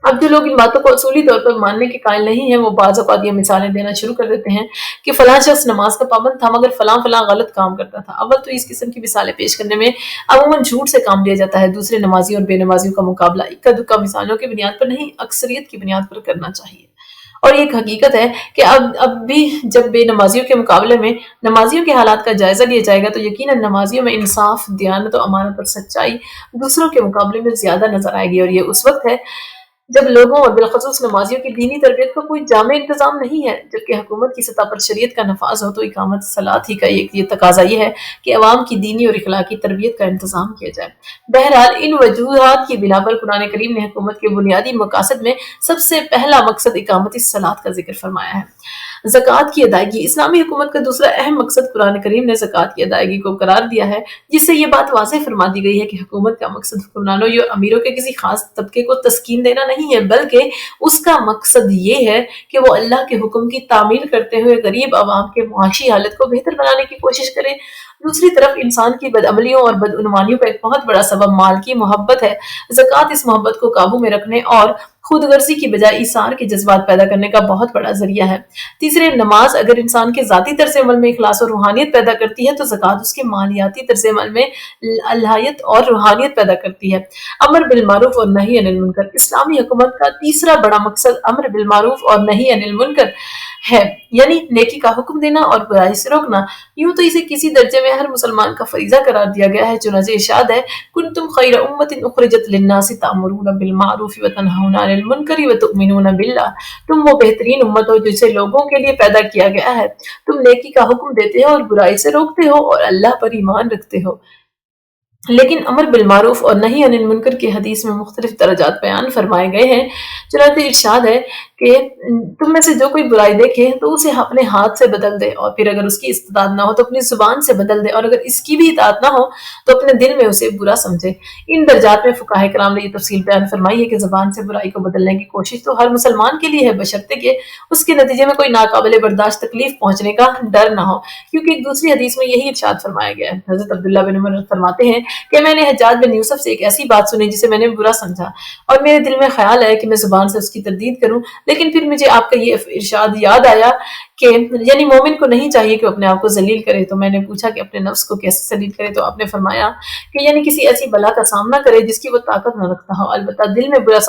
اب جو لوگ ان باتوں کو اصولی طور پر ماننے کے قائل نہیں ہیں، وہ بعض اوقات یہ مثالیں دینا شروع کر دیتے ہیں کہ فلاں شخص نماز کا پابند تھا مگر فلاں فلاں غلط کام کرتا تھا۔ اول تو اس قسم کی مثالیں پیش کرنے میں عموماً جھوٹ سے کام لیا جاتا ہے۔ دوسرے نمازیوں اور بے نمازیوں کا مقابلہ اکا دکا مثالوں کی بنیاد پر نہیں، اکثریت کی بنیاد پر کرنا چاہیے۔ اور یہ ایک حقیقت ہے کہ اب بھی جب بے نمازیوں کے مقابلے میں نمازیوں کے حالات کا جائزہ لیا جائے گا تو یقیناً نمازیوں میں انصاف، دیانت و امانت اور سچائی دوسروں کے مقابلے میں زیادہ نظر آئے گی، اور یہ اس وقت ہے جب لوگوں اور بالخصوص نمازیوں کی دینی تربیت کا کوئی جامع انتظام نہیں ہے۔ جبکہ حکومت کی سطح پر شریعت کا نفاذ ہو تو اقامت صلاۃ ہی کا یہ تقاضا یہ ہے کہ عوام کی دینی اور اخلاقی تربیت کا انتظام کیا جائے۔ بہرحال ان وجوہات کی بنا پر قرآن کریم نے حکومت کے بنیادی مقاصد میں سب سے پہلا مقصد اقامت الصلاۃ کا ذکر فرمایا ہے۔ زکوٰۃ کی ادائیگی، اسلامی حکومت کا دوسرا اہم مقصد قرآن کریم نے زکوٰۃ کی ادائیگی کو قرار دیا ہے، جس سے یہ بات واضح فرما دی گئی ہے کہ حکومت کا مقصد حکمرانوں یا امیروں کے کسی خاص طبقے کو تسکین دینا نہیں ہے، بلکہ اس کا مقصد یہ ہے کہ وہ اللہ کے حکم کی تعمیل کرتے ہوئے غریب عوام کے معاشی حالت کو بہتر بنانے کی کوشش کریں۔ دوسری طرف انسان کی بدعملیوں اور بدعنوانیوں کا ایک بہت بڑا سبب مال کی محبت ہے۔ زکوٰۃ اس محبت کو قابو میں رکھنے اور خود غرضی کی بجائے ایثار کے جذبات پیدا کرنے کا بہت بڑا ذریعہ ہے۔ تیسرے، نماز اگر انسان کے ذاتی طرز عمل میں اخلاص اور روحانیت پیدا کرتی ہے تو زکوٰۃ اس کے مالیاتی طرز عمل میں الہیت اور روحانیت پیدا کرتی ہے۔ امر بالمعروف اور نہی عن المنکر، اسلامی حکومت کا تیسرا بڑا مقصد امر بالمعروف اور نہی عن المنکر ہے، یعنی نیکی کا حکم دینا اور برائی سے روکنا۔ یوں تو اسے کسی درجے میں ہر مسلمان کا فریضہ قرار دیا گیا ہے، چنانچہ ارشاد ہے کنتم خیر امۃ اخرجت للناس تأمرون بالمعروف وتنہون عن المنکر وتؤمنون باللہ، تم وہ بہترین امت ہو جسے لوگوں کے لیے پیدا کیا گیا ہے، تم نیکی کا حکم دیتے ہو اور برائی سے روکتے ہو اور اللہ پر ایمان رکھتے ہو۔ لیکن امر بالمعروف اور نہی عن المنکر کی حدیث میں مختلف درجات بیان فرمائے گئے ہیں، چنانچہ ارشاد ہے کہ تم میں سے جو کوئی برائی دیکھے تو اسے اپنے ہاتھ سے بدل دے، اور پھر اگر اس کی استطاعت نہ ہو تو اپنی زبان سے بدل دے، اور اگر اس کی بھی اطاعت نہ ہو تو اپنے دل میں اسے برا سمجھے۔ ان درجات میں فقہائے کرام نے یہ تفصیل بیان فرمائی ہے کہ زبان سے برائی کو بدلنے کی کوشش تو ہر مسلمان کے لیے ہے، بشرطے کہ اس کے نتیجے میں کوئی ناقابل برداشت تکلیف پہنچنے کا ڈر نہ ہو، کیونکہ ایک دوسری حدیث میں یہی ارشاد فرمایا گیا ہے۔ حضرت عبداللہ بن عمر فرماتے ہیں کہ میں نے حجاج بن یوسف سے ایک ایسی بات سنی جسے میں نے برا سمجھا، اور میرے دل میں خیال ہے کہ میں زبان سے اس کی تردید کروں، لیکن پھر مجھے آپ کا یہ ارشاد یاد آیا کہ یعنی مومن کو نہیں چاہیے کہ اپنے آپ کو ذلیل کرے، تو میں نے پوچھا کہ اپنے نفس کو کیسے ذلیل کرے، تو آپ نے فرمایا کہ یعنی کسی ایسی بلا کا سامنا کرے جس کی وہ طاقت نہ رکھتا ہو، البتہ دل میں برا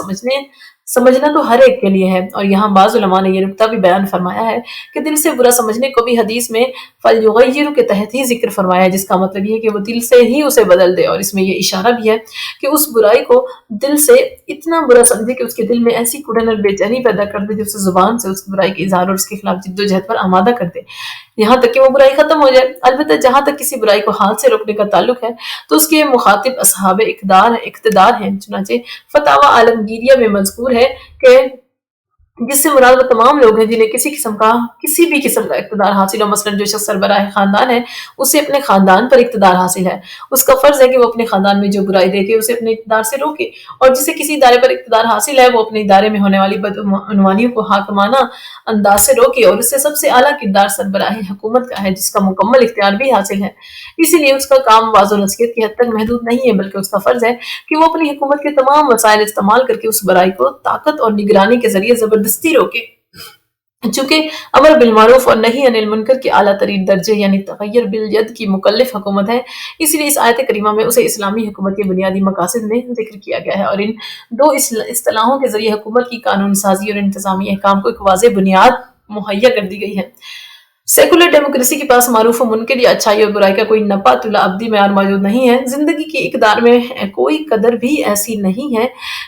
سمجھنا تو ہر ایک کے لیے ہے۔ اور یہاں بعض علماء نے یہ نکتہ بھی بیان فرمایا ہے کہ دل سے برا سمجھنے کو بھی حدیث میں فَلْيُغَيِّرْ کے تحت ہی ذکر فرمایا ہے، جس کا مطلب یہ ہے کہ وہ دل سے ہی اسے بدل دے، اور اس میں یہ اشارہ بھی ہے کہ اس برائی کو دل سے اتنا برا سمجھے کہ اس کے دل میں ایسی کڑن اور بے چینی پیدا کر دے جو اسے زبان سے اس برائی کے اظہار اور اس کے خلاف جد و جہد پر آمادہ کر دے، یہاں تک کہ وہ برائی ختم ہو جائے۔ البتہ جہاں تک کسی برائی کو ہاتھ سے روکنے کا تعلق ہے تو اس کے مخاطب اصحاب اقتدار ہیں، چنانچہ فتاوی عالمگیریہ میں مذکور ہے کہ جس سے مراد وہ تمام لوگ ہیں جنہیں کسی بھی قسم کا اقتدار حاصل ہو، مثلا جو شخص سربراہ خاندان ہے اسے اپنے خاندان پر اقتدار حاصل ہے، اس کا فرض ہے کہ وہ اپنے خاندان میں جو برائی دیکھے اسے اپنے اقتدار سے روکے، اور جسے کسی ادارے پر اقتدار حاصل ہے وہ اپنے ادارے میں ہونے والی بدعنوانیوں کو حاکمانہ انداز سے روکے، اور اس سے سب سے اعلیٰ کردار سربراہ حکومت کا ہے جس کا مکمل اختیار بھی حاصل ہے۔ اسی لیے اس کا کام واضح و نصیحت کی حد تک محدود نہیں ہے، بلکہ اس کا فرض ہے کہ وہ اپنی حکومت کے تمام وسائل استعمال کر کے اس برائی کو طاقت اور نگرانی کے ذریعے زبردستی روکے۔ چونکہ امر بالمعروف اور نہی عن المنکر کے اعلیٰ ترین درجے یعنی تغیر بالید کی مکلف حکومت ہے، اس لیے اس آیت کریمہ میں اسے اسلامی حکومت کے بنیادی مقاصد میں ذکر کیا گیا ہے، اور ان دو اصطلاحوں کے ذریعے حکومت کی قانون سازی اور انتظامی احکام کو ایک واضح بنیاد مہیا کر دی گئی ہے۔ سیکولر ڈیموکریسی کے پاس معروف و منکر یا اچھائی اور برائی کا کوئی نپا تلا ابدی معیار موجود نہیں ہے۔ زندگی کی اقدار میں کوئی قدر بھی ایسی نہیں ہے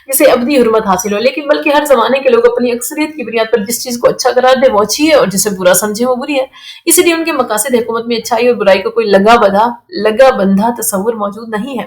جسے ابدی حرمت حاصل ہو، لیکن بلکہ ہر زمانے کے لوگ اپنی اکثریت کی بنیاد پر جس چیز کو اچھا قرار دے وہ اچھی ہے، اور جسے برا سمجھے وہ بری ہے۔ اس لیے ان کے مقاصد حکومت میں اچھائی اور برائی کا کوئی لگا بندھا تصور موجود نہیں ہے۔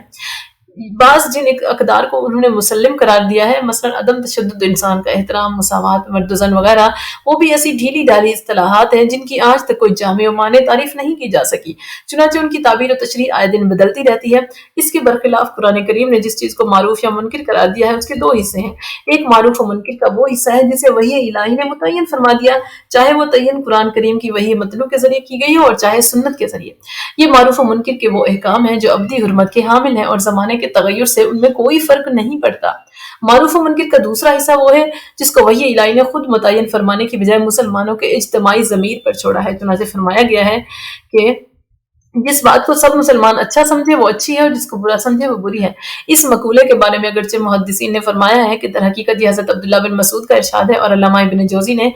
بعض جن اقدار کو انہوں نے مسلم قرار دیا ہے، مثلا عدم تشدد، انسان کا احترام، مساوات، مرد و زن وغیرہ، وہ بھی ایسی ڈھیلی ڈھالی اصطلاحات ہیں جن کی آج تک کوئی جامع و مانع تعریف نہیں کی جا سکی، چنانچہ ان کی تعبیر و تشریح آئے دن بدلتی رہتی ہے۔ اس کے برخلاف قرآن کریم نے جس چیز کو معروف یا منکر قرار دیا ہے اس کے دو حصے ہیں۔ ایک معروف و منکر کا وہ حصہ ہے جسے وحی الہی نے متعین فرما دیا، چاہے وہ تعین قرآن کریم کی وحی متلو کے ذریعے کی گئی ہو اور چاہے سنت کے ذریعے۔ یہ معروف و منکر کے وہ احکام ہیں جو ابدی حرمت کے حامل ہیں اور زمانے کے تغیر سے ان میں کوئی فرق نہیں پڑتا۔ معروف و منکر کا دوسرا حصہ وہ ہے جس کو وحی الہی نے خود متعین فرمانے کی بجائے مسلمانوں کے اجتماعی ضمیر پر چھوڑا ہے، چنانچہ فرمایا گیا ہے کہ جس بات کو سب مسلمان اچھا سمجھے وہ اچھی ہے اور جس کو برا سمجھے وہ بری ہے۔ اس مقولے کے بارے میں اگرچہ محدثین نے فرمایا ہے کہ در حقیقت یہ حضرت عبداللہ بن مسعود کا ارشاد ہے، اور علامہ ابن جوزی نے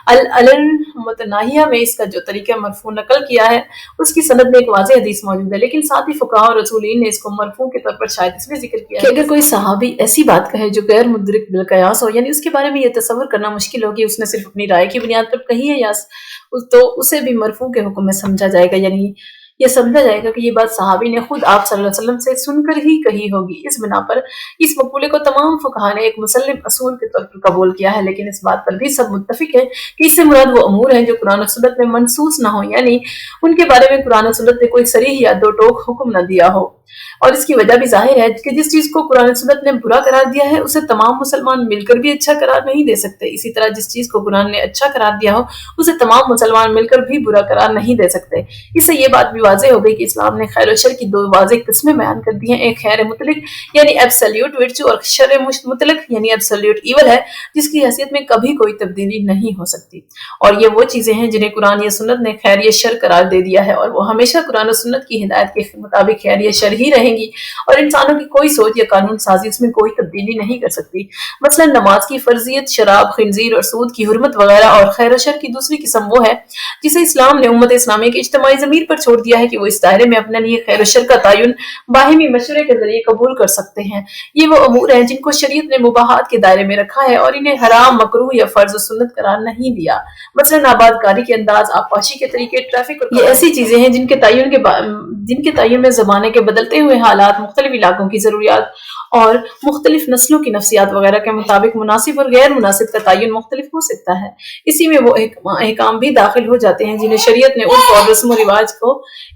المتناہیہ میں اس کا جو طریقہ مرفوع نقل کیا ہے اس کی سند میں ایک واضح حدیث موجود ہے، لیکن ساتھ ہی فقہاء اور اصولین نے اس کو مرفوع کے طور پر شاید اس میں ذکر کیا ہے کہ اگر کوئی صحابی ایسی بات کہے جو غیر مدرک بالقیاس ہو، یعنی اس کے بارے میں یہ تصور کرنا مشکل ہو کہ اس نے صرف اپنی رائے کی بنیاد پر کہی ہے، یا تو اسے بھی مرفوع کے حکم میں سمجھا جائے گا، یعنی یہ سمجھا جائے گا کہ یہ بات صحابی نے خود آپ صلی اللہ علیہ وسلم سے سن کر ہی کہی ہوگی۔ اس بنا پر اس مقولے کو تمام فقہاء نے ایک مسلم اصول کے طور پر قبول کیا ہے، لیکن اس بات پر بھی سب متفق ہیں کہ اس سے مراد وہ امور ہیں جو قرآن و سنت میں منصوص نہ ہو، یعنی ان کے بارے میں قرآن و سنت نے کوئی صریح یا دو ٹوک حکم نہ دیا ہو۔ اور اس کی وجہ بھی ظاہر ہے کہ جس چیز کو قرآن و سنت نے برا قرار دیا ہے اسے تمام مسلمان مل کر بھی اچھا قرار نہیں دے سکتے، اسی طرح جس چیز کو قرآن نے اچھا قرار دیا ہو اسے تمام مسلمان مل کر بھی برا قرار نہیں دے سکتے۔ اس سے یہ بات بھی واضح ہو گئی کہ اسلام نے خیر و شر کی دو واضح قسمیں بیان کر دی ہیں، ایک خیر مطلق یعنی ایبسلیوٹ ورچو، اور شر مطلق یعنی ایبسلیوٹ ایول ہے جس کی حیثیت میں کبھی کوئی تبدیلی نہیں ہو سکتی، اور یہ وہ چیزیں ہیں جنہیں قرآن یا سنت نے خیر یا شر قرار دے دیا ہے، اور وہ ہمیشہ قرآن و سنت کی ہدایت کے مطابق خیر یا شر ہی رہیں گی اور انسانوں کی کوئی سوچ یا قانون سازی اس میں کوئی تبدیلی نہیں کر سکتی۔ مثلا نماز کی فرضیت، شراب، خنزیر اور سود کی حرمت وغیرہ، اور خیر و شر کی دوسری قسم وہ ہے جسے اسلام نے امت اسلامی کے اجتماعی ضمیر پر چھوڑ دیا ہے کہ وہ اس دائرے میں اپنے لیے خیر و شر کا تعین باہمی مشورے کے ذریعے قبول کر سکتے ہیں۔ یہ وہ امور ہیں جن کو شریعت نے مباحات کے دائرے میں رکھا ہے اور انہیں حرام، مکروہ یا فرض و سنت قرار نہیں دیا۔ مثلا آباد کاری کے انداز، آبپاشی کے طریقے، ٹریفک اور یہ ایسی چیزیں ہیں جن کے تعین میں زمانے کے بدلتے ہوئے حالات، مختلف علاقوں کی ضروریات اور مختلف نسلوں کی نفسیات وغیرہ کے مطابق مناسب اور غیر مناسب کا تعین مختلف ہو سکتا ہے۔ اسی میں وہ احکام بھی داخل ہو جاتے ہیں جنہیں شریعت نے عرف اور رسم و رواج کو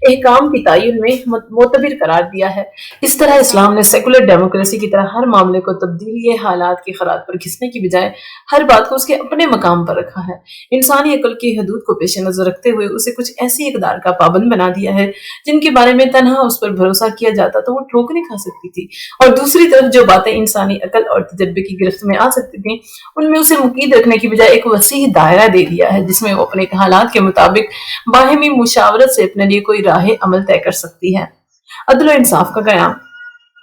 احکام کی تعین میں معتبر قرار دیا ہے۔ اس طرح اسلام نے سیکولر ڈیموکریسی کی طرح ہر معاملے کو تبدیلی حالات کی خرات پر گھسنے کی بجائے ہر بات کو اس کے اپنے مقام پر رکھا ہے۔ انسانی عقل کی حدود کو پیش نظر رکھتے ہوئے اسے کچھ ایسی اقدار کا پابند بنا دیا ہے جن کے بارے میں تنہا اس پر بھروسہ کیا جاتا تو وہ ٹھوکریں کھا سکتی تھی، اور دوسری طرف جو باتیں انسانی عقل اور تجربے کی گرفت میں آ سکتی تھیں ان میں اسے مقید رکھنے کی بجائے ایک وسیع دائرہ دے دیا ہے جس میں وہ اپنے حالات کے مطابق باہمی مشاورت سے اپنے لیے کوئی راہ عمل طے کر سکتی ہے۔ عدل و انصاف کا قیام۔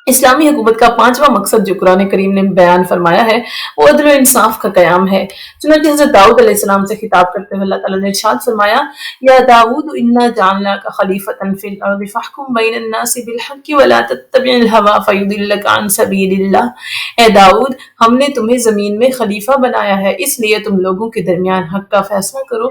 اسلامی حکومت کا پانچواں مقصد جو قرآن کریم نے بیان فرمایا ہے وہ عدل و انصاف کا قیام ہے۔ چنانچہ حضرت داؤد علیہ السلام سے خطاب کرتے ہوئے اللہ تعالیٰ نے ارشاد فرمایا، یا داؤد انا جعلناک خلیفۃ فی الارض فاحکم بین الناس بالحق ولا تتبع الہوی فیضلک عن سبیل اللہ۔ اے داؤد، ہم نے تمہیں زمین میں خلیفہ بنایا ہے، اس لیے تم لوگوں کے درمیان حق کا فیصلہ کرو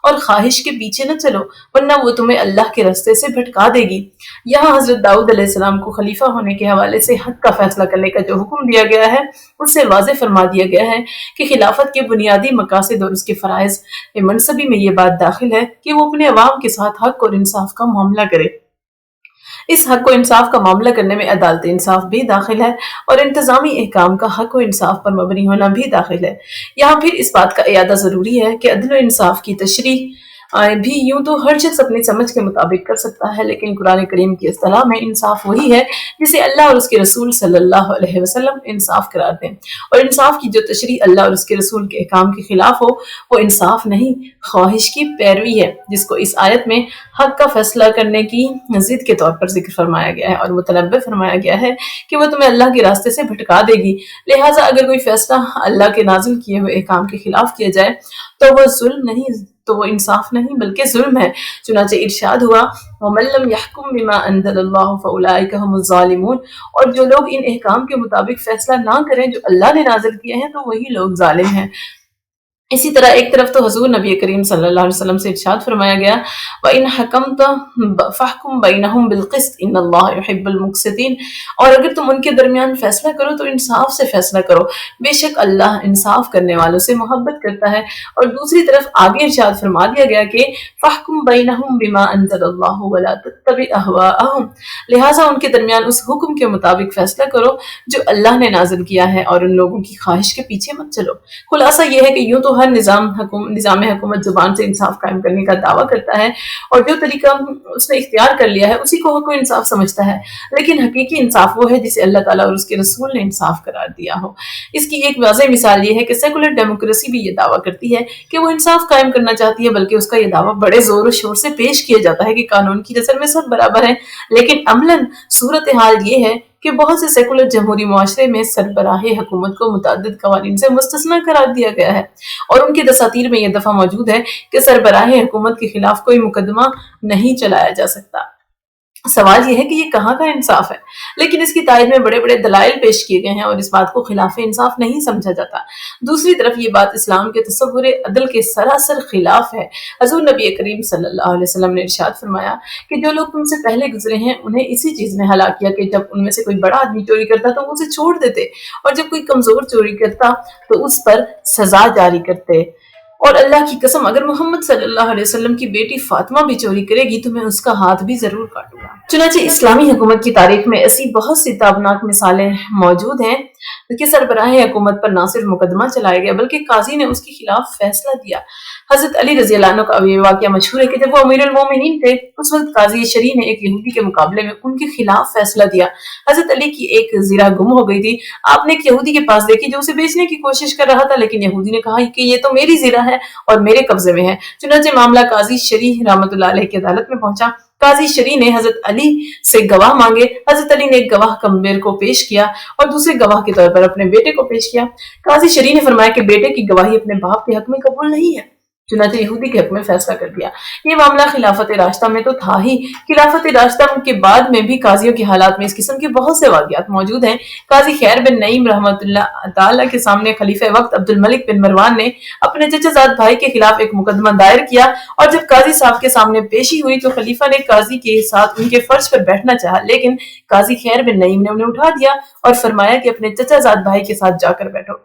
اور خواہش کے پیچھے نہ چلو ورنہ وہ تمہیں اللہ کے راستے سے بھٹکا دے گی۔ یہاں حضرت داؤد علیہ السلام کو خلیفہ ہونے کے حوالے سے حق کا فیصلہ کرنے کا جو حکم دیا گیا ہے اس سے واضح فرما دیا گیا ہے کہ خلافت کے بنیادی مقاصد اور اس کے فرائض منصبی میں یہ بات داخل ہے کہ وہ اپنے عوام کے ساتھ حق اور انصاف کا معاملہ کرے۔ اس حق و انصاف کا معاملہ کرنے میں عدالت انصاف بھی داخل ہے اور انتظامی احکام کا حق و انصاف پر مبنی ہونا بھی داخل ہے۔ یہاں پھر اس بات کا اعادہ ضروری ہے کہ عدل و انصاف کی تشریح بھی یوں تو ہر شخص اپنی سمجھ کے مطابق کر سکتا ہے، لیکن قرآن کریم کی اصطلاح میں انصاف وہی ہے جسے اللہ اور اس کے رسول صلی اللہ علیہ وسلم انصاف قرار دیں، اور انصاف کی جو تشریح اللہ اور اس کے رسول کے احکام کے خلاف ہو وہ انصاف نہیں، خواہش کی پیروی ہے، جس کو اس آیت میں حق کا فیصلہ کرنے کی ضد کے طور پر ذکر فرمایا گیا ہے اور متنبہ فرمایا گیا ہے کہ وہ تمہیں اللہ کے راستے سے بھٹکا دے گی۔ لہٰذا اگر کوئی فیصلہ اللہ کے نازل کیے ہوئے احکام کے خلاف کیا جائے تو وہ ظلم نہیں، تو وہ انصاف نہیں بلکہ ظلم ہے۔ چنانچہ ارشاد ہوا، وَمَن لَّمْ يَحْكُم بِمَا أَنزَلَ اللَّهُ فَأُولَٰئِكَ هُمُ الظَّالِمُونَ، اور جو لوگ ان احکام کے مطابق فیصلہ نہ کریں جو اللہ نے نازل کیے ہیں تو وہی لوگ ظالم ہیں۔ اسی طرح ایک طرف تو حضور نبی کریم صلی اللہ علیہ وسلم سے ارشاد فرمایا گیا، وَإِنْ حَكَمْتَ فَاحْكُم بَيْنَهُم بِالْقِسْطِ إِنَّ اللَّهَ يُحِبُّ الْمُقْسِطِينَ، اور اگر تم ان کے درمیان فیصلہ کرو تو انصاف سے فیصلہ کرو، بے شک اللہ انصاف کرنے والوں سے محبت کرتا ہے۔ اور دوسری طرف آگے ارشاد فرما دیا گیا کہ فَاحْكُم بَيْنَهُم بِمَا أَنزَلَ اللَّهُ وَلَا تَتَّبِعْ أَهْوَاءَهُمْ، لہٰذا ان کے درمیان اس حکم کے مطابق فیصلہ کرو جو اللہ نے نازل کیا ہے اور ان لوگوں کی خواہش کے پیچھے مت چلو۔ خلاصہ یہ ہے کہ یوں تو ہر نظام حکومت زبان سے انصاف قائم کرنے کا دعویٰ کرتا ہے اور جو طریقہ اس نے اختیار کر لیا ہے اسی کو حق و انصاف سمجھتا ہے، لیکن حقیقی انصاف وہ ہے جسے اللہ تعالیٰ اور اس کے رسول نے انصاف قرار دیا ہو۔ اس کی ایک واضح مثال یہ ہے کہ سیکولر ڈیموکریسی بھی یہ دعویٰ کرتی ہے کہ وہ انصاف قائم کرنا چاہتی ہے، بلکہ اس کا یہ دعویٰ بڑے زور و شور سے پیش کیا جاتا ہے کہ قانون کی نظر میں سب برابر ہیں، لیکن عملاً صورتحال یہ ہے کہ بہت سے سیکولر جمہوری معاشرے میں سربراہ حکومت کو متعدد قوانین سے مستثنی قرار دیا گیا ہے اور ان کی دساتیر میں یہ دفعہ موجود ہے کہ سربراہ حکومت کے خلاف کوئی مقدمہ نہیں چلایا جا سکتا۔ سوال یہ ہے کہ یہ کہاں کا انصاف ہے، لیکن اس کی تائید میں بڑے بڑے دلائل پیش کیے گئے ہیں اور اس بات کو خلاف انصاف نہیں سمجھا جاتا۔ دوسری طرف یہ بات اسلام کے تصور عدل کے سراسر خلاف ہے۔ حضور نبی کریم صلی اللہ علیہ وسلم نے ارشاد فرمایا کہ جو لوگ تم سے پہلے گزرے ہیں انہیں اسی چیز نے ہلاک کیا کہ جب ان میں سے کوئی بڑا آدمی چوری کرتا تو وہ اسے چھوڑ دیتے اور جب کوئی کمزور چوری کرتا تو اس پر سزا جاری کرتے، اور اللہ کی قسم اگر محمد صلی اللہ علیہ وسلم کی بیٹی فاطمہ بھی چوری کرے گی تو میں اس کا ہاتھ بھی ضرور کاٹوں گا۔ چنانچہ اسلامی حکومت کی تاریخ میں ایسی بہت سی تابناک مثالیں موجود ہیں کہ سربراہ حکومت پر نہ صرف مقدمہ چلایا گیا بلکہ قاضی نے اس کے خلاف فیصلہ دیا۔ حضرت علی رضی اللہ عنہ کا یہ واقعہ مشہور ہے کہ جب وہ امیر المومنین تھے اس وقت قاضی شرعی نے ایک یہودی کے مقابلے میں ان کے خلاف فیصلہ دیا۔ حضرت علی کی ایک زرہ گم ہو گئی تھی، آپ نے ایک یہودی کے پاس دیکھی جو اسے بیچنے کی کوشش کر رہا تھا، لیکن یہودی نے کہا کہ یہ تو میری زرہ ہے اور میرے قبضے میں ہے۔ چنانچہ معاملہ قاضی شرعی رحمۃ اللہ علیہ کی عدالت میں پہنچا قاضی شریع نے حضرت علی سے گواہ مانگے۔ حضرت علی نے ایک گواہ کمبیر کو پیش کیا اور دوسرے گواہ کے طور پر اپنے بیٹے کو پیش کیا۔ قاضی شریع نے فرمایا کہ بیٹے کی گواہی اپنے باپ کے حق میں قبول نہیں ہے، چنانچہ یہودی کے حق میں فیصلہ کر دیا۔ یہ معاملہ خلافت راشدہ میں تو تھا ہی، خلافت راشدہ کے بعد میں بھی قاضیوں کے حالات میں اس قسم کے بہت سے واقعات موجود ہیں۔ قاضی خیر بن نعیم رحمۃ اللہ تعالی کے سامنے خلیفہ وقت عبد الملک بن مروان نے اپنے چچا زاد بھائی کے خلاف ایک مقدمہ دائر کیا، اور جب قاضی صاحب کے سامنے پیشی ہوئی تو خلیفہ نے قاضی کے ساتھ ان کے فرش پر بیٹھنا چاہا، لیکن قاضی خیر بن نعیم نے انہیں اٹھا دیا اور فرمایا کہ اپنے چچا زاد بھائی کے ساتھ جا کر بیٹھو۔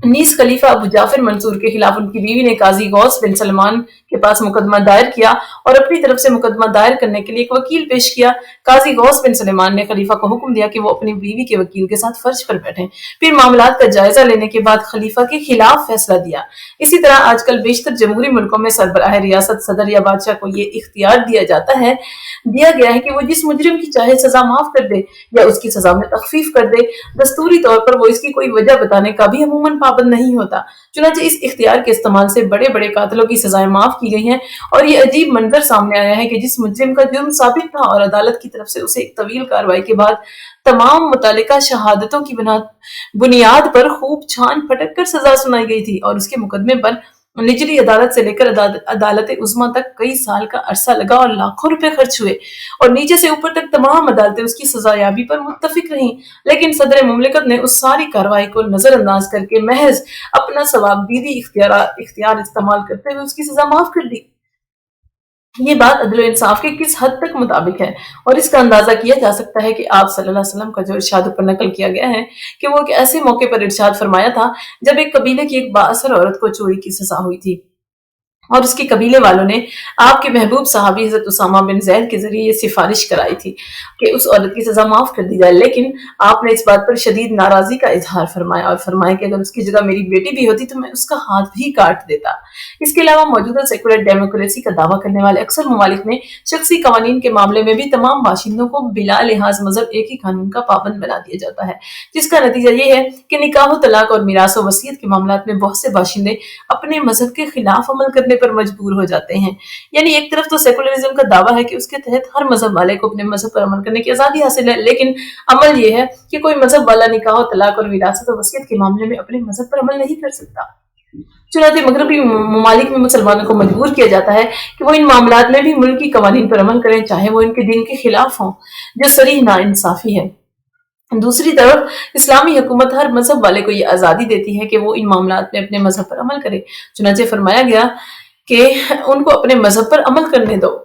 نیز خلیفہ ابو جعفر منصور کے خلاف ان کی بیوی نے قاضی غوث بن سلمان کے پاس مقدمہ دائر کیا اور اپنی طرف سے مقدمہ دائر کرنے کے لیے ایک وکیل پیش کیا۔ قاضی غوث بن سلمان نے خلیفہ کو حکم دیا کہ وہ اپنی بیوی کے وکیل کے ساتھ فرش پر بیٹھیں، پھر معاملات کا جائزہ لینے کے بعد خلیفہ کے خلاف فیصلہ دیا۔ اسی طرح آج کل بیشتر جمہوری ملکوں میں سربراہ ریاست صدر یا بادشاہ کو یہ اختیار دیا گیا ہے کہ وہ جس مجرم کی چاہے سزا معاف کر دے یا اس کی سزا میں تخفیف کر دے، دستوری طور پر وہ اس کی کوئی وجہ بتانے کا بھی عموماً پابند نہیں ہوتا۔ چنانچہ اس اختیار کے استعمال سے بڑے بڑے قاتلوں کی سزائیں معاف کی گئی ہیں، اور یہ عجیب منظر سامنے آیا ہے کہ جس مجرم کا جرم ثابت تھا اور عدالت کی طرف سے اسے ایک طویل کارروائی کے بعد تمام متعلقہ شہادتوں کی بنیاد پر خوب چھان پھٹک کر سزا سنائی گئی تھی، اور اس کے مقدمے پر نچلی عدالت سے لے کر عدالت عظمیٰ تک کئی سال کا عرصہ لگا اور لاکھوں روپے خرچ ہوئے، اور نیچے سے اوپر تک تمام عدالتیں اس کی سزا یابی پر متفق رہیں، لیکن صدر مملکت نے اس ساری کارروائی کو نظر انداز کر کے محض اپنا ثوابدیدی اختیار استعمال کرتے ہوئے اس کی سزا معاف کر دی۔ یہ بات عدل و انصاف کے کس حد تک مطابق ہے، اور اس کا اندازہ کیا جا سکتا ہے کہ آپ صلی اللہ علیہ وسلم کا جو ارشاد اوپر نقل کیا گیا ہے کہ وہ ایک ایسے موقع پر ارشاد فرمایا تھا جب ایک قبیلے کی ایک بااثر عورت کو چوری کی سزا ہوئی تھی، اور اس کے قبیلے والوں نے آپ کے محبوب صحابی حضرت اسامہ بن زید کے ذریعے یہ سفارش کرائی تھی کہ اس عورت کی سزا معاف کر دی جائے، لیکن آپ نے اس بات پر شدید ناراضی کا اظہار فرمایا اور فرمایا کہ اگر اس کی جگہ میری بیٹی بھی ہوتی تو میں اس کا ہاتھ بھی کاٹ دیتا۔ اس کے علاوہ موجودہ سیکولر ڈیموکریسی کا دعویٰ کرنے والے اکثر ممالک میں شخصی قوانین کے معاملے میں بھی تمام باشندوں کو بلا لحاظ مذہب ایک ہی قانون کا پابند بنا دیا جاتا ہے، جس کا نتیجہ یہ ہے کہ نکاح و طلاق اور میراث و وصیت کے معاملات میں بہت سے باشندے اپنے مذہب کے خلاف عمل کرنے پر مجبور ہو جاتے ہیں۔ یعنی ایک طرف تو سیکولرزم کا دعویٰ ہے کہ اس کے تحت ہر مذہب والے کو اپنے مذہب پر عمل کرنے کی آزادی حاصل ہے، لیکن عمل یہ ہے کہ کوئی مذہب والا نکاح و طلاق اور وراثت و وصیت کے معاملے میں اپنے مذہب پر عمل نہیں کر سکتا۔ چنانچہ مغربی ممالک میں مسلمانوں کو مجبور کیا جاتا ہے کہ وہ ان معاملات میں بھی ملکی قوانین پر عمل کریں، چاہے وہ ان کے دین کے خلاف ہوں، جو صریح ناانصافی ہے۔ دوسری طرف اسلامی حکومت ہر مذہب والے کو یہ آزادی دیتی ہے کہ وہ ان معاملات میں اپنے مذہب پر عمل کرے، چنانچہ فرمایا گیا کہ ان کو اپنے مذہب پر عمل کرنے دو۔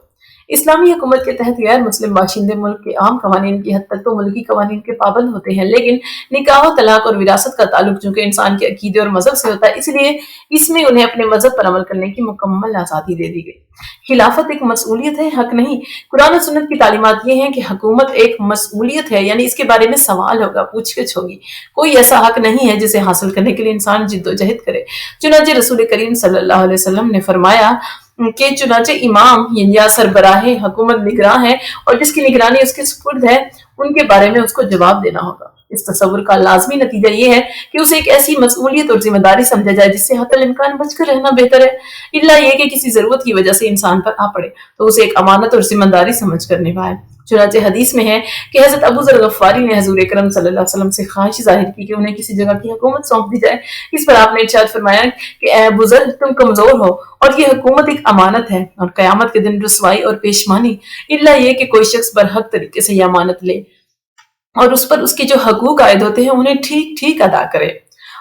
اسلامی حکومت کے تحت غیر مسلم باشندے ملک کے عام قوانین کی حد تک تو ملکی قوانین کے پابند ہوتے ہیں، لیکن نکاح و طلاق اور وراثت کا تعلق چونکہ انسان کے عقیدے اور مذہب سے ہوتا ہے، اس لیے اس میں انہیں اپنے مذہب پر عمل کرنے کی مکمل آزادی دے دی گئی۔ خلافت ایک مسئولیت ہے، حق نہیں۔ قرآن و سنت کی تعلیمات یہ ہیں کہ حکومت ایک مسئولیت ہے، یعنی اس کے بارے میں سوال ہوگا، پوچھ گچھ ہوگی۔ کوئی ایسا حق نہیں ہے جسے حاصل کرنے کے لیے انسان جد و جہد کرے۔ چنانچہ رسول کریم صلی اللہ علیہ وسلم نے فرمایا کہ چنانچہ امام یا سربراہ حکومت نگراں ہے، اور جس کی نگرانی اس کے سپرد ہے ان کے بارے میں اس کو جواب دینا ہوگا۔ اس تصور کا لازمی نتیجہ یہ ہے کہ اسے ایک ایسی مسئولیت اور ذمہ داری سمجھا جائے جس سے حتی الامکان بچ کر رہنا بہتر ہے، الا یہ کہ کسی ضرورت کی وجہ سے انسان پر آ پڑے تو اسے ایک امانت اور ذمہ داری سمجھ کر نبھائے۔ چنانچہ حدیث میں ہے کہ حضرت ابو ذر غفاری نے حضور اکرم صلی اللہ علیہ وسلم سے خواہش ظاہر کی کہ انہیں کسی جگہ کی حکومت سونپ دی جائے۔ اس پر آپ نے ارشاد فرمایا کہ اے ابو ذر، تم کمزور ہو اور یہ حکومت ایک امانت ہے، اور قیامت کے دن رسوائی اور پیشمانی، الا یہ کہ کوئی شخص برحق طریقے سے یہ امانت لے اور اس پر اس کے جو حقوق عائد ہوتے ہیں انہیں ٹھیک ٹھیک ادا کرے۔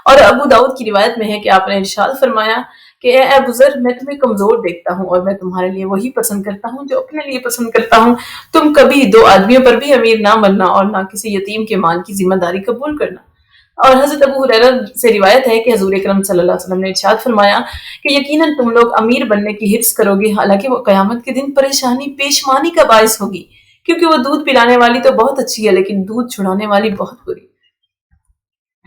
اور ابو داؤد کی روایت میں ہے کہ آپ نے ارشاد فرمایا کہ اے ابو ذر، میں تمہیں کمزور دیکھتا ہوں اور میں تمہارے لیے وہی پسند کرتا ہوں جو اپنے لیے پسند کرتا ہوں۔ تم کبھی دو آدمیوں پر بھی امیر نہ بننا اور نہ کسی یتیم کے مال کی ذمہ داری قبول کرنا۔ اور حضرت ابو ہریرہ سے روایت ہے کہ حضور اکرم صلی اللہ علیہ وسلم نے ارشاد فرمایا کہ یقیناً تم لوگ امیر بننے کی حرص کرو گے، حالانکہ وہ قیامت کے دن پریشانی پیشمانی کا باعث ہوگی، کیونکہ وہ دودھ پلانے والی تو بہت اچھی ہے لیکن دودھ چھڑانے والی بہت بری۔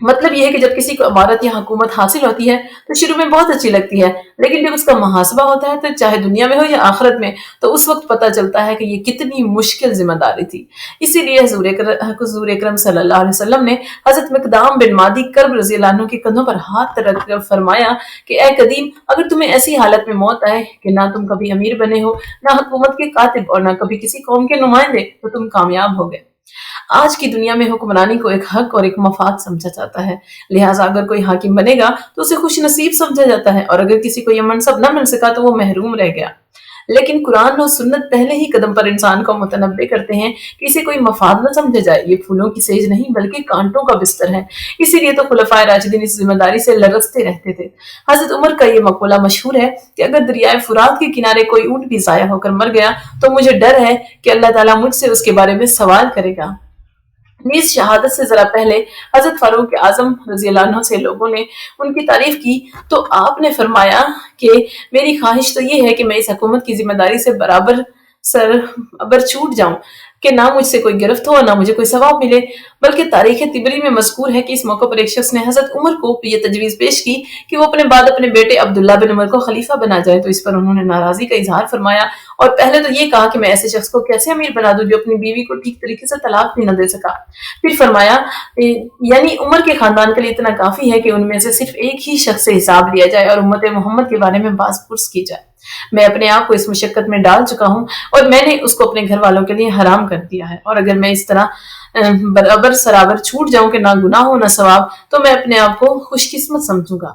مطلب یہ ہے کہ جب کسی کو عمارت یا حکومت حاصل ہوتی ہے تو شروع میں بہت اچھی لگتی ہے، لیکن جب اس کا محاسبہ ہوتا ہے تو چاہے دنیا میں ہو یا آخرت میں، تو اس وقت پتہ چلتا ہے کہ یہ کتنی مشکل ذمہ داری تھی۔ اسی لیے حضور اکرم صلی اللہ علیہ وسلم نے حضرت مقدام بن مادی کرب رضی اللہ عنہ کے کندھوں پر ہاتھ رکھ کر فرمایا کہ اے قدیم، اگر تمہیں ایسی حالت میں موت آئے کہ نہ تم کبھی امیر بنے ہو، نہ حکومت کے کاتب اور نہ کبھی کسی قوم کے نمائندے، تو تم کامیاب ہو گئے۔ آج کی دنیا میں حکمرانی کو ایک حق اور ایک مفاد سمجھا جاتا ہے، لہٰذا اگر کوئی حاکم بنے گا تو اسے خوش نصیب سمجھا جاتا ہے، اور اگر کسی کو یہ منصب نہ مل سکا تو وہ محروم رہ گیا۔ لیکن قرآن اور سنت پہلے ہی قدم پر انسان کو متنبع کرتے ہیں کہ اسے کوئی مفاد نہ سمجھا جائے، یہ پھولوں کی سیج نہیں بلکہ کانٹوں کا بستر ہے۔ اسی لیے تو خلفائے راشدین اس ذمہ داری سے لرزتے رہتے تھے۔ حضرت عمر کا یہ مقولہ مشہور ہے کہ اگر دریائے فرات کے کنارے کوئی اونٹ بھی ضائع ہو کر مر گیا تو مجھے ڈر ہے کہ اللہ تعالیٰ مجھ سے اس کے بارے میں سوال کرے گا۔ نیز شہادت سے ذرا پہلے حضرت فاروق اعظم رضی اللہ عنہ سے لوگوں نے ان کی تعریف کی تو آپ نے فرمایا کہ میری خواہش تو یہ ہے کہ میں اس حکومت کی ذمہ داری سے برابر چھوٹ جاؤں کہ نہ مجھ سے کوئی گرفت ہو اور نہ مجھے کوئی ثواب ملے۔ بلکہ تاریخ طبری میں مذکور ہے کہ اس موقع پر ایک شخص نے حضرت عمر کو یہ تجویز پیش کی کہ وہ اپنے بعد اپنے بیٹے عبداللہ بن عمر کو خلیفہ بنا جائے، تو اس پر انہوں نے ناراضی کا اظہار فرمایا اور پہلے تو یہ کہا کہ میں ایسے شخص کو کیسے امیر بنا دوں جو اپنی بیوی کو ٹھیک طریقے سے طلاق بھی نہ دے سکا۔ پھر فرمایا یعنی عمر کے خاندان کے لیے اتنا کافی ہے کہ ان میں سے صرف ایک ہی شخص سے حساب لیا جائے اور امت محمد کے بارے میں باز پرس کی جائے۔ میں اپنے آپ کو اس مشقت میں ڈال چکا ہوں اور میں نے اس کو اپنے گھر والوں کے لیے حرام کر دیا ہے، اور اگر میں اس طرح برابر سرابر چھوٹ جاؤں کہ نہ گناہ ہو نہ ثواب، تو میں اپنے آپ کو خوش قسمت سمجھوں گا۔